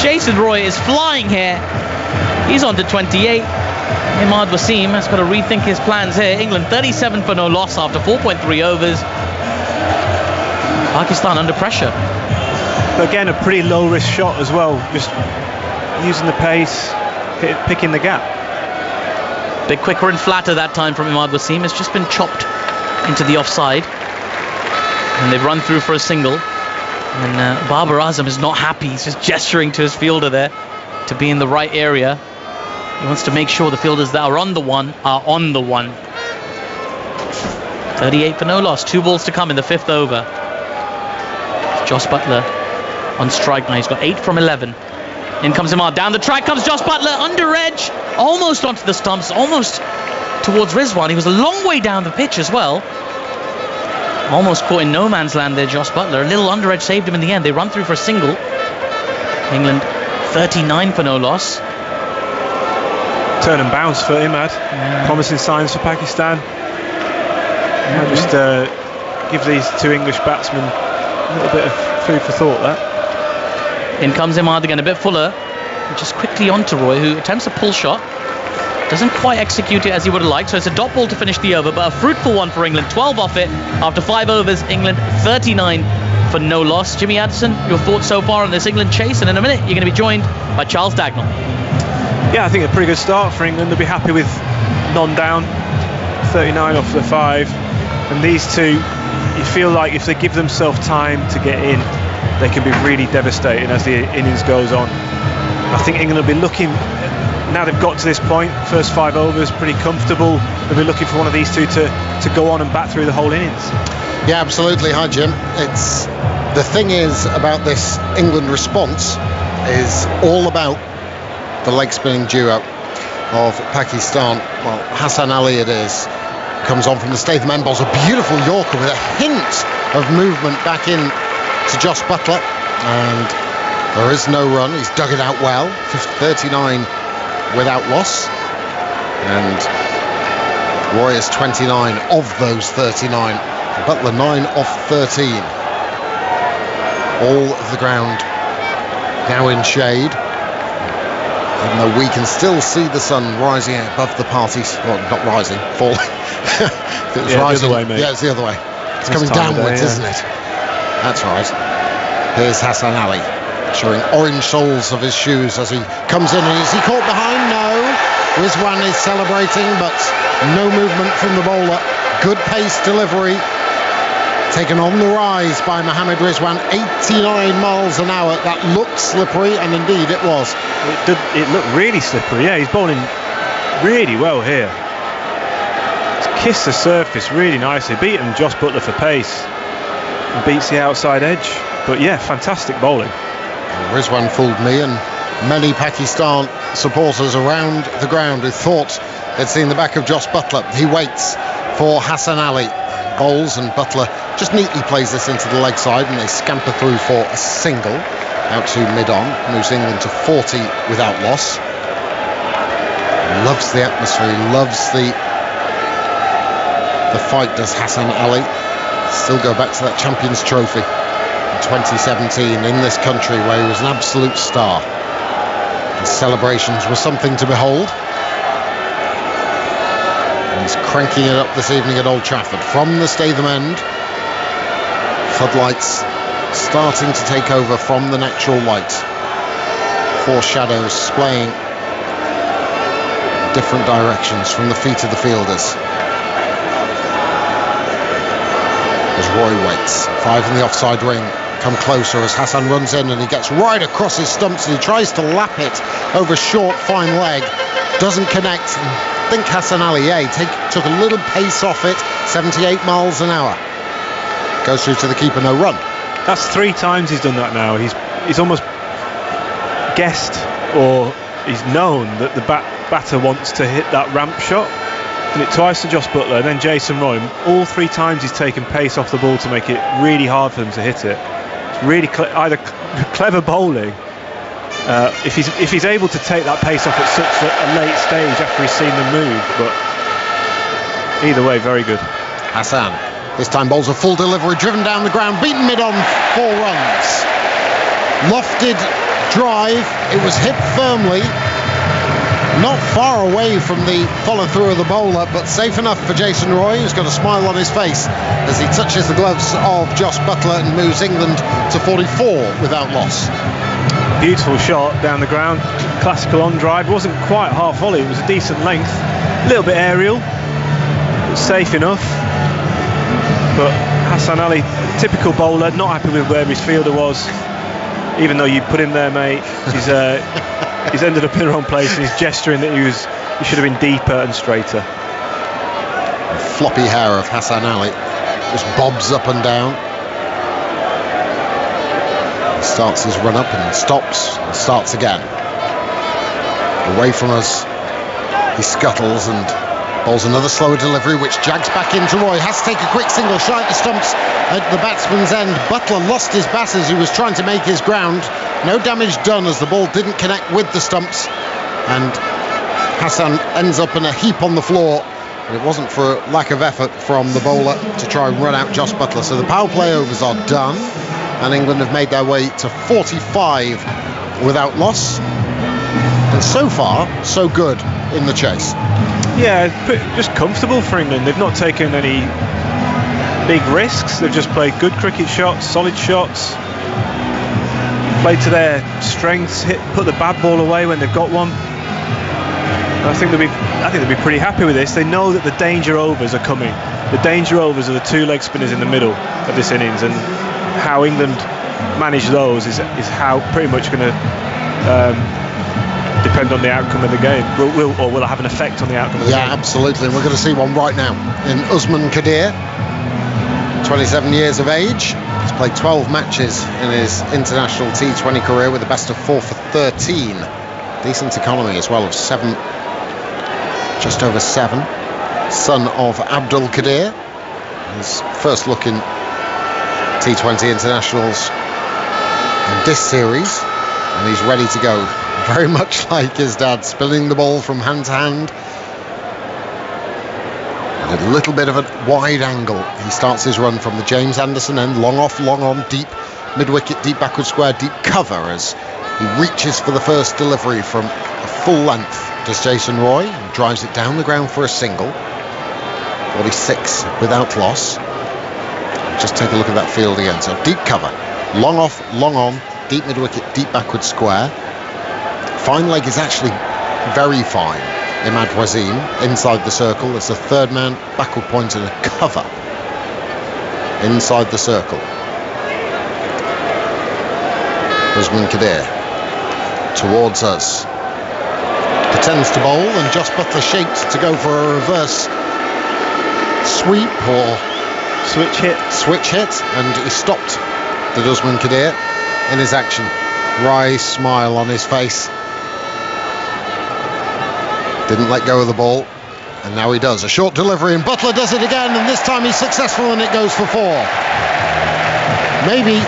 Jason Roy is flying here. He's on to 28. Imad Wasim has got to rethink his plans here. England 37 for no loss after 4.3 overs. Pakistan under pressure. Again, a pretty low risk shot as well. Just using the pace, picking the gap. Bit quicker and flatter that time from Imad Wasim. It's just been chopped into the offside. And they've run through for a single. And Babar Azam is not happy. He's just gesturing to his fielder there. to be in the right area. He wants to make sure the fielders that are on the one are on the one. 38 for no loss. 2 balls to come in the 5th over. Josh Buttler on strike now. He's got 8 from 11. In comes Imad. Down the track comes Josh Buttler. Under edge. Almost onto the stumps. Almost towards Rizwan. He was a long way down the pitch as well. Almost caught in no man's land there, Josh Buttler. A little under edge saved him in the end. They run through for a single. England 39 for no loss. Turn and bounce for Imad. Promising signs for Pakistan. Just give these 2 English batsmen a little bit of food for thought there. In comes Imad again, a bit fuller. Just quickly on to Roy, who attempts a pull shot. Doesn't quite execute it as he would have liked, so it's a dot ball to finish the over, but a fruitful one for England. 12 off it after 5 overs. England 39 for no loss. Jimmy Addison, your thoughts so far on this England chase? And in a minute, you're going to be joined by Charles Dagnall. Yeah, I think a pretty good start for England. They'll be happy with none down. 39 off the 5. And these 2, you feel like if they give themselves time to get in, they can be really devastating as the innings goes on. I think England will be looking, now they've got to this point, first 5 overs, pretty comfortable. They'll be looking for one of these 2 to go on and bat through the whole innings. Yeah, absolutely. Hi, Jim. It's the thing is about this England response is all about the leg spinning duo of Pakistan. Well, Hassan Ali it is. Comes on from the Statham end, bowls a beautiful Yorker with a hint of movement back in to Josh Buttler, and there is no run. He's dug it out well. 39 without loss, and Roy is 29 of those 39. Buttler 9 off 13. All of the ground now in shade, even though we can still see the sun rising above the parties. Well, not rising, falling. If it was rising, the other way, mate. Yeah, it's the other way. It's coming downwards, isn't it? That's right. Here's Hassan Ali showing orange soles of his shoes as he comes in. And is he caught behind? No. Rizwan is celebrating, but no movement from the bowler. Good pace delivery. Taken on the rise by Mohammad Rizwan. 89 miles an hour. That looked slippery, and indeed it was. It looked really slippery. Yeah, he's bowling really well here. He's kissed the surface really nicely. Beaten Josh Buttler for pace. And beats the outside edge. But yeah, fantastic bowling. Rizwan fooled me and many Pakistan supporters around the ground who thought they'd seen the back of Josh Buttler. He waits for Hassan Ali. Bowls, and Buttler just neatly plays this into the leg side, and they scamper through for a single out to mid-on. Moves England to 40 without loss. Loves the atmosphere, loves the fight, does Hassan Ali. Still go back to that Champions Trophy in 2017 in this country where he was an absolute star. The celebrations were something to behold. He's cranking it up this evening at Old Trafford from the Statham end. Floodlights starting to take over from the natural light. 4 shadows splaying different directions from the feet of the fielders. As Roy waits, 5 in the offside ring. Come closer as Hassan runs in and he gets right across his stumps and he tries to lap it over short, fine leg. Doesn't connect. I think Hassan Ali took a little pace off it. 78 miles an hour. Goes through to the keeper, no run. That's 3 times he's done that now. He's almost guessed, or he's known that the batter wants to hit that ramp shot. Did it twice to Josh Buttler and then Jason Roy. All 3 times he's taken pace off the ball to make it really hard for them to hit it. It's really either clever bowling. If he's able to take that pace off at such a late stage after he's seen them move, but either way, very good. Hassan, this time bowls a full delivery, driven down the ground, beaten mid-on, 4 runs. Lofted drive, it was hit firmly, not far away from the follow-through of the bowler, but safe enough for Jason Roy, who's got a smile on his face as he touches the gloves of Josh Buttler and moves England to 44 without loss. Beautiful shot down the ground, classical on drive. It wasn't quite half volley, it was a decent length, a little bit aerial, safe enough. But Hassan Ali, typical bowler, not happy with where his fielder was. Even though you put him there, mate, he's ended up in the wrong place, and he's gesturing that he should have been deeper and straighter. The floppy hair of Hassan Ali just bobs up and down. He starts his run up and stops and starts again. Away from us, he scuttles and bowls another slower delivery, which jags back into Roy. Has to take a quick single shot at the stumps at the batsman's end. Butler lost his bat as he was trying to make his ground. No damage done as the ball didn't connect with the stumps, and Hassan ends up in a heap on the floor. And it wasn't for lack of effort from the bowler to try and run out Josh Butler. So the power play overs are done, and England have made their way to 45 without loss. And so far, so good in the chase. Yeah, just comfortable for England. They've not taken any big risks. They've just played good cricket shots, solid shots, played to their strengths, put the bad ball away when they've got one. And I think they'll be pretty happy with this. They know that the danger overs are coming. The danger overs are the two leg spinners in the middle of this innings, and how England manage those is how pretty much going to depend on the outcome of the game. Will have an effect on the outcome of the game. Yeah, absolutely. And we're going to see one right now in Usman Khadir, 27 years of age. He's played 12 matches in his international T20 career with a best of 4 for 13. Decent economy as well of 7, just over 7. Son of Abdul Khadir. His first look in T20 internationals in this series, and he's ready to go. Very much like his dad, spinning the ball from hand to hand. At a little bit of a wide angle, he starts his run from the James Anderson end, long off, long on, deep mid-wicket, deep backward square, deep cover, as he reaches for the first delivery from a full length. Does Jason Roy, and drives it down the ground for a single. 46 without loss. Just take a look at that field again. So deep cover, long off, long on, deep mid-wicket, deep backward square. Fine leg is actually very fine. Imad Wasim inside the circle. It's a third man, backward point and a cover inside the circle. Usman Khadir towards us. Pretends to bowl, and Josh Butler shaped to go for a reverse sweep or switch hit, and he stopped the Usman Khadir in his action. Wry smile on his face. Didn't let go of the ball, and now he does. A short delivery, and Butler does it again, and this time he's successful, and it goes for 4. Maybe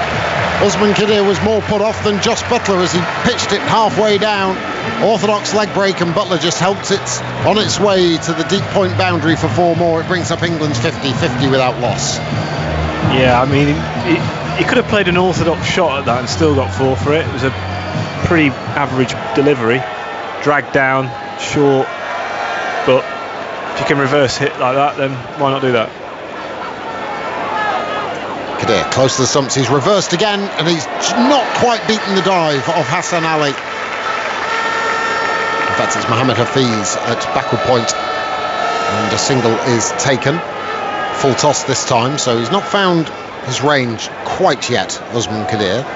Usman Khadir was more put off than Josh Butler as he pitched it halfway down. Orthodox leg break, and Butler just helped it on its way to the deep point boundary for 4 more. It brings up England's 50-50 without loss. Yeah, I mean, he could have played an orthodox shot at that and still got 4 for it. It was a pretty average delivery, dragged down, short, but if you can reverse hit like that, then why not do that? Khadir close to the stumps, he's reversed again, and he's not quite beaten the dive of Hassan Ali. In fact, it's Mohammad Hafiz at backward point, and a single is taken. Full toss this time, so he's not found his range quite yet, Usman Khadir.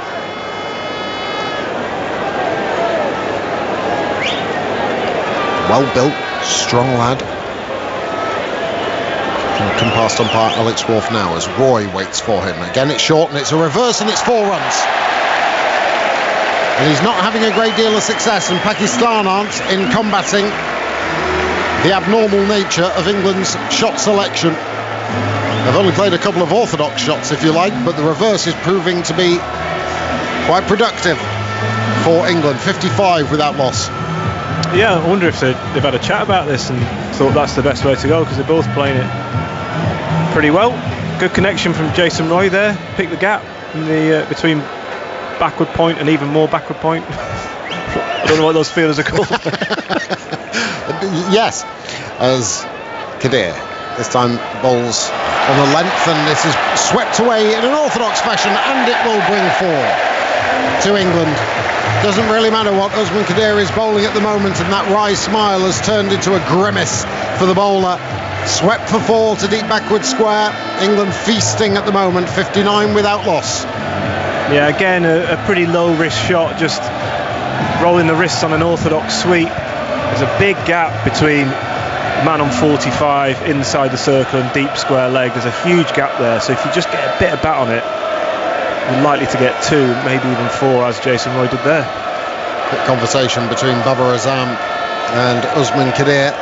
Well built, strong lad. Come past umpire Alex Wolf now as Roy waits for him. Again, it's short, and it's a reverse, and it's 4 runs. And he's not having a great deal of success, and Pakistan aren't in combating the abnormal nature of England's shot selection. They've only played a couple of orthodox shots, if you like, but the reverse is proving to be quite productive for England. 55 without loss. Yeah, I wonder if they've had a chat about this and thought that's the best way to go, because they're both playing it pretty well. Good connection from Jason Roy there. Pick the gap in the between backward point and even more backward point. I don't know what those feelers are called. Yes, as Khadir this time bowls on the length, and this is swept away in an orthodox fashion, and it will bring 4 to England. Doesn't really matter what Usman Khadir is bowling at the moment, and that wry smile has turned into a grimace for the bowler. Swept for 4 to deep backward square. England feasting at the moment, 59 without loss. Yeah, again, a pretty low risk shot, just rolling the wrists on an orthodox sweep. There's a big gap between man on 45 inside the circle and deep square leg. There's a huge gap there, so if you just get a bit of bat on it, you're likely to get 2, maybe even 4, as Jason Roy did there. Quick conversation between Babar Azam and Usman Khadir.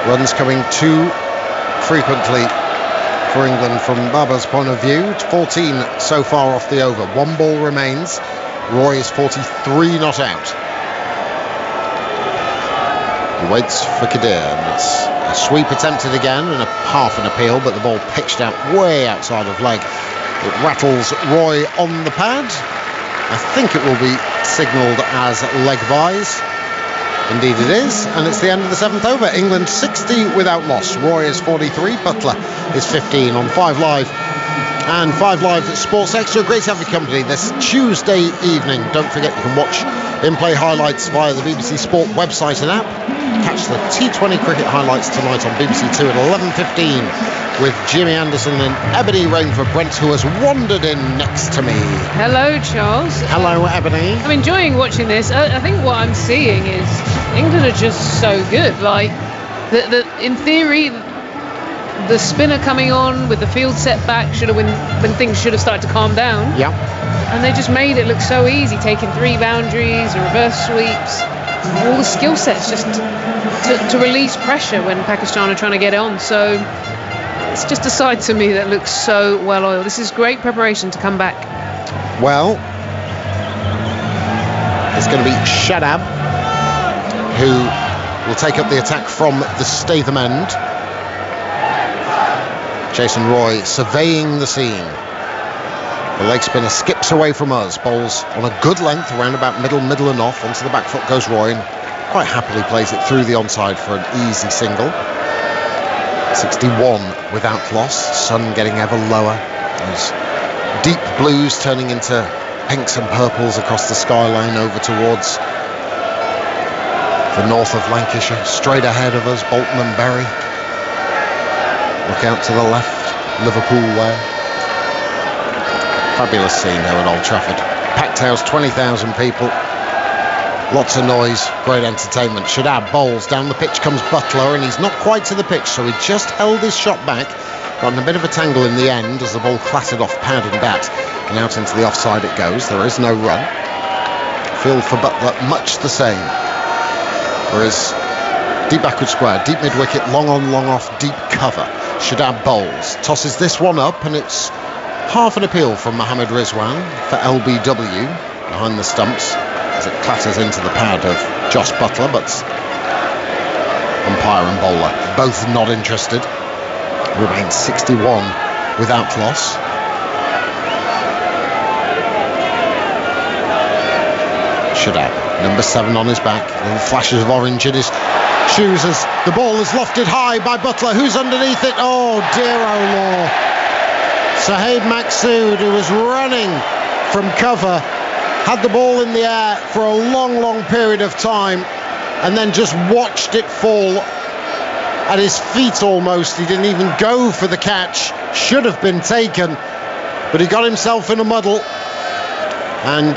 Runs coming too frequently for England from Babar's point of view. 14 so far off the over. 1 ball remains. Roy is 43 not out. He waits for Khadir, and it's a sweep attempted again and a half an appeal, but the ball pitched out way outside of leg. It rattles Roy on the pad. I think it will be signalled as leg byes. Indeed it is, and it's the end of the 7th over. England 60 without loss. Roy is 43, Butler is 15 on 5 Live. And 5 Live Sports Extra. Great to have your company this Tuesday evening. Don't forget you can watch in-play highlights via the BBC Sport website and app. Catch the T20 cricket highlights tonight on BBC 2 at 11:15 with Jimmy Anderson and Ebony Rainford Brent, who has wandered in next to me. Hello, Charles. Hello, Ebony. I'm enjoying watching this. I think what I'm seeing is England are just so good. Like, in theory, the spinner coming on with the field set back should have when things should have started to calm down. Yeah. And they just made it look so easy, taking 3 boundaries, reverse sweeps, all the skill sets just to release pressure when Pakistan are trying to get on. So it's just a side to me that looks so well oiled. This is great preparation to come back. Well, it's going to be Shadab who will take up the attack from the Statham end. Jason Roy surveying the scene. The leg spinner skips away from us, bowls on a good length around about middle and off. Onto the back foot goes Roy and quite happily plays it through the onside for an easy single. 61 without loss. Sun getting ever lower. Those deep blues turning into pinks and purples across the skyline over towards the north of Lancashire. Straight ahead of us, Bolton and Bury. Look out to the left, Liverpool way. Fabulous scene here at Old Trafford. Packed house, 20,000 people. Lots of noise, great entertainment. Shadab bowls, down the pitch comes Butler, and he's not quite to the pitch, so he just held his shot back. Got in a bit of a tangle in the end as the ball clattered off pad and bat, and out into the offside it goes. There is no run. Field for Butler, much the same. There is deep backward square, deep mid-wicket, long on, long off, deep cover. Shadab bowls, tosses this one up, and it's half an appeal from Mohammad Rizwan for LBW behind the stumps as it clatters into the pad of Josh Butler, but umpire and bowler both not interested. Remains 61 without loss. Shadab, number 7 on his back, little flashes of orange in his shoes as the ball is lofted high by Butler. Who's underneath it? Oh dear, oh Lord. Saheed Maqsood, who was running from cover, had the ball in the air for a long period of time and then just watched it fall at his feet almost. He didn't even go for the catch. Should have been taken, but he got himself in a muddle, and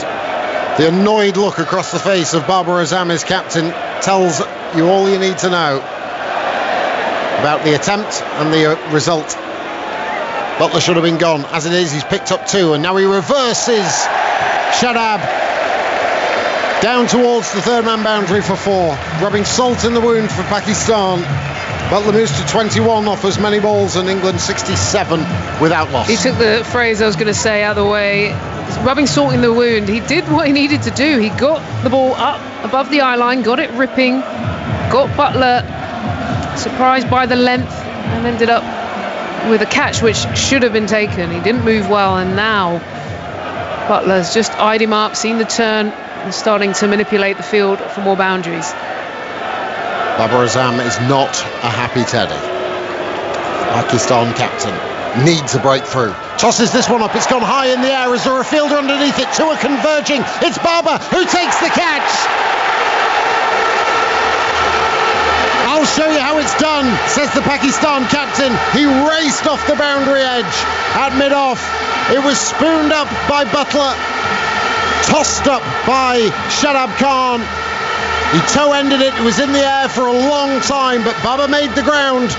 the annoyed look across the face of Babar Azam, his captain, tells you all you need to know about the attempt and the result. Butler should have been gone. As it is, he's picked up 2, and now he reverses Shadab down towards the 3rd man boundary for 4, rubbing salt in the wound for Pakistan. Butler moves to 21 off as many balls, and England 67 without loss. He took the phrase I was going to say out of the way. Rubbing salt in the wound. He did what he needed to do. He got the ball up above the eye line, got it ripping, got Butler surprised by the length, and ended up with a catch which should have been taken. He didn't move well, and now Butler's just eyed him up, seen the turn, and starting to manipulate the field for more boundaries. Babar Azam is not a happy teddy. Pakistan captain needs a breakthrough. Tosses this one up, it's gone high in the air. Is there a fielder underneath it? 2 are converging. It's Babar who takes the catch. I'll show you how it's done, says the Pakistan captain. He raced off the boundary edge at mid-off. It was spooned up by Butler. Tossed up by Shadab Khan. He toe-ended it. It was in the air for a long time, but Baba made the ground.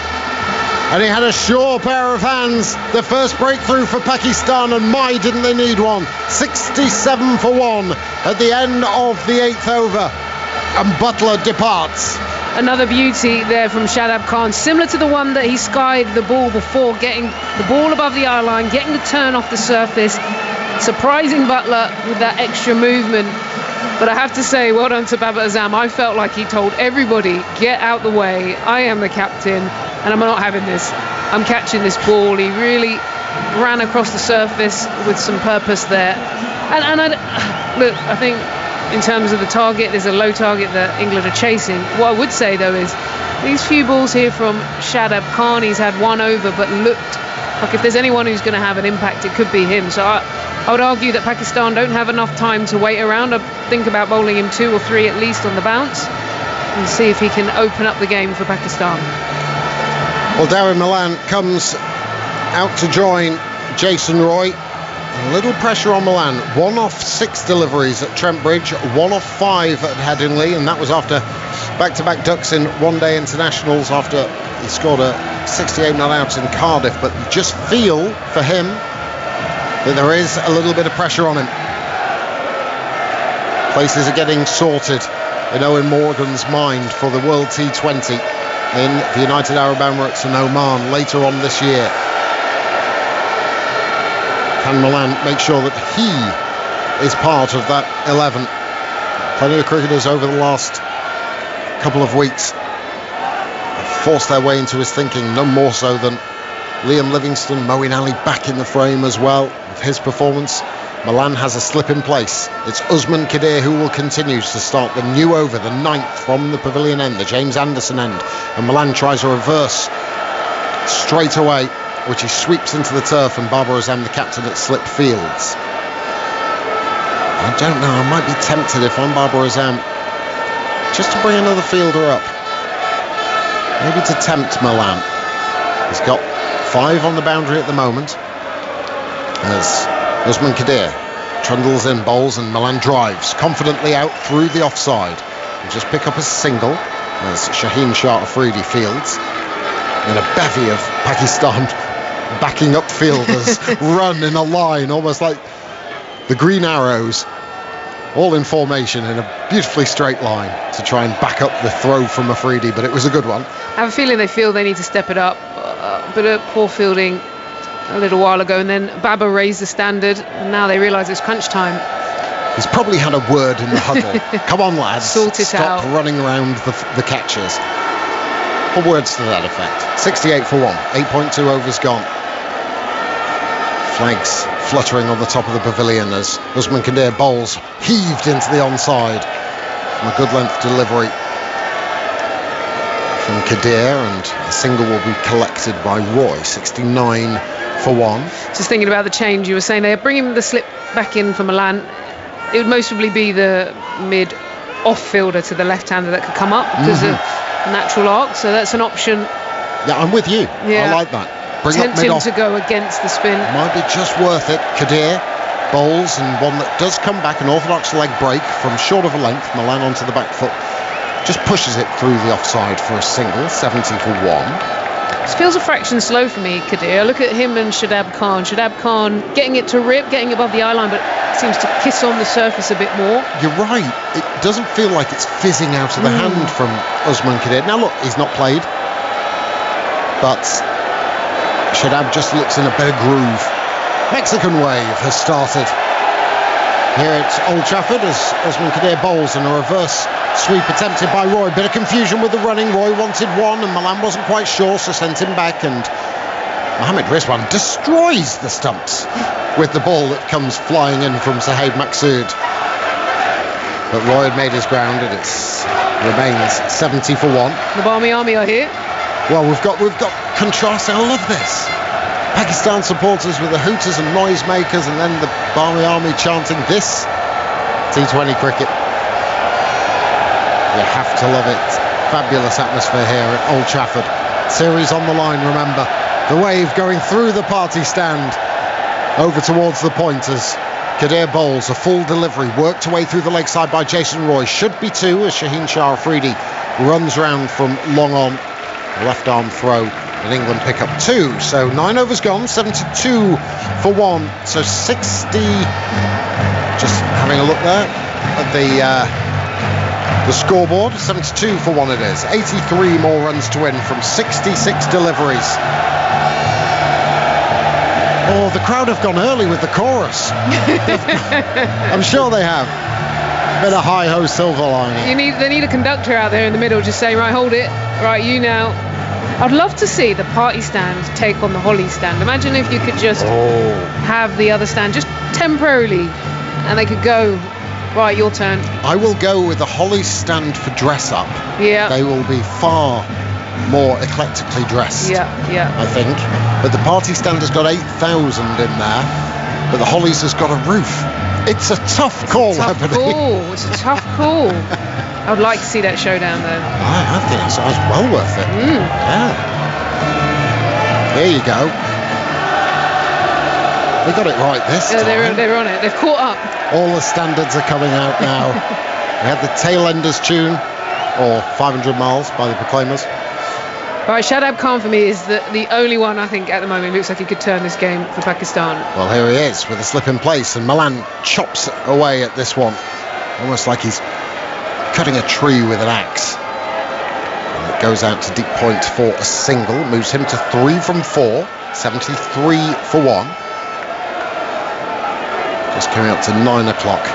And he had a sure pair of hands. The first breakthrough for Pakistan, and my, didn't they need one. 67 for 1 at the end of the 8th over. And Butler departs. Another beauty there from Shadab Khan, similar to the one that he skied the ball before, getting the ball above the eye line, getting the turn off the surface, surprising Butler with that extra movement. But I have to say, well done to Babar Azam. I felt like he told everybody, get out the way, I am the captain, and I'm not having this. I'm catching this ball. He really ran across the surface with some purpose there. And look, I think in terms of the target, there's a low target that England are chasing. What I would say, though, is these few balls here from Shadab Khan, he's had one over, but looked like if there's anyone who's going to have an impact, it could be him. So I would argue that Pakistan don't have enough time to wait around. I'd think about bowling him 2 or 3 at least on the bounce and see if he can open up the game for Pakistan. Well, Darren Milan comes out to join Jason Roy. A little pressure on Milan. 1 off 6 deliveries at Trent Bridge, 1 off 5 at Headingley, and that was after back-to-back ducks in one-day internationals after he scored a 68 not out in Cardiff. But you just feel for him that there is a little bit of pressure on him. Places are getting sorted in Owen Morgan's mind for the World T20 in the United Arab Emirates and Oman later on this year. Can Milan make sure that he is part of that 11? Plenty of cricketers over the last couple of weeks have forced their way into his thinking, none more so than Liam Livingstone. Moeen Ali back in the frame as well with his performance. Milan has a slip in place. It's Usman Khadir who will continue to start the new over, the 9th from the pavilion end, the James Anderson end, and Milan tries a reverse straight away, which he sweeps into the turf, and Babar Azam, the captain, at slip fields. I don't know, I might be tempted if I'm Babar Azam just to bring another fielder up, maybe to tempt Milan. He's got 5 on the boundary at the moment as Usman Khadir trundles in, bowls, and Milan drives confidently out through the offside and just pick up a single as Shaheen Shah Afridi fields, and a bevy of Pakistan backing up fielders run in a line almost like the Green Arrows, all in formation in a beautifully straight line to try and back up the throw from Afridi, but it was a good one. I have a feeling they feel they need to step it up, but poor fielding a little while ago, and then Baba raised the standard, and now they realise it's crunch time. He's probably had a word in the huddle. Come on, lads, sort it stop out. running around the catches. Or words to that effect. 68 for 1, 8.2 overs gone. Flags fluttering on the top of the pavilion as Usman Khadir bowls, heaved into the onside from a good length delivery from Khadir, and the single will be collected by Roy. 69 for 1. Just thinking about the change, you were saying they're bringing the slip back in for Milan. It would mostly be the mid-off fielder to the left-hander that could come up because of the natural arc, so that's an option. Yeah, I'm with you. Yeah. I like that. Bring Tempt up him mid-off. to go against the spin. Might be just worth it. Khadir bowls, and one that does come back, an orthodox leg break from short of a length. Milan onto the back foot, just pushes it through the offside for a single. 70 for 1. This feels a fraction slow for me, Khadir. I look at him and Shadab Khan. Shadab Khan getting it to rip, getting above the eye line, but seems to kiss on the surface a bit more. You're right. It doesn't feel like it's fizzing out of the hand from Usman Khadir. Now look, he's not played, but Shadab just looks in a better groove. Mexican wave has started here at Old Trafford as Usman Khadir bowls, and a reverse sweep attempted by Roy. Bit of confusion with the running. Roy wanted one and Milan wasn't quite sure, so sent him back, and Mohammad Rizwan destroys the stumps with the ball that comes flying in from Saheed Maqsood. But Roy had made his ground, and it remains 70 for 1. The Barmy Army are here. Well, we've got contrast. I love this. Pakistan supporters with the hooters and noisemakers, and then the Barmy Army chanting this T20 cricket. You have to love it. Fabulous atmosphere here at Old Trafford. Series on the line, remember. The wave going through the party stand over towards the pointers. Kadir bowls a full delivery, worked away through the leg side by Jason Roy. Should be 2 as Shaheen Shah Afridi runs round from long on. Left arm throw, and England pick up 2. So 9 overs gone, 72 for 1. So 60. Just having a look there at the scoreboard. 72 for 1 it is. 83 more runs to win from 66 deliveries. Oh, the crowd have gone early with the chorus. I'm sure they have. Bit of hi-ho silver lining. They need a conductor out there in the middle just saying, right, hold it, right, you now. I'd love to see the party stand take on the Holly stand. Imagine if you could just have the other stand just temporarily and they could go, right, your turn. I will go with the Holly stand for dress up. Yeah. They will be far more eclectically dressed. Yeah. I think. But the party stand has got 8,000 in there, but the Hollies has got a roof. It's a tough call, Ebony. It's a tough call. I would like to see that showdown, though. I think it's well worth it. Yeah. There you go. They got it right this time. They're on it. They've caught up. All the standards are coming out now. We had the Tailenders tune, or 500 Miles by the Proclaimers. Right, Shadab Khan for me is the only one I think at the moment looks like he could turn this game for Pakistan. Well, here he is with a slip in place, and Malan chops away at this one, almost like he's cutting a tree with an axe. And it goes out to deep point for a single, moves him to 3 from 4, 73 for 1. Just coming up to 9 o'clock.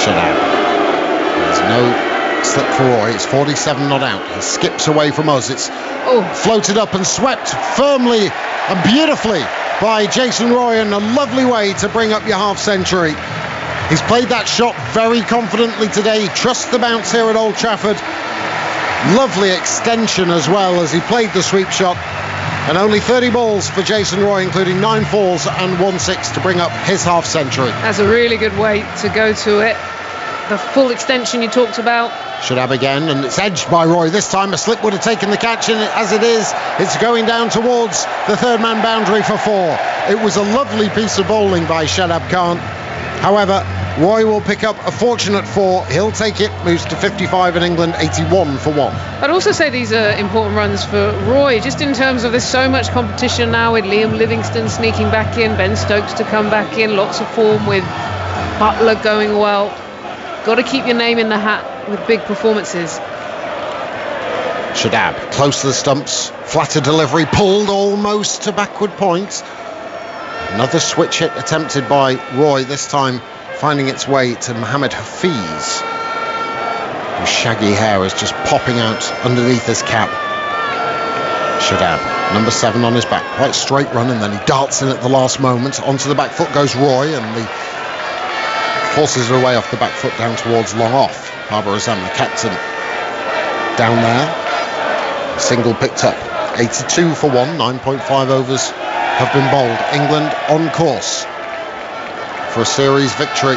Shadab. There's no slip for Roy. It's 47 not out. He skips away from us. It's floated up and swept firmly and beautifully by Jason Roy in a lovely way to bring up your half century. He's played that shot very confidently today. He trusts the bounce here at Old Trafford. Lovely extension as well as he played the sweep shot. And only 30 balls for Jason Roy, including 9 fours and 1 6 to bring up his half century. That's a really good way to go to it. The full extension you talked about. Shadab again, and it's edged by Roy. This time a slip would have taken the catch, and as it is, it's going down towards the third man boundary for 4. It was a lovely piece of bowling by Shadab Khan. However, Roy will pick up a fortunate 4. He'll take it, moves to 55 in England, 81 for 1. I'd also say these are important runs for Roy, just in terms of there's so much competition now with Liam Livingstone sneaking back in, Ben Stokes to come back in, lots of form with Butler going well. Got to keep your name in the hat with big performances. Shadab close to the stumps, flatter delivery, pulled almost to backward point. Another switch hit attempted by Roy, this time finding its way to Mohammed Hafiz, whose shaggy hair is just popping out underneath his cap. Shadab, number 7 on his back, quite straight run, and then he darts in at the last moment. Onto the back foot goes Roy, and he forces it away off the back foot down towards long off. Babar Azam, the captain, down there. Single picked up. 82 for 1, 9.5 overs have been bowled. England on course for a series victory.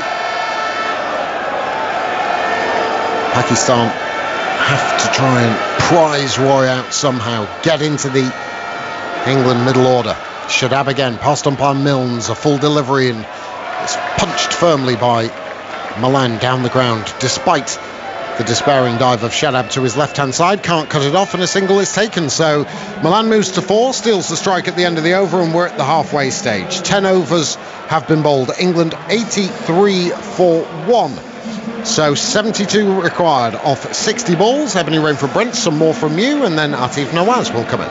Pakistan have to try and prize Roy out somehow, get into the England middle order. Shadab again, past umpire Milnes, a full delivery, and it's punched firmly by Malan down the ground, despite the despairing dive of Shadab to his left-hand side. Can't cut it off, and a single is taken. So Malan moves to 4, steals the strike at the end of the over, and we're at the halfway stage. 10 overs have been bowled. England 83 for 1. So 72 required off 60 balls. Ebony Rain from Brent, some more from you, and then Atif Nawaz will come in.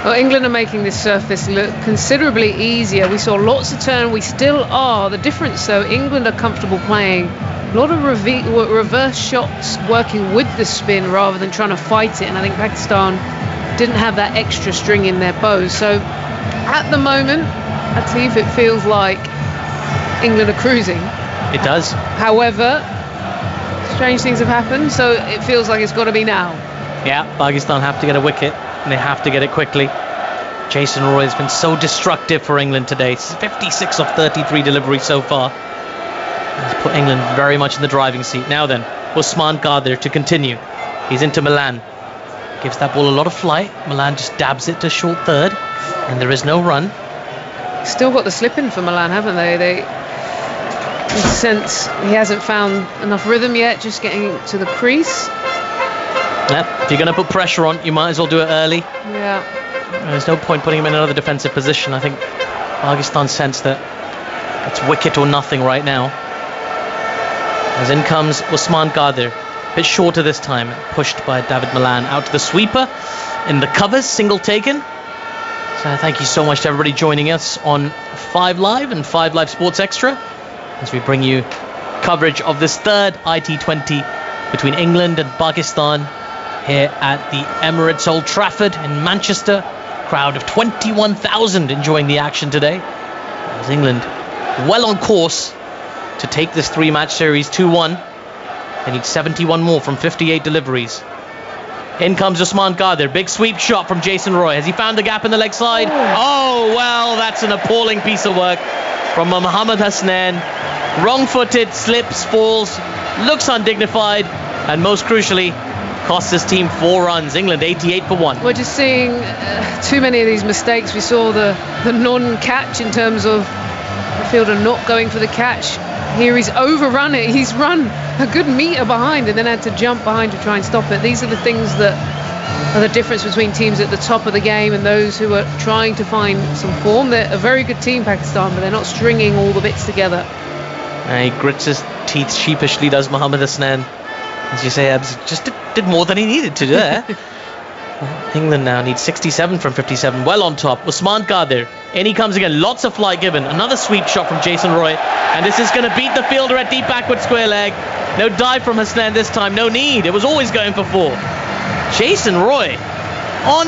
Well, England are making this surface look considerably easier. We saw lots of turn. We still are. The difference, though, England are comfortable playing a lot of reverse shots, working with the spin rather than trying to fight it. And I think Pakistan didn't have that extra string in their bows. So at the moment, Atif, it feels like England are cruising. It does. However, strange things have happened, so it feels like it's got to be now. Yeah, Pakistan have to get a wicket, and they have to get it quickly. Jason Roy has been so destructive for England today. 56 of 33 deliveries so far. He's put England very much in the driving seat. Now then, Usman Qadir to continue. He's into Milan. gives that ball a lot of flight. Milan just dabs it to short third, and there is no run. Still got the slip in for Milan, haven't they? In a sense, he hasn't found enough rhythm yet, just getting to the crease. Yep, if you're going to put pressure on, you might as well do it early. Yeah. There's no point putting him in another defensive position. I think Pakistan sense that it's wicket or nothing right now. As in comes Usman Qadir. A bit shorter this time, pushed by David Milan. Out to the sweeper in the covers, single taken. So thank you so much to everybody joining us on 5 Live and 5 Live Sports Extra as we bring you coverage of this third IT20 between England and Pakistan here at the Emirates Old Trafford in Manchester. Crowd of 21,000 enjoying the action today. As England well on course to take this 3-match series 2-1. They need 71 more from 58 deliveries. In comes Usman Qadir. Big sweep shot from Jason Roy. Has he found the gap in the leg side? Oh, well, that's an appalling piece of work from Mohammad Hasnain. Wrong-footed, slips, falls, looks undignified, and most crucially, costs his team 4 runs. England 88 for 1. We're just seeing too many of these mistakes. We saw the non-catch in terms of the fielder not going for the catch. Here he's overrun it. He's run a good metre behind and then had to jump behind to try and stop it. These are the things that are the difference between teams at the top of the game and those who are trying to find some form. They're a very good team, Pakistan, but they're not stringing all the bits together. He grits his teeth sheepishly, does Mohammad Hasnain. As you say, Abs just did more than he needed to do there. England now needs 67 from 57. Well on top. Usman Qadir. In he comes again. Lots of flight given. Another sweep shot from Jason Roy. And this is going to beat the fielder at deep backward square leg. No dive from Hasnain this time. No need. It was always going for 4. Jason Roy on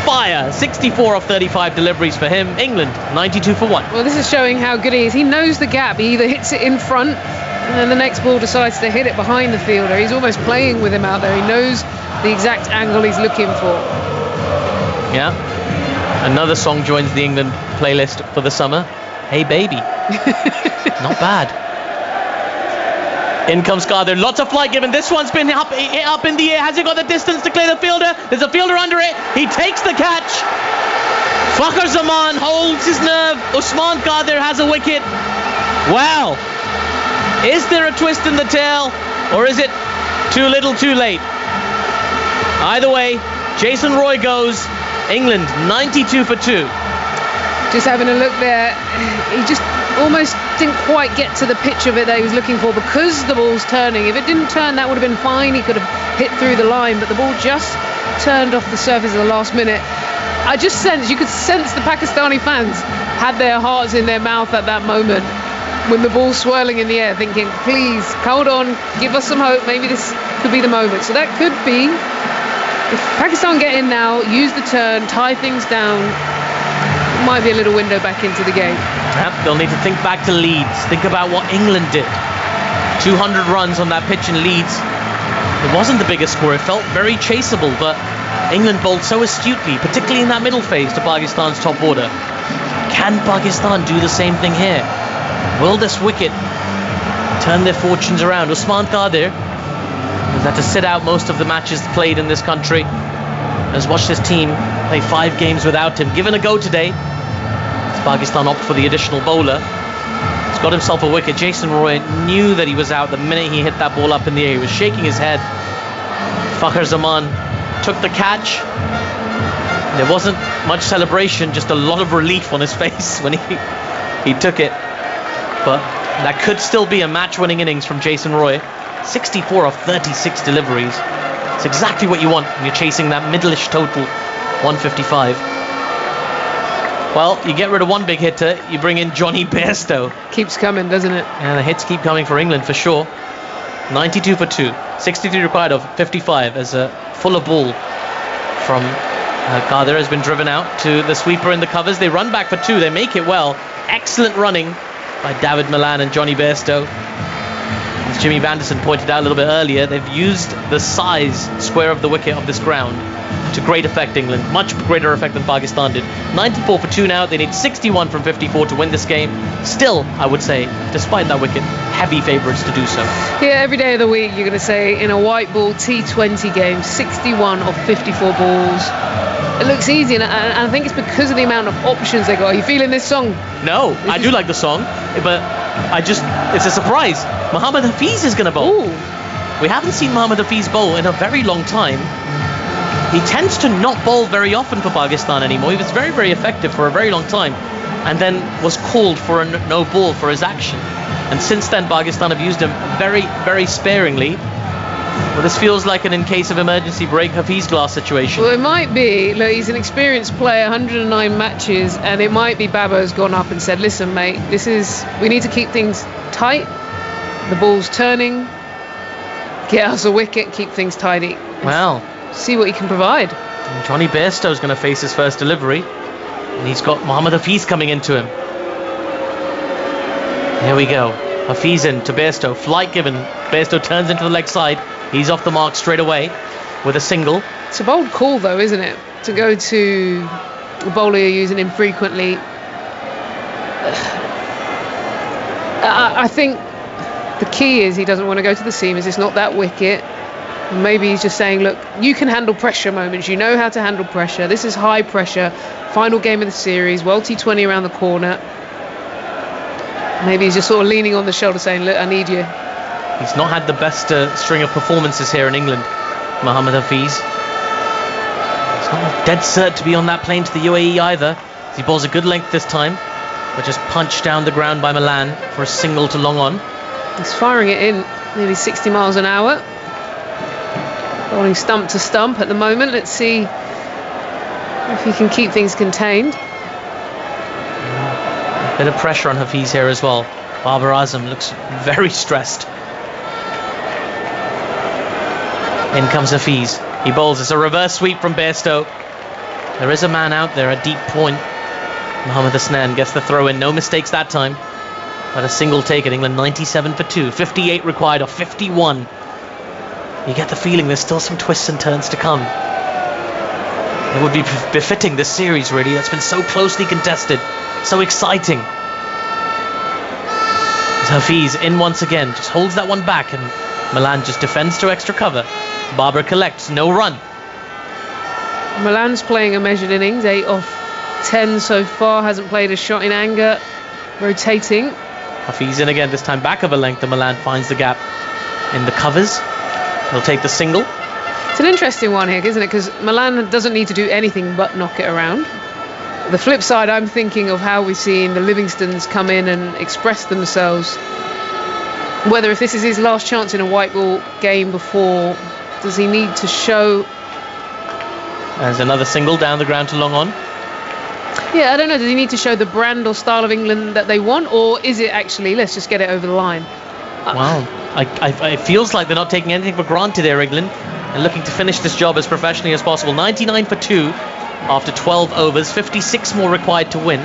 fire. 64 off 35 deliveries for him. England 92 for 1. Well, this is showing how good he is. He knows the gap. He either hits it in front and then the next ball decides to hit it behind the fielder. He's almost playing with him out there. He knows the exact angle he's looking for. Yeah. Another song joins the England playlist for the summer. Hey Baby. Not bad. In comes Qadir. Lots of flight given. This one's been up in the air. Has he got the distance to clear the fielder? There's a fielder under it. He takes the catch. Fakhar Zaman holds his nerve. Usman Qadir has a wicket. Wow. Is there a twist in the tail? Or is it too little too late? Either way, Jason Roy goes. England 92 for 2. Just having a look there, he just almost didn't quite get to the pitch of it that he was looking for because the ball's turning. If it didn't turn, that would have been fine. He could have hit through the line, but the ball just turned off the surface at the last minute. You could sense the Pakistani fans had their hearts in their mouth at that moment when the ball's swirling in the air, thinking, please, hold on, give us some hope. Maybe this could be the moment. So that could be. If Pakistan get in now, use the turn, tie things down, might be a little window back into the game. Yep, they'll need to think back to Leeds. Think about what England did. 200 runs on that pitch in Leeds. It wasn't the biggest score. It felt very chaseable, but England bowled so astutely, particularly in that middle phase to Pakistan's top order. Can Pakistan do the same thing here? Will this wicket turn their fortunes around? Usman Qadir has had to sit out most of the matches played in this country. Has watched his team play 5 games without him. Given a go today, as Pakistan opt for the additional bowler. He's got himself a wicket. Jason Roy knew that he was out the minute he hit that ball up in the air. He was shaking his head. Fakhar Zaman took the catch. There wasn't much celebration, just a lot of relief on his face when he took it. But that could still be a match-winning innings from Jason Roy. 64 off 36 deliveries. It's exactly what you want when you're chasing that middle-ish total, 155. Well, you get rid of one big hitter, you bring in Johnny Bairstow. Keeps coming, doesn't it? And the hits keep coming for England for sure. 92 for 2. 63 required of 55 as a fuller ball from Qadir has been driven out to the sweeper in the covers. They run back for 2. They make it well. Excellent running by David Milan and Johnny Bairstow. As Jimmy Vanderson pointed out a little bit earlier, they've used the size square of the wicket of this ground to great effect, England. Much greater effect than Pakistan did. 94 for 2 now. They need 61 from 54 to win this game. Still, I would say, despite that wicket, heavy favourites to do so. Yeah, every day of the week you're going to say in a white ball T20 game, 61 of 54 balls. It looks easy, and I think it's because of the amount of options they got. Are you feeling this song? No, I do like the song, but it's a surprise. Mohammad Hafiz is going to bowl. Ooh. We haven't seen Mohammad Hafiz bowl in a very long time. He tends to not bowl very often for Pakistan anymore. He was very, very effective for a very long time, and then was called for a no ball for his action. And since then, Pakistan have used him very, very sparingly. Well, this feels like an in case of emergency break Hafiz glass situation. Well, it might be. Look, he's an experienced player, 109 matches, and it might be Babo's gone up and said, listen, mate, we need to keep things tight. The ball's turning. Get us a wicket, keep things tidy. Well, see what he can provide. And Johnny Bairstow's going to face his first delivery, and he's got Mohammad Hafiz coming into him. Here we go. Hafiz in to Bairstow. Flight given. Bairstow turns into the leg side. He's off the mark straight away with a single. It's a bold call, though, isn't it? To go to a bowler you're using infrequently. I think the key is he doesn't want to go to the seamers. It's not that wicket. Maybe he's just saying, look, you can handle pressure moments. You know how to handle pressure. This is high pressure. Final game of the series. Well, T20 around the corner. Maybe he's just sort of leaning on the shoulder saying, look, I need you. He's not had the best string of performances here in England, Mohammad Hafiz. It's not a dead cert to be on that plane to the UAE either. He bowls a good length this time, but just punched down the ground by Milan for a single to long on. He's firing it in nearly 60 miles an hour. Bowling stump to stump at the moment. Let's see if he can keep things contained. A bit of pressure on Hafiz here as well. Babar Azam looks very stressed. In comes Hafiz. He bowls. It's a reverse sweep from Bairstow. There is a man out there, a deep point. Mohammad Hasnan gets the throw in. No mistakes that time. But a single take at England, 97 for 2. 58 required of 51. You get the feeling there's still some twists and turns to come. It would be befitting this series, really. That's been so closely contested. So exciting. Hafiz in once again. Just holds that one back, and Milan just defends to extra cover. Babar collects. No run. Milan's playing a measured innings. 8 off 10 so far. Hasn't played a shot in anger. Rotating. Hafiz in again, this time back of a length, and Milan finds the gap in the covers. He'll take the single. It's an interesting one here, isn't it? Because Milan doesn't need to do anything but knock it around. The flip side, I'm thinking of how we've seen the Livingstons come in and express themselves. Whether if this is his last chance in a white ball game before, does he need to show... There's another single down the ground to long on. Yeah, I don't know. Does he need to show the brand or style of England that they want? Or is it actually, let's just get it over the line? Wow. It feels like they're not taking anything for granted here, England, and looking to finish this job as professionally as possible. 99 for 2 after 12 overs. 56 more required to win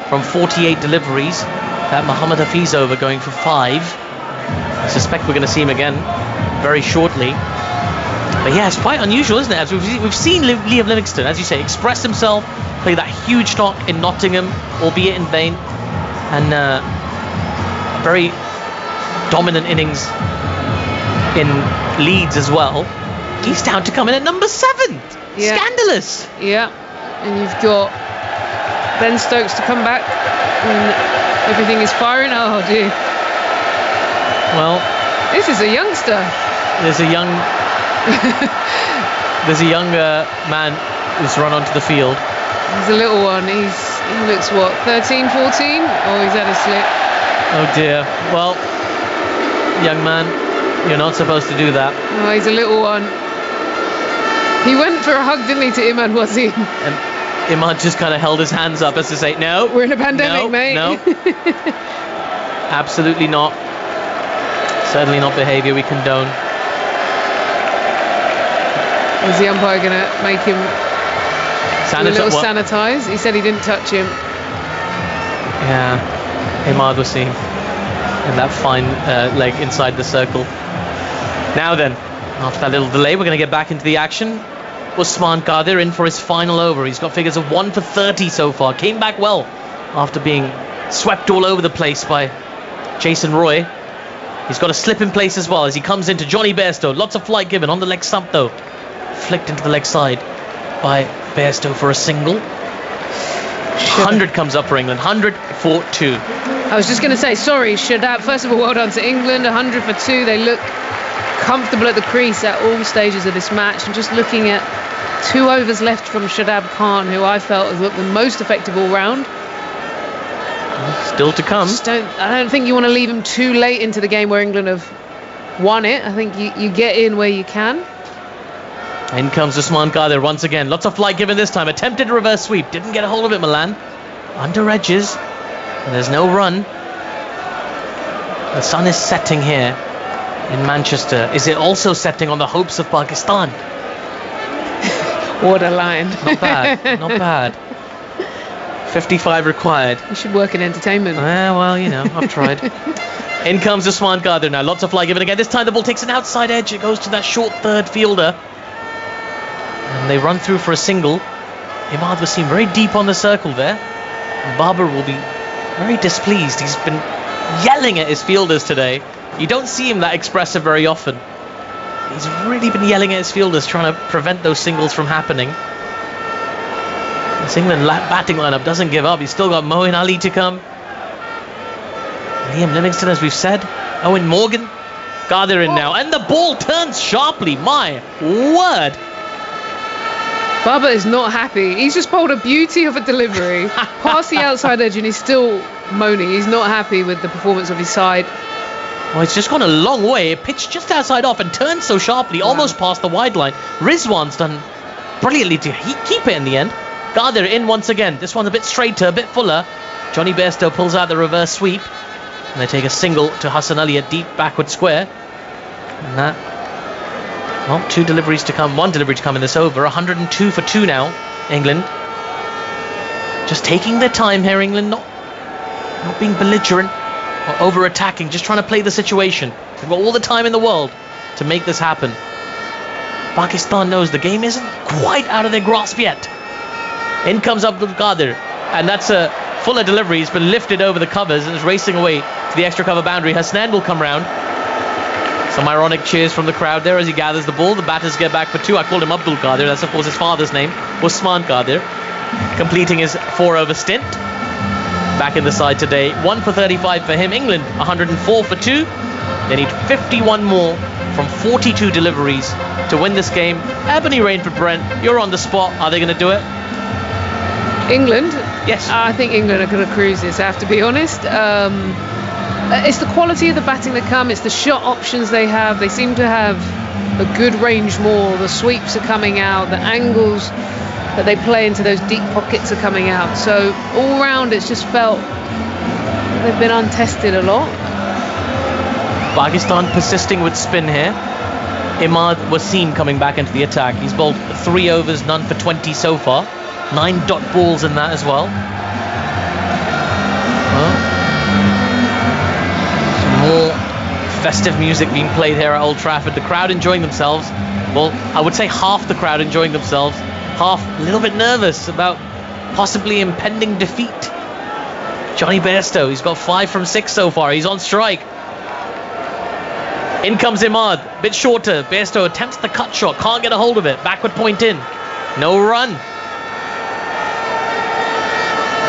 from 48 deliveries. That Mohammad Hafiz over going for 5. I suspect we're going to see him again very shortly. But yeah, it's quite unusual, isn't it? As we've seen Liam Livingstone, as you say, express himself, play that huge knock in Nottingham, albeit in vain, and a very dominant innings in Leeds as well. He's down to come in at number 7. Yeah. Scandalous. Yeah, and you've got Ben Stokes to come back when everything is firing. Oh dear. Well, this is a youngster. There's a young man who's run onto the field. He's a little one. He looks what, 13, 14? Oh, he's had a slip. Oh dear. Well, young man, you're not supposed to do that. Oh, he's a little one. He went for a hug, didn't he, to Imad Wasim? And Imad just kind of held his hands up as to say, no. We're in a pandemic, mate. No. Absolutely not. Certainly not behaviour we condone. Is the umpire going to make him sanitise? He said he didn't touch him. Yeah, Imad Wasim in that fine leg inside the circle. Now then, after that little delay, we're going to get back into the action. Usman Qadir in for his final over. He's got figures of 1 for 30 so far. Came back well after being swept all over the place by Jason Roy. He's got a slip in place as well as he comes into Johnny Bairstow. Lots of flight given on the leg stump though. Flicked into the leg side by Bairstow for a single. 100 comes up for England. 100 for 2. I was just going to say, sorry, Shadab. First of all, well done to England. 100 for 2. They look comfortable at the crease at all stages of this match. And just looking at 2 overs left from Shadab Khan, who I felt has looked the most effective all round. Still to come. I don't think you want to leave him too late into the game where England have won it. I think you get in where you can. In comes Usman Qadir once again. Lots of flight given this time. Attempted reverse sweep. Didn't get a hold of it, Milan. Under edges. And there's no run. The sun is setting here in Manchester. Is it also setting on the hopes of Pakistan? What a line. Not bad. Not bad. 55 required. You should work in entertainment. Well, you know, I've tried. In comes Usman Qadir now. Lots of flight given again. This time the ball takes an outside edge. It goes to that short third fielder. And they run through for a single. Imad Wasim very deep on the circle there. And Barber will be very displeased. He's been yelling at his fielders today. You don't see him that expressive very often. He's really been yelling at his fielders, trying to prevent those singles from happening. This England batting lineup doesn't give up. He's still got Moeen Ali to come. Liam Livingston, as we've said. Owen Morgan. Qadir in now. And the ball turns sharply. My word. Baba is not happy. He's just bowled a beauty of a delivery past the outside edge and he's still moaning. He's not happy with the performance of his side. Well, it's just gone a long way. It pitched just outside off and turned so sharply, almost past the wide line. Rizwan's done brilliantly to keep it in the end. Qadir in once again. This one's a bit straighter, a bit fuller. Johnny Bairstow pulls out the reverse sweep. And they take a single to Hassan Ali at deep backward square. And that, well, 2 deliveries to come. 1 delivery to come in this over. 102 for 2 now, England. Just taking their time here, England. Not being belligerent or over-attacking. Just trying to play the situation. They've got all the time in the world to make this happen. Pakistan knows the game isn't quite out of their grasp yet. In comes Abdul Qadir, and that's a fuller delivery. He's been lifted over the covers and is racing away to the extra cover boundary. Hasnan will come round. Some ironic cheers from the crowd there as he gathers the ball. The batters get back for 2. I called him Abdul Qadir. That's of course his father's name, Usman Qadir, completing his 4-over stint. Back in the side today. 1 for 35 for him. England 104 for 2. They need 51 more from 42 deliveries to win this game. Ebony Rainford Brent, you're on the spot. Are they going to do it? England? Yes. I think England are going to cruise this, I have to be honest. It's the quality of the batting that come. It's the shot options they have. They seem to have a good range more. The sweeps are coming out. The angles that they play into those deep pockets are coming out. So all round it's just felt they've been untested a lot. Pakistan persisting with spin here. Imad Wasim coming back into the attack. He's bowled 3 overs, none for 20 so far. 9 dot balls in that as well. Some more festive music being played here at Old Trafford. The crowd enjoying themselves. Well, I would say half the crowd enjoying themselves. Half a little bit nervous about possibly impending defeat. Johnny Bairstow, he's got 5 from 6 so far. He's on strike. In comes Imad, bit shorter. Bairstow attempts the cut shot, can't get a hold of it. Backward point in. No run.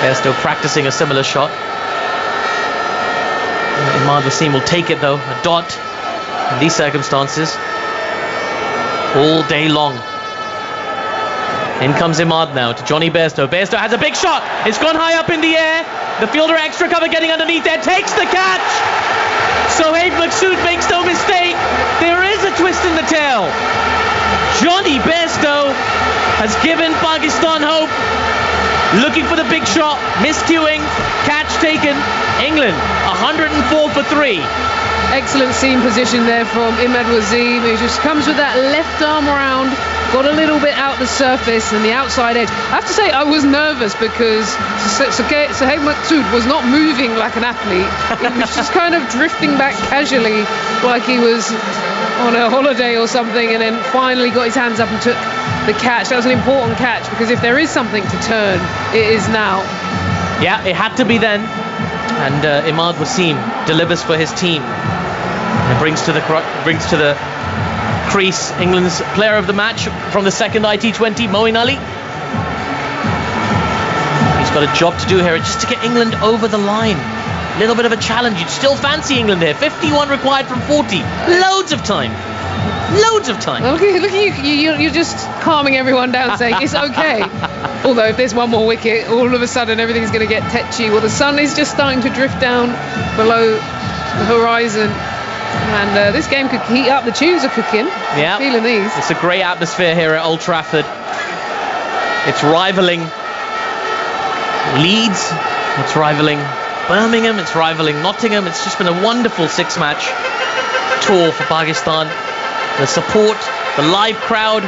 Bairstow practicing a similar shot. Imad Wasim will take it though. A dot in these circumstances. All day long. In comes Imad now to Johnny Bairstow. Bairstow has a big shot. It's gone high up in the air. The fielder extra cover getting underneath there. Takes the catch. Sohaib Maqsood makes no mistake. There is a twist in the tail. Johnny Bairstow has given Pakistan hope. Looking for the big shot. Miscuing. Catch taken. England 104 for 3. Excellent seam position there from Imad Wasim, who just comes with that left arm round, got a little bit out the surface and the outside edge. I have to say I was nervous because Sohaib Maqsood was not moving like an athlete. He was just kind of drifting back casually like he was on a holiday or something, and then finally got his hands up and took the catch. That was an important catch, because if there is something to turn, it is now. Yeah, it had to be then. And Imad Wasim delivers for his team. And brings to the crease England's player of the match from the second IT20, Moeen Ali. He's got a job to do here, just to get England over the line. A little bit of a challenge. You'd still fancy England here. 51 required from 40. Loads of time. Loads of time. Look at you. You're just calming everyone down, saying it's okay. Although if there's one more wicket, all of a sudden everything's going to get tetchy. Well, the sun is just starting to drift down below the horizon. And this game could heat up. The tunes are cooking. Yeah. Feeling these. It's a great atmosphere here at Old Trafford. It's rivaling Leeds. It's rivaling Birmingham. It's rivaling Nottingham. It's just been a wonderful six-match tour for Pakistan. The support, the live crowd.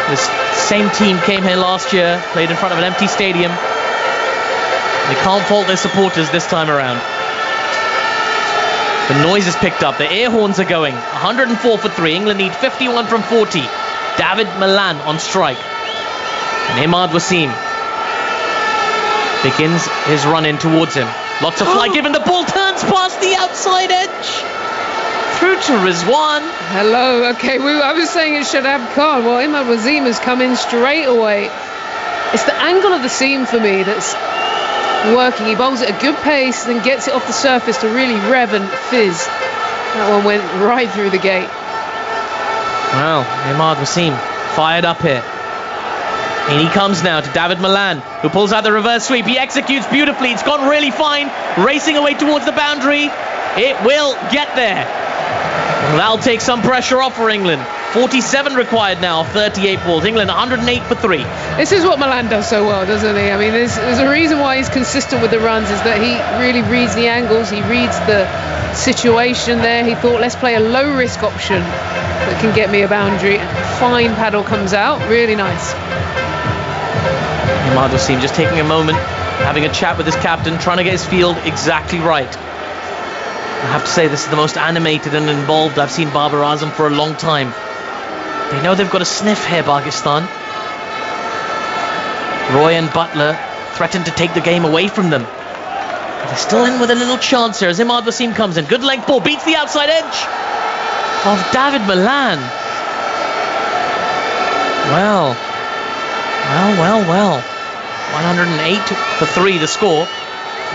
This same team came here last year, played in front of an empty stadium. They can't fault their supporters this time around. The noise is picked up, the air horns are going. 104 for 3, England need 51 from 40. David Malan on strike. And Imad Wasim begins his run in towards him. Lots of flight given, the ball turns past the outside edge. Through to Rizwan. Hello, okay, I was saying it should have Khan. Well, Imad Wasim has come in straight away. It's the angle of the seam for me that's working. He bowls at a good pace, then gets it off the surface to really rev and fizz. That one went right through the gate. Well, Imad Wasim fired up here. And he comes now to David Malan, who pulls out the reverse sweep. He executes beautifully. It's gone really fine. Racing away towards the boundary. It will get there. Well, that'll take some pressure off for England. 47 required now, 38 balls. England 108 for 3. This is what Malan does so well, doesn't he? I mean, there's a reason why he's consistent with the runs, is that he really reads the angles, he reads the situation there. He thought, let's play a low-risk option that can get me a boundary. Fine paddle comes out, really nice. Imad Wasim just taking a moment, having a chat with his captain, trying to get his field exactly right. I have to say, this is the most animated and involved I've seen Babar Azam for a long time. They know they've got a sniff here, Pakistan. Roy and Butler threatened to take the game away from them. But they're still in with a little chance here as Imad Wasim comes in. Good length ball, beats the outside edge of David Malan. Well. 108 for 3 the score.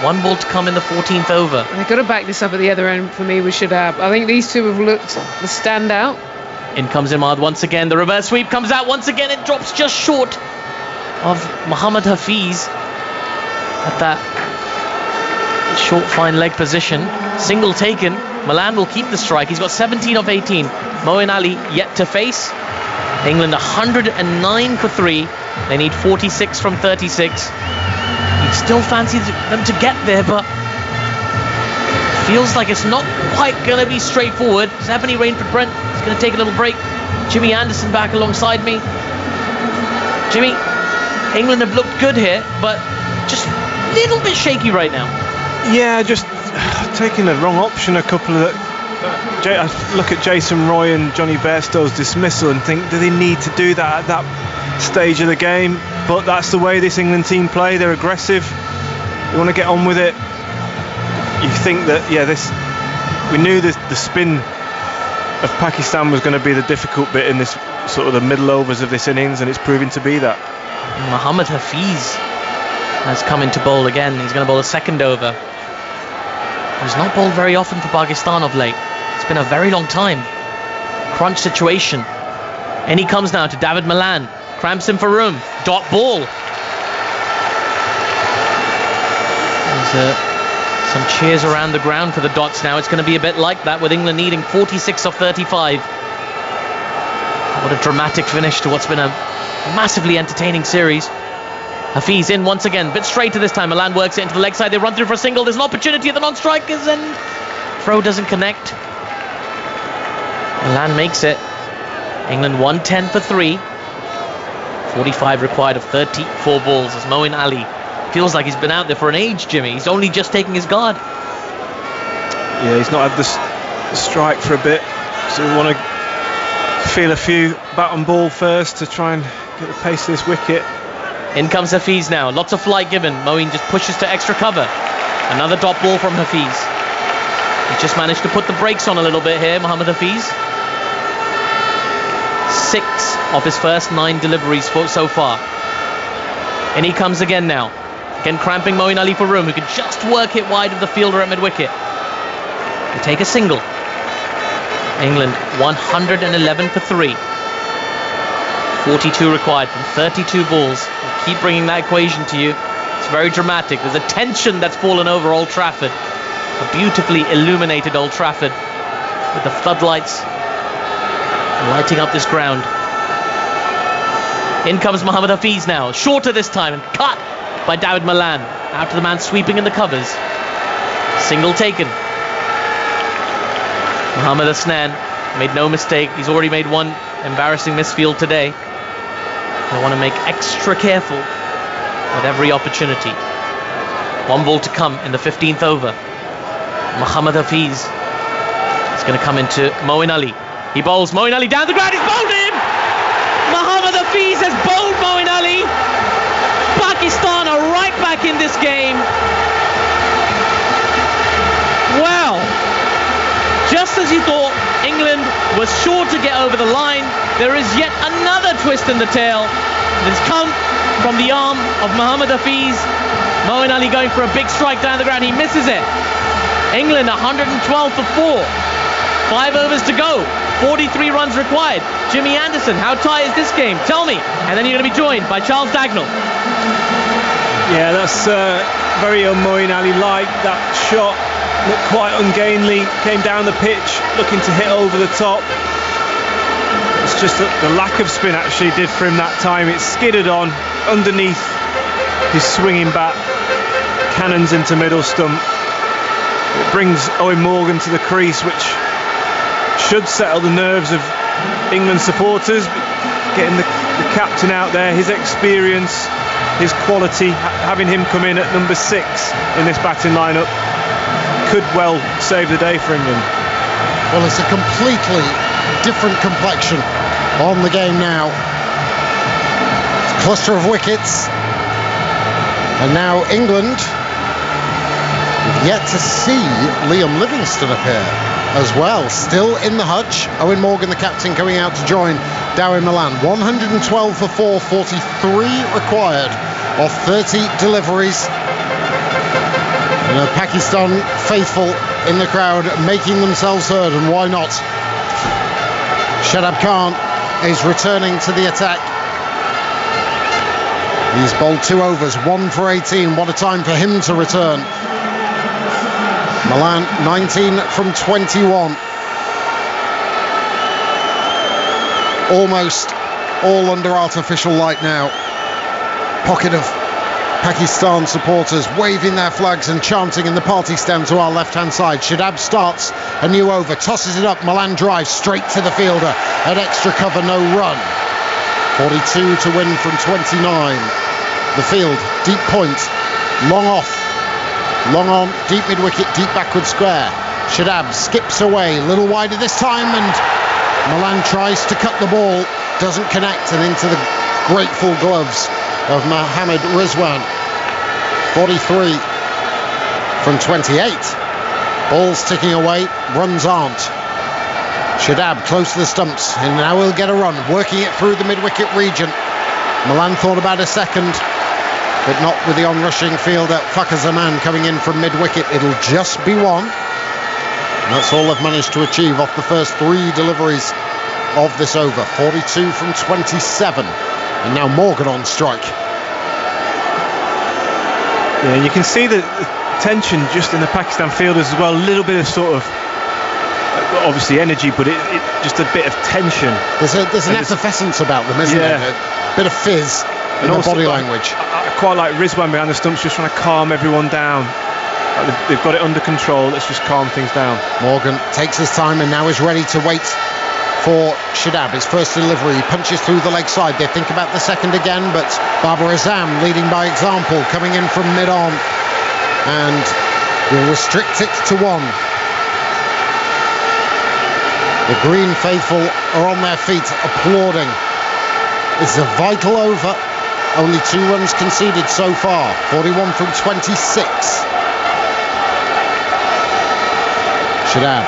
1 ball to come in the 14th over. They've got to back this up at the other end for me with Shadab. I think these two have looked the standout. In comes Imad once again. The reverse sweep comes out once again. It drops just short of Muhammad Hafiz at that short fine leg position. Single taken. Malan will keep the strike. He's got 17 of 18. Moeen Ali yet to face. England 109 for 3. They need 46 from 36. You'd still fancy them to get there, but feels like it's not quite going to be straightforward. It's Ebony Rainford-Brent is going to take a little break. Jimmy Anderson back alongside me. Jimmy, England have looked good here, but just a little bit shaky right now. Yeah, just taking the wrong option. A couple of I look at Jason Roy and Johnny Bairstow's dismissal and think, do they need to do that at that stage of the game? But that's the way this England team play. They're aggressive. They want to get on with it. You think that, we knew the spin of Pakistan was going to be the difficult bit in this sort of the middle overs of this innings, and it's proving to be that. Muhammad Hafiz has come into bowl again. He's going to bowl a second over. He's not bowled very often for Pakistan of late. It's been a very long time. Crunch situation. And he comes now to David Malan. Cramps him for room. Dot ball. There's some cheers around the ground for the dots now. It's going to be a bit like that, with England needing 46 of 35. What a dramatic finish to what's been a massively entertaining series. Hafiz in once again, bit straighter this time. Malan works it into the leg side. They run through for a single. There's an opportunity at the non-strikers, and throw doesn't connect. Malan makes it. England 110 for 3. 45 required of 34 balls as Moeen Ali feels like he's been out there for an age, Jimmy. He's only just taking his guard. Yeah, he's not had the strike for a bit, so we want to feel a few bat and ball first to try and get the pace of this wicket. In comes Hafiz now. Lots of flight given. Moeen just pushes to extra cover. Another dot ball from Hafiz. He just managed to put the brakes on a little bit here, Mohammad Hafiz. 6 of his first 9 deliveries so far. And he comes again now. Again cramping Moeen Ali for room, who can just work it wide of the fielder at mid-wicket. They take a single. England 111 for 3. 42 required from 32 balls. I'll keep bringing that equation to you. It's very dramatic. There's a tension that's fallen over Old Trafford. A beautifully illuminated Old Trafford with the floodlights lighting up this ground. In comes Mohammad Hafiz now. Shorter this time and cut by Dawid Malan. After the man sweeping in the covers. Single taken. Mohammad Hasnan made no mistake. He's already made one embarrassing misfield today. They want to make extra careful with every opportunity. 1 ball to come in the 15th over. Mohammad Hafiz is going to come into Moeen Ali. He bowls Moeen Ali down the ground. He's bowled him! Mohammad Hafiz has bowled Moeen Ali. Pakistan are right back in this game. Well, just as you thought England was sure to get over the line, there is yet another twist in the tail. It's come from the arm of Mohammad Hafiz. Moeen Ali going for a big strike down the ground. He misses it. England 112 for 4. 5 overs to go. 43 runs required. Jimmy Anderson, how tight is this game? Tell me. And then you're going to be joined by Charles Dagnall. Yeah, that's very Moeen Ali-like. That shot looked quite ungainly. Came down the pitch, looking to hit over the top. It's just that the lack of spin actually did for him that time. It skidded on underneath his swinging bat. Cannons into middle stump. It brings Owen Morgan to the crease, which should settle the nerves of England supporters. Getting the captain out there, his experience, his quality, having him come in at number 6 in this batting lineup could well save the day for England. Well, it's a completely different complexion on the game now. It's a cluster of wickets, and now England yet to see Liam Livingstone appear as well. Still in the hutch. Owen Morgan, the captain, coming out to join Dawid Malan. 112 for 4, 43 required of 30 deliveries. You know, Pakistan faithful in the crowd making themselves heard, and why not? Shadab Khan is returning to the attack. He's bowled 2 overs, 1 for 18. What a time for him to return. Malan 19 from 21. Almost all under artificial light now. Pocket of Pakistan supporters waving their flags and chanting in the party stand to our left-hand side. Shadab starts a new over, tosses it up. Malan drives straight to the fielder at extra cover, no run. 42 to win from 29. The field, deep point, long off. Long on, deep mid-wicket, deep backward square. Shadab skips away, a little wider this time, and Malan tries to cut the ball, doesn't connect, and into the grateful gloves of Mohammad Rizwan. 43 from 28. Balls ticking away, runs aren't. Shadab close to the stumps, and now he'll get a run, working it through the mid-wicket region. Malan thought about a second, but not with the on-rushing fielder Fakhar Zaman coming in from mid-wicket. It'll just be 1. And that's all they've managed to achieve off the first 3 deliveries of this over. 42 from 27. And now Morgan on strike. Yeah, you can see the tension just in the Pakistan fielders as well. A little bit of sort of, obviously energy, but it just a bit of tension. There's an effervescence about them, isn't there? A bit of fizz in the body language. I quite like Rizwan behind the stumps, just trying to calm everyone down. They've got it under control. Let's just calm things down. Morgan takes his time and now is ready to wait for Shadab. His first delivery, he punches through the leg side. They think about the second again, but Babar Azam leading by example, coming in from mid-on, and will restrict it to 1. The Green faithful are on their feet applauding. It's a vital over. Only 2 runs conceded so far. 41 from 26. Shadab.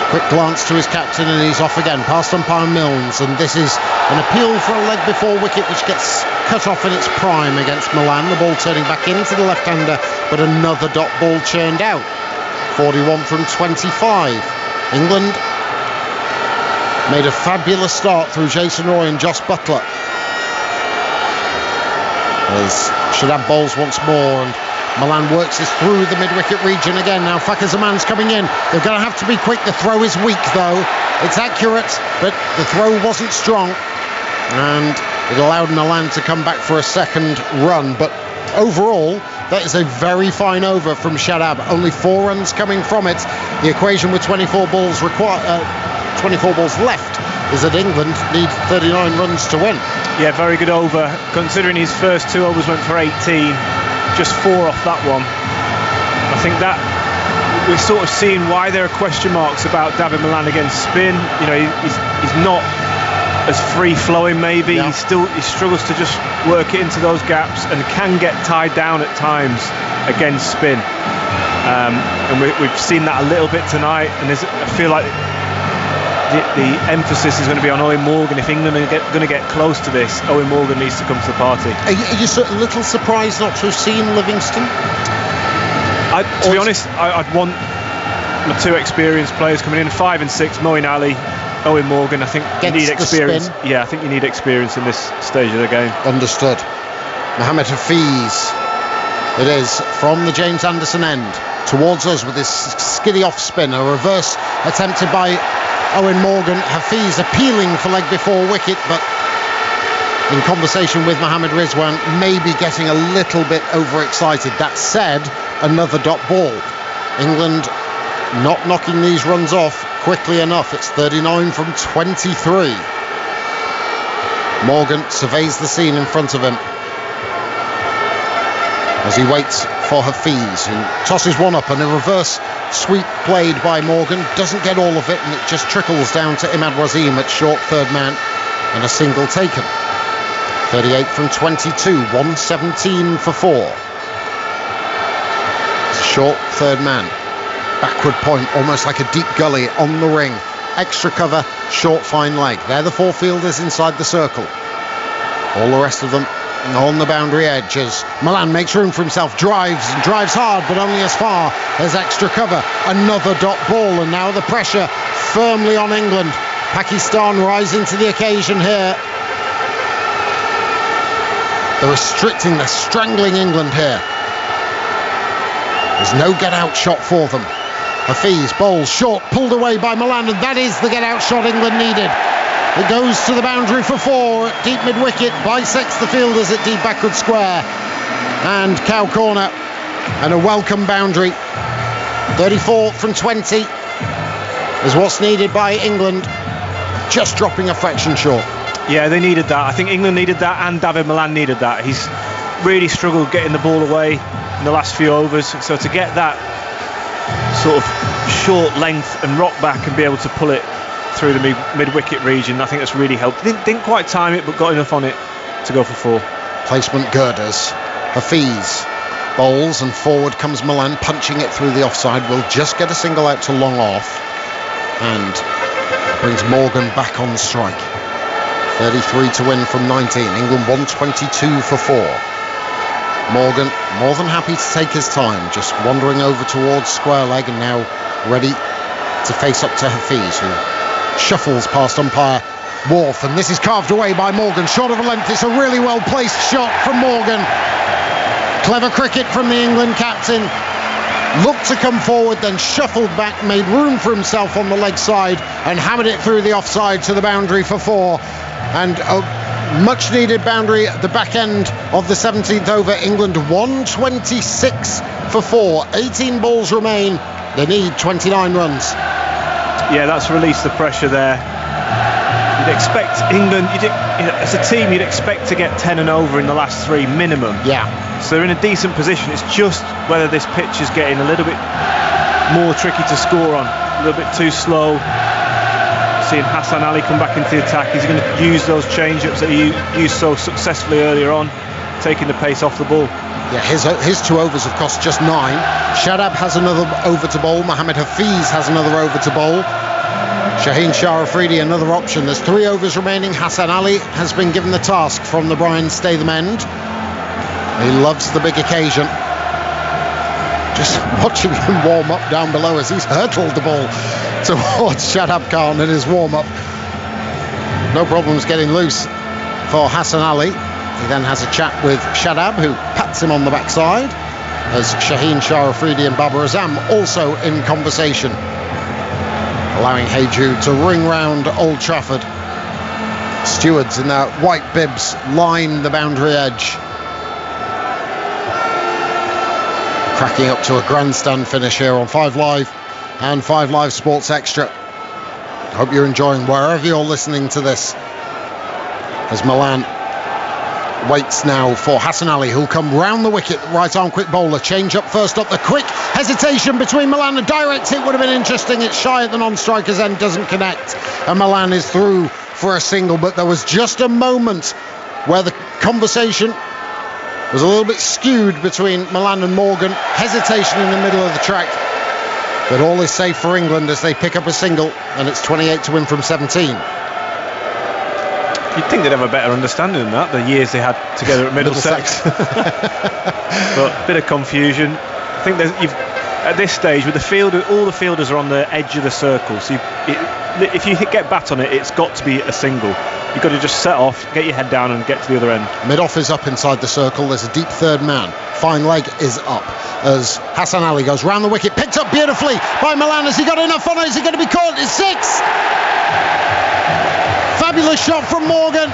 Quick glance to his captain and he's off again. Past umpire Milnes, and this is an appeal for a leg before wicket which gets cut off in its prime against Milan. The ball turning back into the left-hander, but another dot ball churned out. 41 from 25. England made a fabulous start through Jason Roy and Josh Buttler. As Shadab bowls once more and Milan works this through the mid-wicket region again. Now Fakhar Zaman's coming in. They're going to have to be quick. The throw is weak though. It's accurate, but the throw wasn't strong. And it allowed Milan to come back for a second run. But overall, that is a very fine over from Shadab. Only 4 runs coming from it. The equation with 24 balls left is that England need 39 runs to win. Yeah, very good over. Considering his first 2 overs went for 18, just 4 off that one. I think that we're sort of seeing why there are question marks about David Milan against spin. You know, he's not as free-flowing maybe. Yeah. He struggles to just work it into those gaps and can get tied down at times against spin. And we've seen that a little bit tonight. And I feel like the emphasis is going to be on Owen Morgan. If England are going to get close to this, Owen Morgan needs to come to the party. Are you a little surprised not to have seen Livingston? To be honest, I'd want the 2 experienced players coming in, 5 and 6, Moeen Ali, Owen Morgan. I think you need experience. Yeah, I think you need experience in this stage of the game. Understood. Mohamed Hafiz. It is from the James Anderson end towards us with this skiddy off spin. A reverse attempted by Owen Morgan. Hafiz appealing for leg before wicket, but in conversation with Mohammad Rizwan, maybe getting a little bit overexcited. That said, another dot ball. England not knocking these runs off quickly enough. It's 39 from 23. Morgan surveys the scene in front of him as he waits for Hafiz, who tosses one up, and a reverse sweep played by Morgan. Doesn't get all of it, and it just trickles down to Imad Wasim at short third man, and a single taken. 38 from 22, 117 for 4. Short third man, backward point, almost like a deep gully on the ring. Extra cover, short fine leg. They're the 4 fielders inside the circle. All the rest of them on the boundary edge as Milan makes room for himself, drives hard, but only as far as extra cover. Another dot ball, and now the pressure firmly on England. Pakistan rising to the occasion here. They're strangling England here. There's no get-out shot for them. Hafiz bowls short, pulled away by Milan, and that is the get-out shot England needed. It goes to the boundary for 4 at deep mid-wicket, bisects the fielders at deep backward square, and cow corner, and a welcome boundary. 34 from 20 is what's needed by England, just dropping a fraction short. Yeah, they needed that. I think England needed that, and David Milan needed that. He's really struggled getting the ball away in the last few overs, so to get that sort of short length and rock back and be able to pull it through the mid-wicket region, I think that's really helped. Didn't quite time it, but got enough on it to go for 4. Placement good as Hafiz bowls, and forward comes Milan, punching it through the offside. Will just get a single out to long off, and brings Morgan back on strike. 33 to win from 19. England 122 for 4. Morgan more than happy to take his time, just wandering over towards square leg, and now ready to face up to Hafiz, who shuffles past umpire Worf, and this is carved away by Morgan, short of a length. It's a really well placed shot from Morgan. Clever cricket from the England captain. Looked to come forward, then shuffled back, made room for himself on the leg side, and hammered it through the offside to the boundary for 4. And a much needed boundary at the back end of the 17th over. England 126 for 4. 18 balls remain. They need 29 runs. Yeah, that's released the pressure there. You'd expect England, as a team, you'd expect to get 10 and over in the last 3 minimum. Yeah. So they're in a decent position. It's just whether this pitch is getting a little bit more tricky to score on, a little bit too slow. seeing Hassan Ali come back into the attack. He's going to use those change-ups that he used so successfully earlier on, taking the pace off the ball. Yeah, his 2 overs have cost just 9. Shadab has another over to bowl. Mohamed Hafiz has another over to bowl. Shaheen Shah Afridi another option. There's 3 overs remaining. Hassan Ali has been given the task from the Brian Statham-end. He loves the big occasion. Just watching him warm up down below as he's hurtled the ball towards Shadab Khan in his warm-up. No problems getting loose for Hassan Ali. He then has a chat with Shadab, who pats him on the backside, as Shaheen Shah Afridi and Babar Azam also in conversation, allowing Hey Jude to ring round Old Trafford. Stewards in their white bibs line the boundary edge, cracking up to a grandstand finish here on 5 Live and 5 Live Sports Extra. Hope you're enjoying wherever you're listening to this, as Milan waits now for Hassan Ali, who'll come round the wicket. Right arm quick bowler, change up first up. The quick hesitation between Milan. A direct hit would have been interesting. It's shy at the non-striker's end, doesn't connect, and Milan is through for a single. But there was just a moment where the conversation was a little bit skewed between Milan and Morgan. Hesitation in the middle of the track, but all is safe for England as they pick up a single, and it's 28 to win from 17. You'd think they'd have a better understanding than that, the years they had together at Middlesex. But a bit of confusion. I think at this stage, with the fielder, all the fielders are on the edge of the circle, so if you get bat on it, it's got to be a single. You've got to just set off, get your head down and get to the other end. Mid-off is up inside the circle. There's a deep third man. Fine leg is up as Hassan Ali goes round the wicket, picked up beautifully by Milan. Has he got enough on it? Is he going to be caught? It's 6! Fabulous shot from Morgan.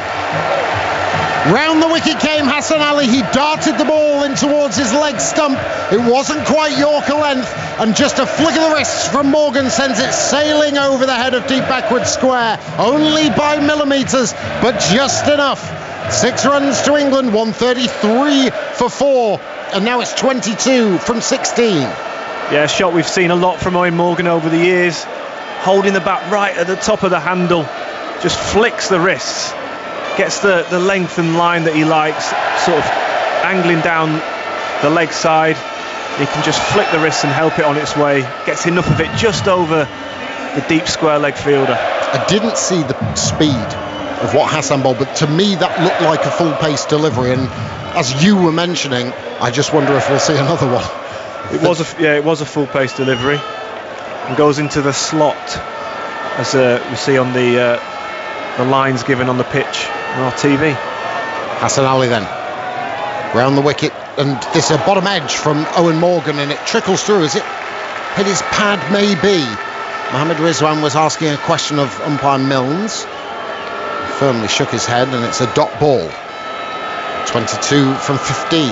Round the wicket came Hassan Ali. He darted the ball in towards his leg stump. It wasn't quite Yorker length, and just a flick of the wrist from Morgan sends it sailing over the head of deep backward square, only by millimetres, but just enough. 6 runs to England, 133 for 4, and now it's 22 from 16. Yeah, a shot we've seen a lot from Owen Morgan over the years, holding the bat right at the top of the handle, just flicks the wrists, gets the length and line that he likes, sort of angling down the leg side. He can just flick the wrists and help it on its way, gets enough of it just over the deep square leg fielder. I didn't see the speed of what Hassan bowled, but to me that looked like a full pace delivery, and as you were mentioning, I just wonder if we'll see another one. It was a full pace delivery, and goes into the slot, as we see on the lines given on the pitch on our TV. Hassan Ali then round the wicket, and this a bottom edge from Owen Morgan, and it trickles through. Is it hit his pad? Maybe. Mohamed Rizwan was asking a question of umpire Milnes. He firmly shook his head, and it's a dot ball. 22 from 15.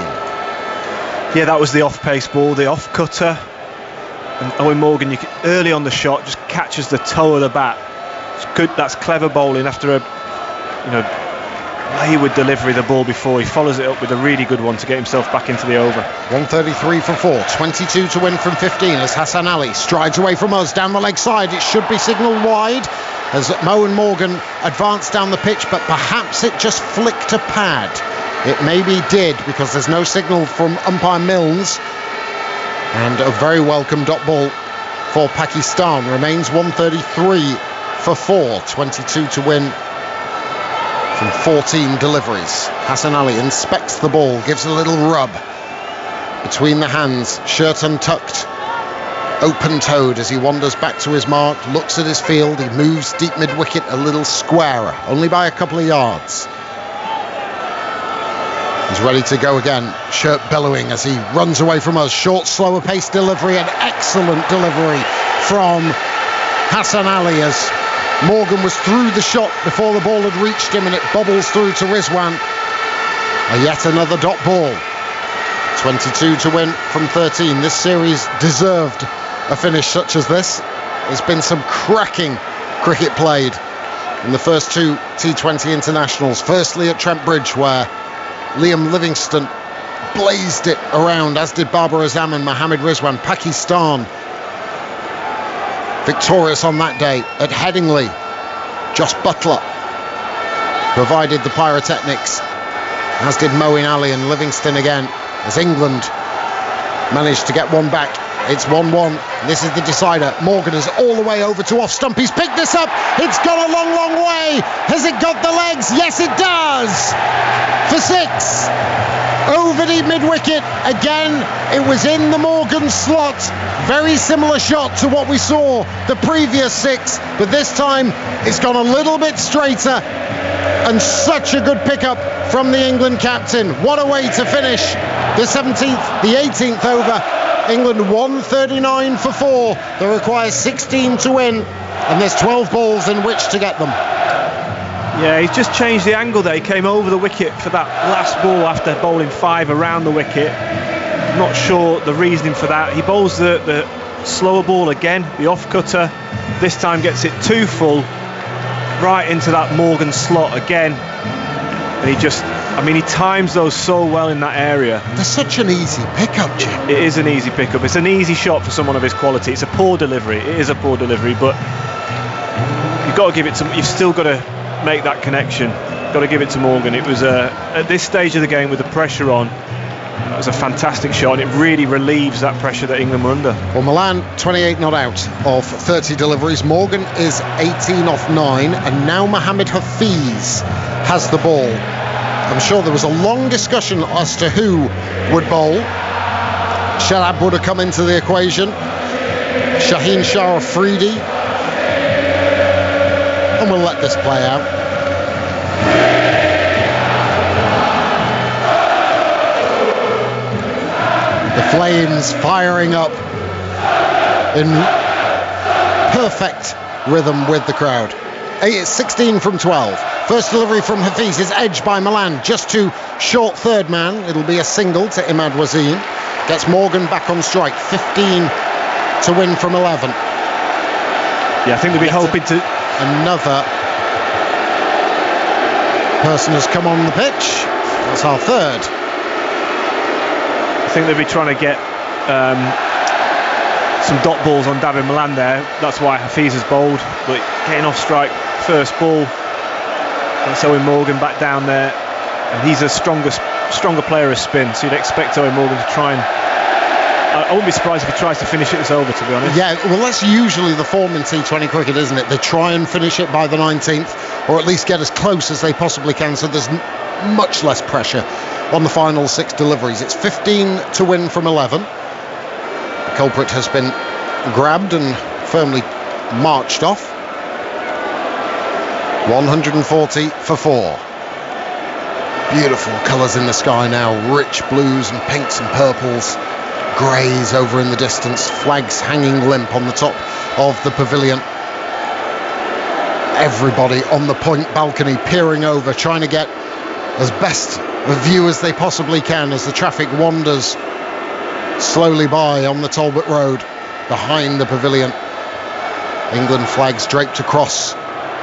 Yeah, that was the off-pace ball, the off-cutter, and Owen Morgan, early on the shot, just catches the toe of the bat. It's good. That's clever bowling after a wayward delivery the ball before. He follows it up with a really good one to get himself back into the over. 133 for 4, 22 to win from 15 as Hassan Ali strides away from us down the leg side. It should be signalled wide as Owen Morgan advanced down the pitch, but perhaps it just flicked a pad. It maybe did, because there's no signal from umpire Milnes, and a very welcome dot ball for Pakistan. Remains 133 for 4, 22 to win from 14 deliveries. Hassan Ali inspects the ball, gives a little rub between the hands, shirt untucked, open-toed as he wanders back to his mark, looks at his field. He moves deep mid-wicket a little squarer, only by a couple of yards. He's ready to go again, shirt bellowing as he runs away from us. Short, slower pace delivery, an excellent delivery from Hassan Ali as Morgan was through the shot before the ball had reached him, and it bobbles through to Rizwan. Yet another dot ball. 22 to win from 13. This series deserved a finish such as this. There's been some cracking cricket played in the first 2 T20 internationals. Firstly at Trent Bridge, where Liam Livingstone blazed it around, as did Babar Azam and Mohamed Rizwan. Pakistan victorious on that day at Headingley, Josh Butler provided the pyrotechnics, as did Moeen Ali and Livingston again, as England managed to get one back. It's 1-1. This is the decider. Morgan is all the way over to off stump. He's picked this up. It's gone a long, long way. Has it got the legs? Yes, it does. For 6. Over the mid-wicket. Again, it was in the Morgan slot. Very similar shot to what we saw the previous 6. But this time, it's gone a little bit straighter. And such a good pickup from the England captain. What a way to finish the 17th, the 18th over. England 139 for 4. They require 16 to win, and there's 12 balls in which to get them. Yeah, he's just changed the angle there. He came over the wicket for that last ball after bowling 5 around the wicket. Not sure the reasoning for that. He bowls the slower ball again, the off cutter. This time gets it too full, right into that Morgan slot again. And he times those so well in that area. They're such an easy pickup, Jim. It is an easy pickup. It's an easy shot for someone of his quality. It's a poor delivery. It is a poor delivery, but you've got to give it to. You've still got to make that connection. Got to give it to Morgan. It was at this stage of the game with the pressure on. It was a fantastic shot, and it really relieves that pressure that England were under. Well, Milan 28 not out of 30 deliveries. Morgan is 18 off 9, and now Mohammed Hafiz has the ball. I'm sure there was a long discussion as to who would bowl. Shadab would have come into the equation. Shaheen Shah Afridi. And we'll let this play out. The flames firing up in perfect rhythm with the crowd. 16 from 12. First delivery from Hafiz is edged by Milan, just too short third man. It'll be a single to Imad Wasim. Gets Morgan back on strike. 15 to win from 11. Yeah, I think they'll be hoping to. Another person has come on the pitch. That's our third. I think they'll be trying to get some dot balls on David Milan there. That's why Hafiz has bowled, but getting off strike first ball. That's Owen Morgan back down there, and he's a stronger player of spin, so you'd expect Owen Morgan to try and. I wouldn't be surprised if he tries to finish this over, to be honest. Yeah, well, that's usually the form in T20 cricket, isn't it? They try and finish it by the 19th, or at least get as close as they possibly can, so there's much less pressure on the final 6 deliveries. It's 15 to win from 11. The culprit has been grabbed and firmly marched off. 140 for 4. Beautiful colours in the sky now. Rich blues and pinks and purples. Greys over in the distance. Flags hanging limp on the top of the pavilion. Everybody on the point balcony peering over, trying to get as best a view as they possibly can as the traffic wanders slowly by on the Talbot Road behind the pavilion. England flags draped across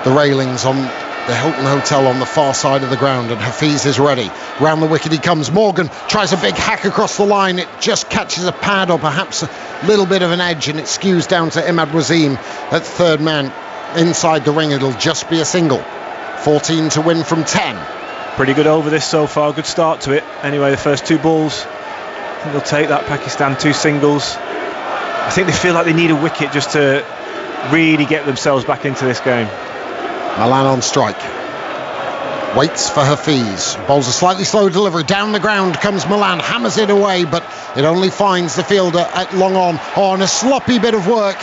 the railings on the Hilton Hotel on the far side of the ground, and Hafiz is ready. Round the wicket he comes. Morgan tries a big hack across the line. It just catches a pad or perhaps a little bit of an edge, and it skews down to Imad Wasim at third man inside the ring. It'll just be a single. 14 to win from 10. Pretty good over this so far. Good start to it. Anyway, the first 2 balls, I think they'll take that. Pakistan 2 singles. I think they feel like they need a wicket just to really get themselves back into this game. Milan on strike. Waits for Hafiz. Bowls a slightly slow delivery. Down the ground comes Milan. Hammers it away, but it only finds the fielder at long on. Oh, and a sloppy bit of work.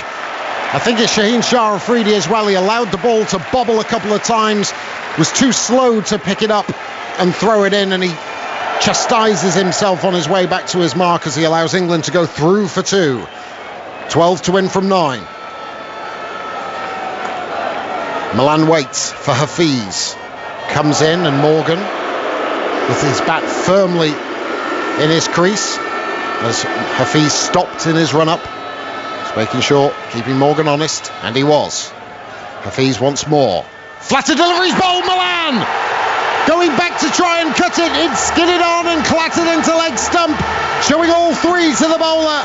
I think it's Shaheen Shah Afridi as well. He allowed the ball to bobble a couple of times. Was too slow to pick it up and throw it in, and he chastises himself on his way back to his mark as he allows England to go through for 2. 12 to win from 9. Milan waits for Hafiz. Comes in, and Morgan, with his bat firmly in his crease, as Hafiz stopped in his run-up. Just making sure, keeping Morgan honest, and he was. Hafiz once more. Flatter deliveries, bowl Milan! Going back to try and cut it. It skidded on and clattered into leg stump. Showing all 3 to the bowler.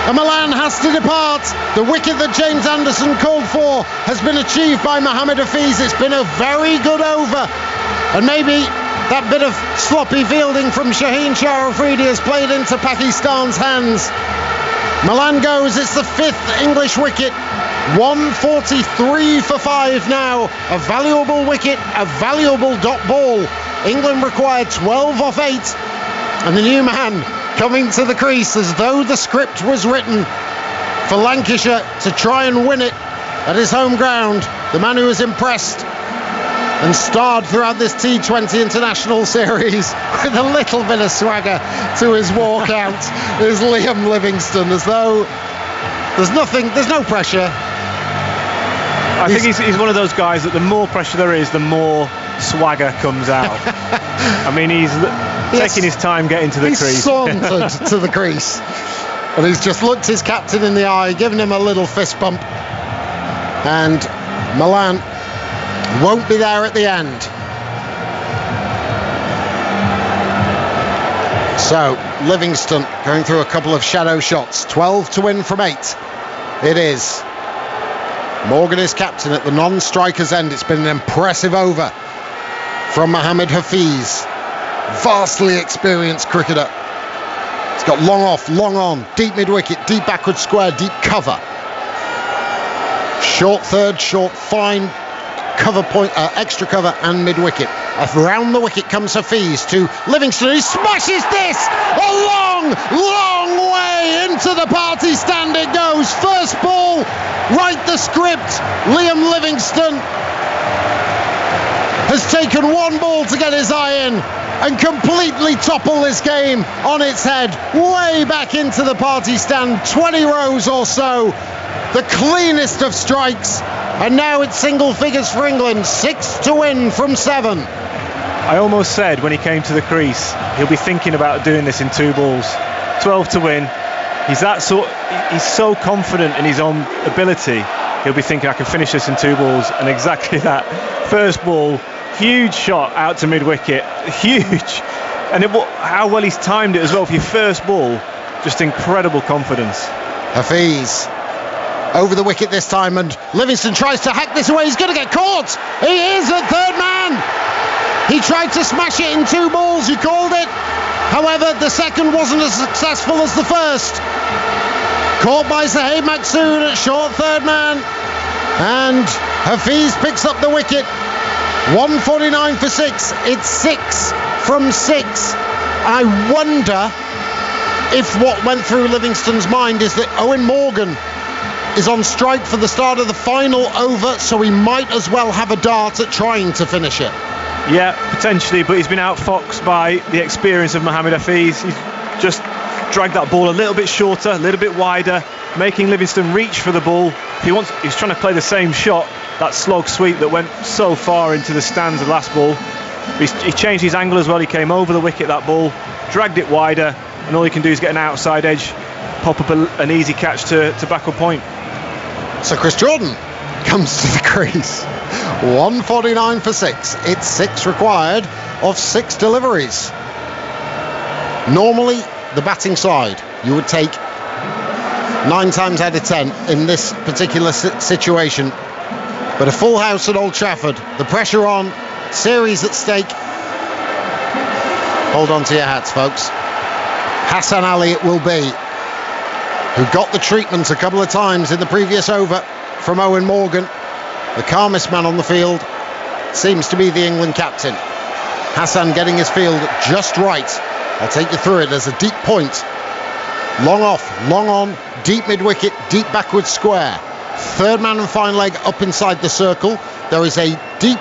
And Milan has to depart. The wicket that James Anderson called for has been achieved by Mohamed Hafiz. It's been a very good over. And maybe that bit of sloppy fielding from Shaheen Shah Afridi has played into Pakistan's hands. Milan goes. It's the 5th English wicket. 143 for 5 now. A valuable wicket, a valuable dot ball. England required 12 off 8. And the new man coming to the crease as though the script was written for Lancashire to try and win it at his home ground. The man who was impressed and starred throughout this T20 international series with a little bit of swagger to his walkout is Liam Livingstone, as though there's no pressure. I think he's one of those guys that the more pressure there is, the more swagger comes out. I mean, he's taking his time getting to the crease. He's sauntered to the crease, and he's just looked his captain in the eye, given him a little fist bump, and Milan won't be there at the end. So Livingstone going through a couple of shadow shots. 12 to win from 8 it is. Morgan is captain at the non-striker's end. It's been an impressive over from Mohamed Hafiz. Vastly experienced cricketer. He's got long off, long on, deep mid-wicket, deep backward square, deep cover. Short third, short fine, cover point, extra cover and mid-wicket. Around the wicket comes Hafiz to Livingstone. He smashes this a long, long way into the party stand. It goes. First ball, write the script. Liam Livingstone has taken one ball to get his eye in and completely topple this game on its head, way back into the party stand, 20 rows or so. The cleanest of strikes, and now it's single figures for England. 6 to win from 7. I almost said when he came to the crease, he'll be thinking about doing this in 2 balls. 12 to win. He's so confident in his own ability. He'll be thinking, I can finish this in 2 balls, and exactly that. First ball, huge shot out to mid-wicket, huge. And how well he's timed it as well for your first ball. Just incredible confidence. Hafiz over the wicket this time, and Livingstone tries to hack this away. He's going to get caught. He is at third man. He tried to smash it in 2 balls, you called it. However, the second wasn't as successful as the first. Caught by Zaheed Maksood at short third man, and Hafiz picks up the wicket. 149 for 6. It's 6 from 6. I wonder if what went through Livingstone's mind is that Owen Morgan is on strike for the start of the final over, so he might as well have a dart at trying to finish it. Yeah, potentially, but he's been outfoxed by the experience of Mohamed Hafiz. He's just dragged that ball a little bit shorter, a little bit wider, making Livingstone reach for the ball. He's trying to play the same shot, that slog sweep that went so far into the stands of the last ball. He changed his angle as well. He came over the wicket, that ball, dragged it wider, and all he can do is get an outside edge, pop up an easy catch to backward point. So Chris Jordan comes to the crease. 149 for 6. It's 6 required of 6 deliveries. Normally, the batting side, you would take 9 times out of 10 in this particular situation. But a full house at Old Trafford, the pressure on, series at stake. Hold on to your hats, folks. Hassan Ali it will be, who got the treatment a couple of times in the previous over from Owen Morgan. The calmest man on the field seems to be the England captain. Hassan getting his field just right. I'll take you through it. There's a deep point. Long off, long on, deep mid-wicket, deep backward square. Third man and fine leg up inside the circle. There is a deep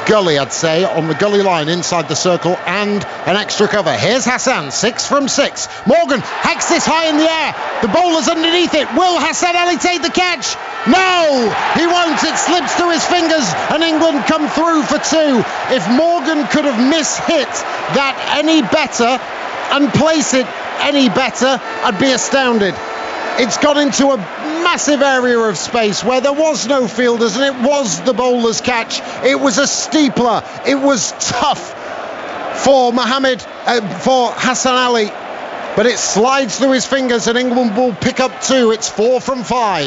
gully, I'd say, on the gully line inside the circle, and an extra cover. Here's Hassan, 6 from 6. Morgan hacks this high in the air. The bowler's underneath it. Will Hassan Ali take the catch? No, he won't. It slips through his fingers, and England come through for 2. If Morgan could have mishit that any better and place it any better, I'd be astounded. It's gone into a massive area of space where there was no fielders, and it was the bowler's catch. It was a steepler. It was tough for Hassan Ali but it slides through his fingers and England will pick up 2. It's 4 from 5.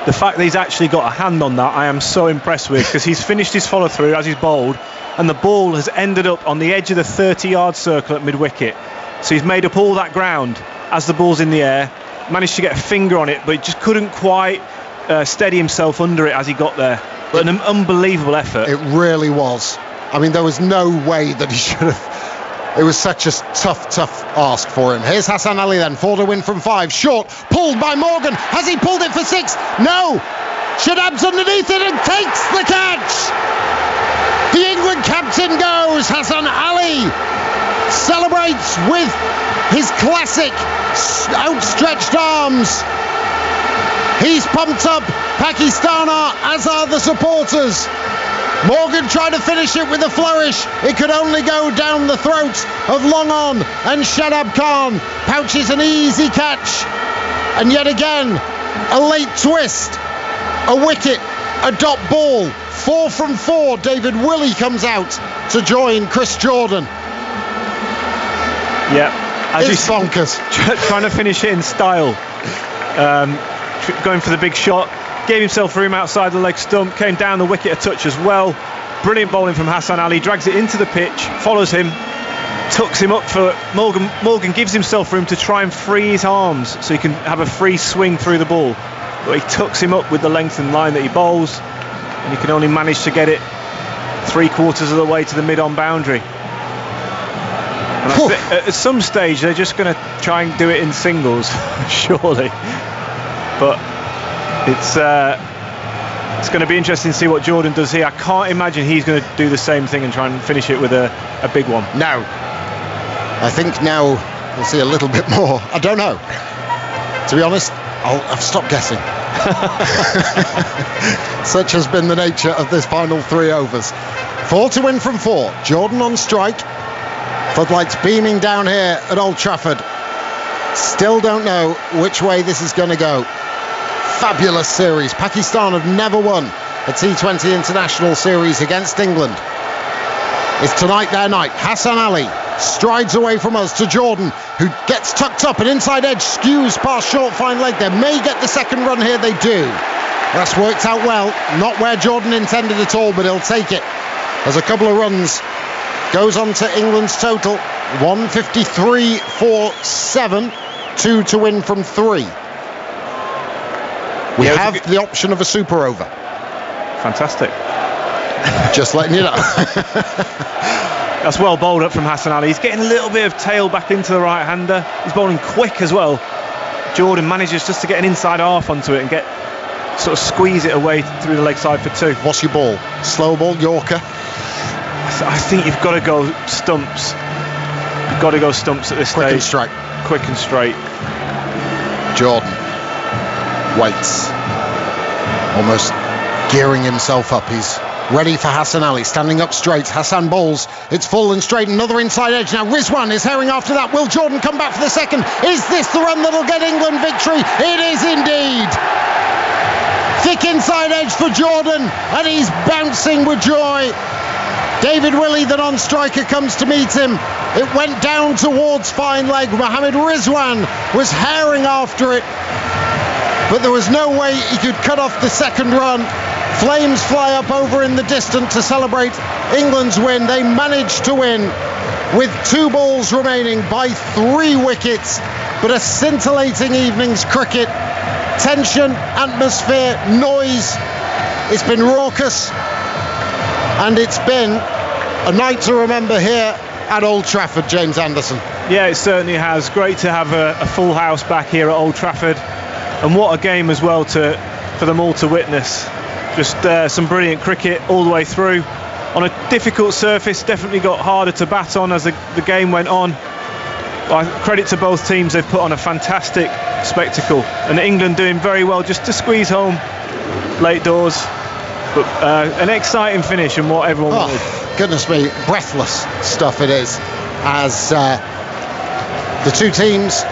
The fact that he's actually got a hand on that, I am so impressed with, because he's finished his follow through as he's bowled, and the ball has ended up on the edge of the 30-yard circle at mid-wicket. So he's made up all that ground as the ball's in the air, managed to get a finger on it, but he just couldn't quite steady himself under it as he got there. But an unbelievable effort. It really was. I mean, there was no way that he should have. It was such a tough ask for him. Here's Hassan Ali then, 4 to win from 5. Short, pulled by Morgan. Has he pulled it for 6? No! Shadab's underneath it and takes the catch! The England captain goes. Hassan Ali celebrates with his classic outstretched arms. He's pumped up. Pakistan are, as are the supporters. Morgan tried to finish it with a flourish. It could only go down the throat of Long On, and Shadab Khan pouches an easy catch. And yet again, a late twist, a wicket, a dot ball. 4 from 4. David Willey comes out to join Chris Jordan. Yeah, it's bonkers. Trying to finish it in style. Going for the big shot, gave himself room outside the leg stump, came down the wicket a touch as well. Brilliant bowling from Hassan Ali, drags it into the pitch, follows him, tucks him up for Morgan. Morgan gives himself room to try and free his arms so he can have a free swing through the ball, but he tucks him up with the length and line that he bowls, and he can only manage to get it 3/4 of the way to the mid-on boundary. And at some stage they're just going to try and do it in singles, surely. But it's going to be interesting to see what Jordan does here. I can't imagine he's going to do the same thing and try and finish it with a big one. No. I think now we'll see a little bit more. I don't know. To be honest, I've stopped guessing. Such has been the nature of this final 3 overs. 4 to win from 4. Jordan on strike. Floodlights beaming down here at Old Trafford. Still don't know which way this is going to go. Fabulous series. Pakistan have never won a T20 international series against England. It's tonight their night. Hassan Ali strides away from us to Jordan, who gets tucked up and inside edge skews past short fine leg. They may get the second run here. They do. That's worked out well. Not where Jordan intended at all, but he'll take it. There's a couple of runs. Goes on to England's total. 153 for 7. 2 to win from 3. We have the option of a super over. Fantastic. Just letting you know. That's well bowled up from Hassan Ali. He's getting a little bit of tail back into the right-hander. He's bowling quick as well. Jordan manages just to get an inside half onto it and get sort of squeeze it away through the leg side for 2. What's your ball? Slow ball, Yorker? I think you've got to go stumps. You've got to go stumps at this stage. Quick and straight. Quick and straight. Jordan waits, almost gearing himself up. He's ready for Hassan Ali, standing up straight. Hassan bowls, it's full and straight, another inside edge. Now Rizwan is herring after that. Will Jordan come back for the second? Is this the run that'll get England victory? It is indeed. Thick inside edge for Jordan, and he's bouncing with joy. David Willey, the non-striker, comes to meet him. It went down towards fine leg. Mohammed Rizwan was herring after it, but there was no way he could cut off the second run. Flames fly up over in the distance to celebrate England's win. They managed to win with 2 balls remaining by 3 wickets, but a scintillating evening's cricket. Tension, atmosphere, noise. It's been raucous, and it's been a night to remember here at Old Trafford, James Anderson. Yeah, it certainly has. Great to have a full house back here at Old Trafford, and what a game as well for them all to witness. Just some brilliant cricket all the way through on a difficult surface. Definitely got harder to bat on as the game went on. Credit to both teams, they've put on a fantastic spectacle, and England doing very well just to squeeze home late doors, but an exciting finish and what everyone wanted. Goodness me, breathless stuff it is, as the two teams,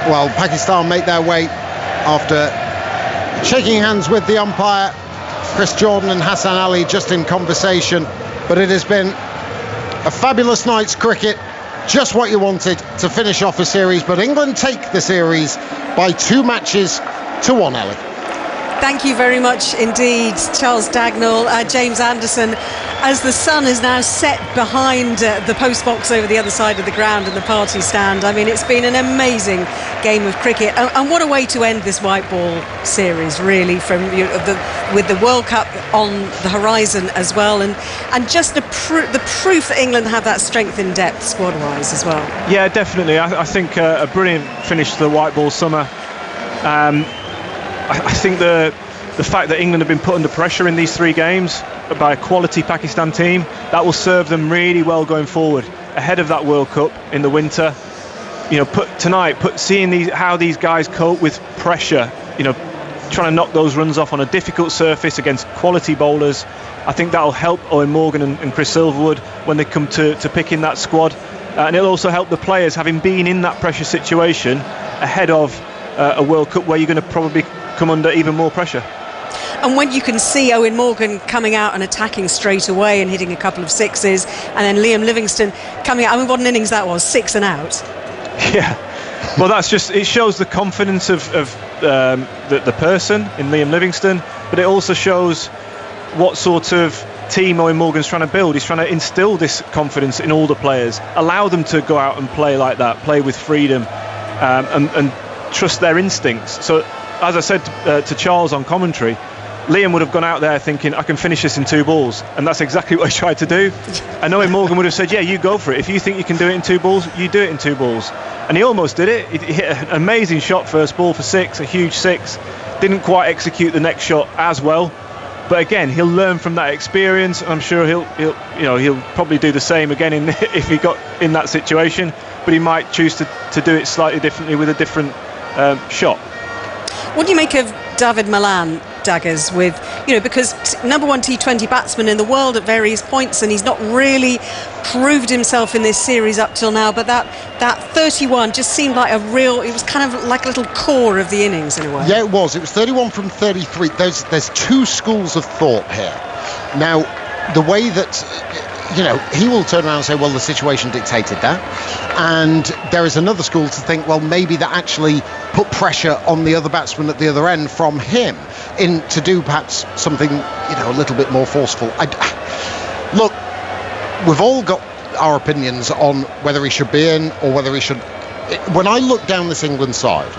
well, Pakistan make their way after shaking hands with the umpire. Chris Jordan and Hassan Ali just in conversation, but it has been a fabulous night's cricket. just what you wanted to finish off a series, but England take the series by 2-1, Ellie. Thank you very much indeed, Charles Dagnall. James Anderson, as the sun is now set behind the post box over the other side of the ground and the party stand. I mean, it's been an amazing game of cricket, and what a way to end this white ball series, really, from with the World Cup on the horizon as well, and just the proof that England have that strength in depth squad-wise as well. Yeah, definitely. I think a brilliant finish to the white ball summer. I think the fact that England have been put under pressure in these 3 games by a quality Pakistan team, that will serve them really well going forward ahead of that World Cup in the winter. You know, seeing how these guys cope with pressure, you know, trying to knock those runs off on a difficult surface against quality bowlers. I think that'll help Owen Morgan and Chris Silverwood when they come to picking that squad, and it'll also help the players, having been in that pressure situation ahead of a World Cup where you're going to probably come under even more pressure. And when you can see Owen Morgan coming out and attacking straight away and hitting a couple of sixes, and then Liam Livingstone coming out, I mean, what an innings that was, 6 and out. Yeah, well, it shows the confidence of the person in Liam Livingstone, but it also shows what sort of team Owen Morgan's trying to build. He's trying to instill this confidence in all the players, allow them to go out and play like that, play with freedom, and trust their instincts. So, as I said to Charles on commentary, Liam would have gone out there thinking, I can finish this in 2 balls, and that's exactly what he tried to do. And Owen Morgan would have said, yeah, you go for it. If you think you can do it in 2 balls, you do it in 2 balls. And he almost did it. He hit an amazing shot first ball for 6, a huge 6. Didn't quite execute the next shot as well. But again, he'll learn from that experience. I'm sure he'll probably do the same again if he got in that situation. But he might choose to do it slightly differently with a different shot. What do you make of David Malan, Daggers, with, because number 1 T20 batsman in the world at various points, and he's not really proved himself in this series up till now, but that 31 just seemed like it was kind of like a little core of the innings in a way. Yeah, it was 31 from 33. There's 2 schools of thought here. Now, the way that he will turn around and say, well, the situation dictated that, and there is another school to think, well, maybe that actually put pressure on the other batsman at the other end from him to do perhaps something a little bit more forceful. Look, we've all got our opinions on whether he should be in or whether he should. When I look down this England side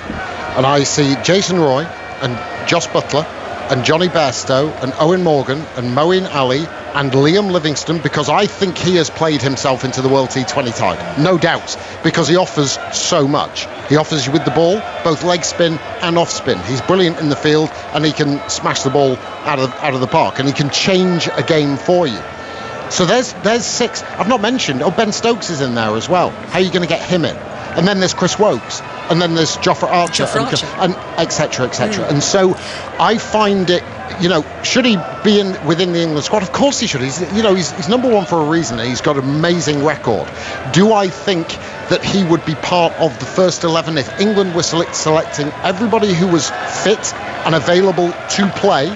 and I see Jason Roy and Joss Buttler and Johnny Bairstow and Owen Morgan and Moeen Ali and Liam Livingstone, because I think he has played himself into the World T20 tide, no doubt, because he offers so much. He offers you with the ball, both leg spin and off spin. He's brilliant in the field, and he can smash the ball out of the park, and he can change a game for you. So there's 6. I've not mentioned, Ben Stokes is in there as well. How are you going to get him in? And then there's Chris Wokes, and then there's Jofra Archer, and etc. And so I find it, should he be within the England squad? Of course he should. He's number 1 for a reason, and he's got an amazing record. Do I think that he would be part of the first 11 if England were selecting everybody who was fit and available to play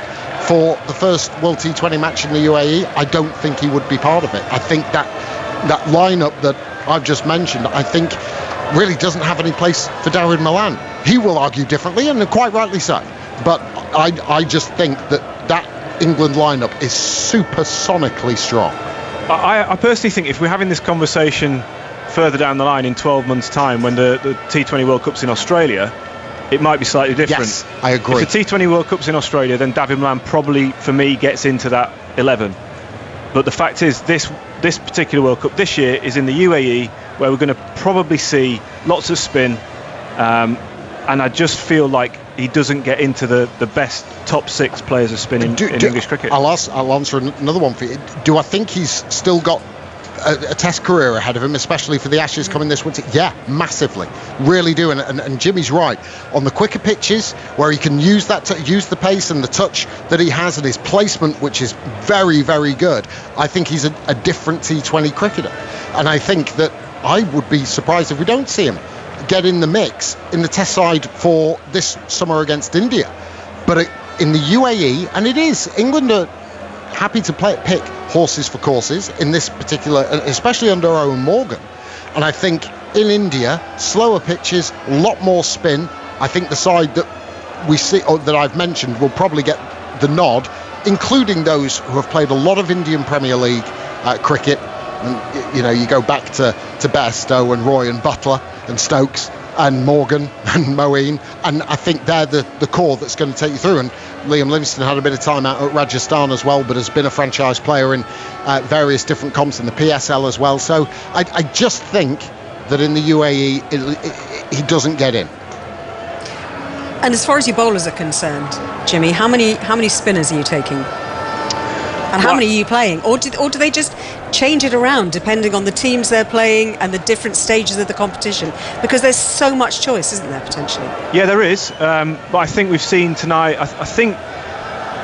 for the first World T20 match in the UAE? I don't think he would be part of it. I think that lineup that I've just mentioned, I think really doesn't have any place for David Malan. He will argue differently, and quite rightly so. But I just think that England lineup is supersonically strong. I personally think if we're having this conversation further down the line in 12 months' time, when the T20 World Cup's in Australia, it might be slightly different. Yes, I agree. If the T20 World Cup's in Australia, then David Malan probably, for me, gets into that 11. But the fact is, this particular World Cup this year is in the UAE, where we're going to probably see lots of spin, and I just feel like he doesn't get into the best top 6 players of spin in English cricket. I'll answer another one for you. Do I think he's still got a test career ahead of him, especially for the Ashes coming this winter? Yeah, massively, really do. And Jimmy's right on the quicker pitches where he can use use the pace and the touch that he has and his placement, which is very, very good. I think he's a different T20 cricketer, and I think that I would be surprised if we don't see him get in the mix in the test side for this summer against India. But in the UAE, and it is, England are happy to pick horses for courses in this particular, especially under Owen Morgan. And I think in India, slower pitches, a lot more spin. I think the side that we see, or that I've mentioned, will probably get the nod, including those who have played a lot of Indian Premier League cricket. And, you go back to Bairstow and Roy and Butler and Stokes and Morgan and Moeen, and I think they're the core that's going to take you through. And Liam Livingstone had a bit of time out at Rajasthan as well, but has been a franchise player in various different comps in the PSL as well. So I just think that in the UAE he doesn't get in. And as far as your bowlers are concerned, Jimmy, how many spinners are you taking? And how many are you playing? Or do they just change it around depending on the teams they're playing and the different stages of the competition? Because there's so much choice, isn't there, potentially? Yeah, there is. But I think we've seen tonight, I think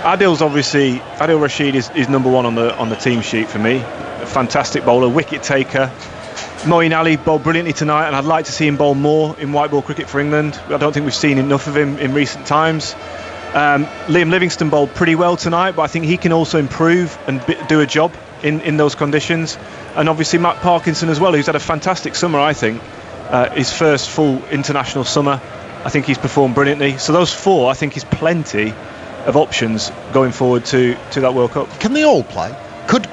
Adil Rashid is number one on the team sheet for me. A fantastic bowler, wicket taker. Moeen Ali bowled brilliantly tonight, and I'd like to see him bowl more in white ball cricket for England. I don't think we've seen enough of him in recent times. Liam Livingstone bowled pretty well tonight, but I think he can also improve and do a job in those conditions. And obviously Matt Parkinson as well, who's had a fantastic summer, I think. His first full international summer. I think he's performed brilliantly. So those four, I think, is plenty of options going forward to that World Cup. Can they all play? Could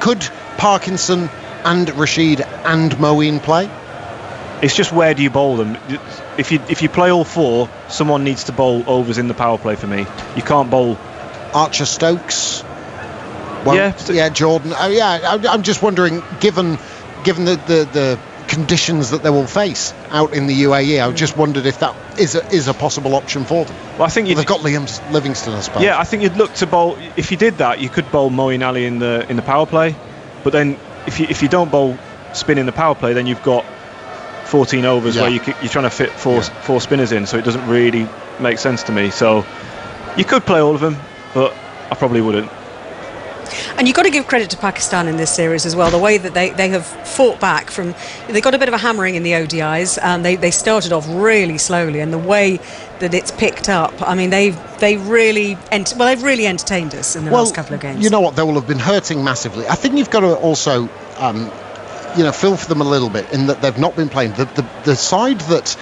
Parkinson and Rashid and Moeen play? It's just, where do you bowl them? If you play all four, someone needs to bowl overs in the power play for me. You can't bowl Archer Stokes. Well, Jordan. I'm just wondering, given the conditions that they will face out in the UAE, I just wondered if that is a possible option for them. Well, I think they've got Liam Livingstone, I suppose. Yeah, I think you'd look to bowl. If you did that, you could bowl Moeen Ali in the power play. But then, if you don't bowl spin in the power play, then you've got 14 overs where you're trying to fit four spinners in, so it doesn't really make sense to me. So you could play all of them, but I probably wouldn't. And you've got to give credit to Pakistan in this series as well, the way that they have fought back from. They got a bit of a hammering in the ODIs, and they started off really slowly, and the way that it's picked up, I mean, they've really entertained us in the last couple of games. You know what, they will have been hurting massively. I think you've got to also feel for them a little bit in that they've not been playing. The side that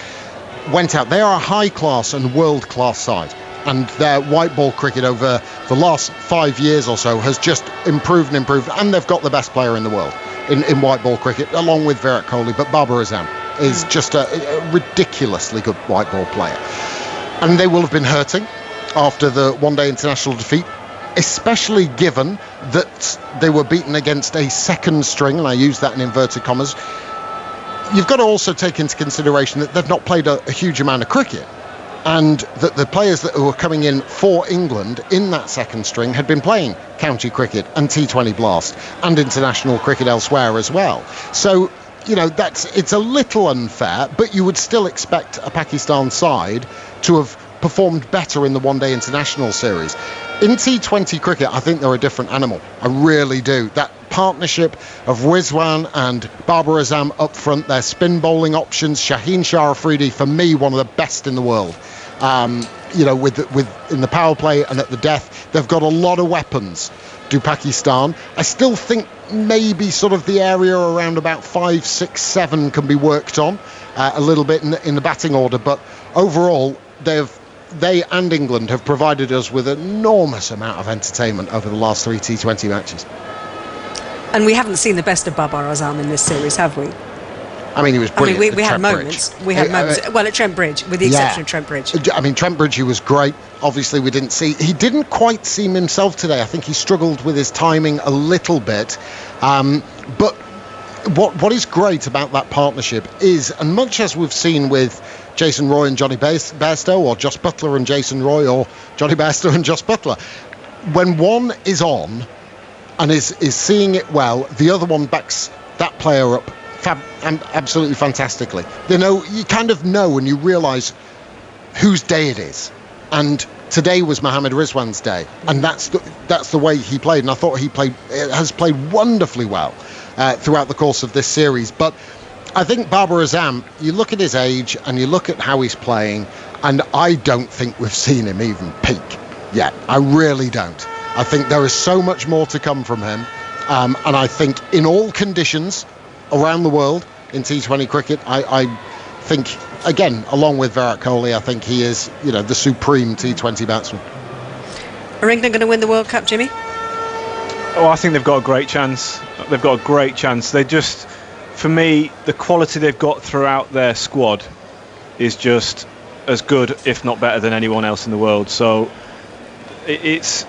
went out, they are a high class and world class side, and their white ball cricket over the last 5 years or so has just improved, and they've got the best player in the world in white ball cricket, along with Virat Kohli. But Babar Azam is just a ridiculously good white ball player, and they will have been hurting after the one-day international defeat, especially given that they were beaten against a second string, and I use that in inverted commas. You've got to also take into consideration that they've not played a huge amount of cricket, and that the players that were coming in for England in that second string had been playing county cricket and T20 Blast and international cricket elsewhere as well. So, it's a little unfair, but you would still expect a Pakistan side to have performed better in the one-day international series. In T20 cricket, I think they're a different animal. I really do. That partnership of Rizwan and Babar Azam up front, their spin bowling options, Shaheen Shah Afridi, for me, one of the best in the world. With in the power play and at the death, they've got a lot of weapons. Do Pakistan? I still think maybe sort of the area around about 5, 6, 7 can be worked on a little bit in the batting order, but overall they and England have provided us with an enormous amount of entertainment over the last 3 T20 matches. And we haven't seen the best of Babar Azam in this series, have we? I mean, he was brilliant. We had moments. We had moments. Well, at Trent Bridge, with the exception of Trent Bridge. I mean, Trent Bridge, he was great. Obviously, we didn't see. He didn't quite seem himself today. I think he struggled with his timing a little bit. But what is great about that partnership is, and much as we've seen with Jason Roy and Johnny Bairstow, or Joss Butler and Jason Roy, or Johnny Bairstow and Joss Butler, when one is on and is seeing it well, the other one backs that player up absolutely fantastically. You kind of know and you realise whose day it is. And today was Mohammad Rizwan's day, and that's the way he played. And I thought he has played wonderfully well throughout the course of this series. But I think Babar Azam, you look at his age and you look at how he's playing, and I don't think we've seen him even peak yet. I really don't. I think there is so much more to come from him, and I think in all conditions around the world, in T20 cricket. I think, again, along with Virat Kohli, I think he is, the supreme T20 batsman. Are England going to win the World Cup, Jimmy? Oh, I think they've got a great chance. They've got a great chance. They just, for me, the quality they've got throughout their squad is just as good, if not better, than anyone else in the world. So it's,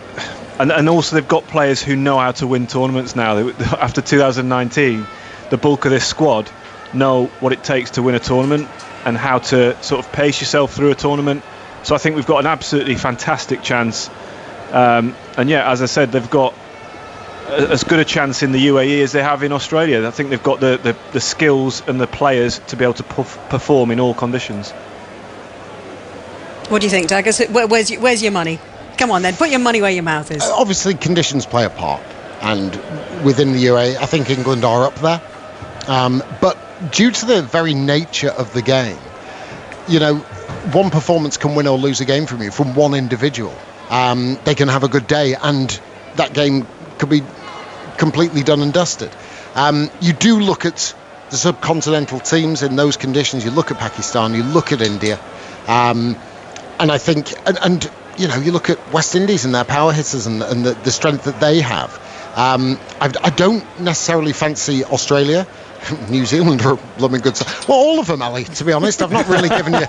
and also they've got players who know how to win tournaments now. After 2019, the bulk of this squad know what it takes to win a tournament and how to sort of pace yourself through a tournament. So I think we've got an absolutely fantastic chance. And yeah, as I said, they've got as good a chance in the UAE as they have in Australia. I think they've got the skills and the players to be able to perform in all conditions. What do you think, Douglas? Where's your money? Come on then, put your money where your mouth is. Obviously, conditions play a part, and within the UAE, I think England are up there. But due to the very nature of the game, one performance can win or lose a game from you, from one individual. They can have a good day, and that game could be completely done and dusted. You do look at the subcontinental teams in those conditions. You look at Pakistan, you look at India, and I think, and you look at West Indies and their power hitters and the strength that they have. I don't necessarily fancy Australia. New Zealand are a blooming good side. Well, all of them, Ali, to be honest. I've not really given you,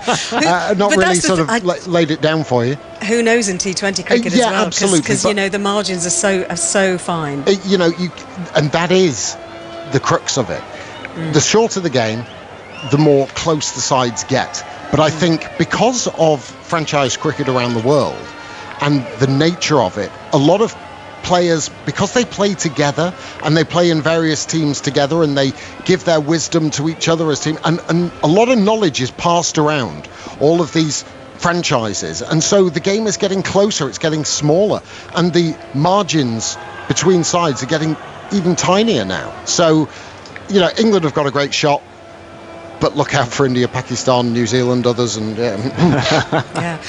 laid it down for you. Who knows in T20 cricket as well? Absolutely. Because the margins are so fine. And that is the crux of it. The shorter the game, the more close the sides get. But I think because of franchise cricket around the world and the nature of it, a lot of players, because they play together and they play in various teams together and they give their wisdom to each other as team, and a lot of knowledge is passed around all of these franchises, and so the game is getting closer, it's getting smaller, and the margins between sides are getting even tinier now. So England have got a great shot, but look out for India, Pakistan, New Zealand, others, and yeah.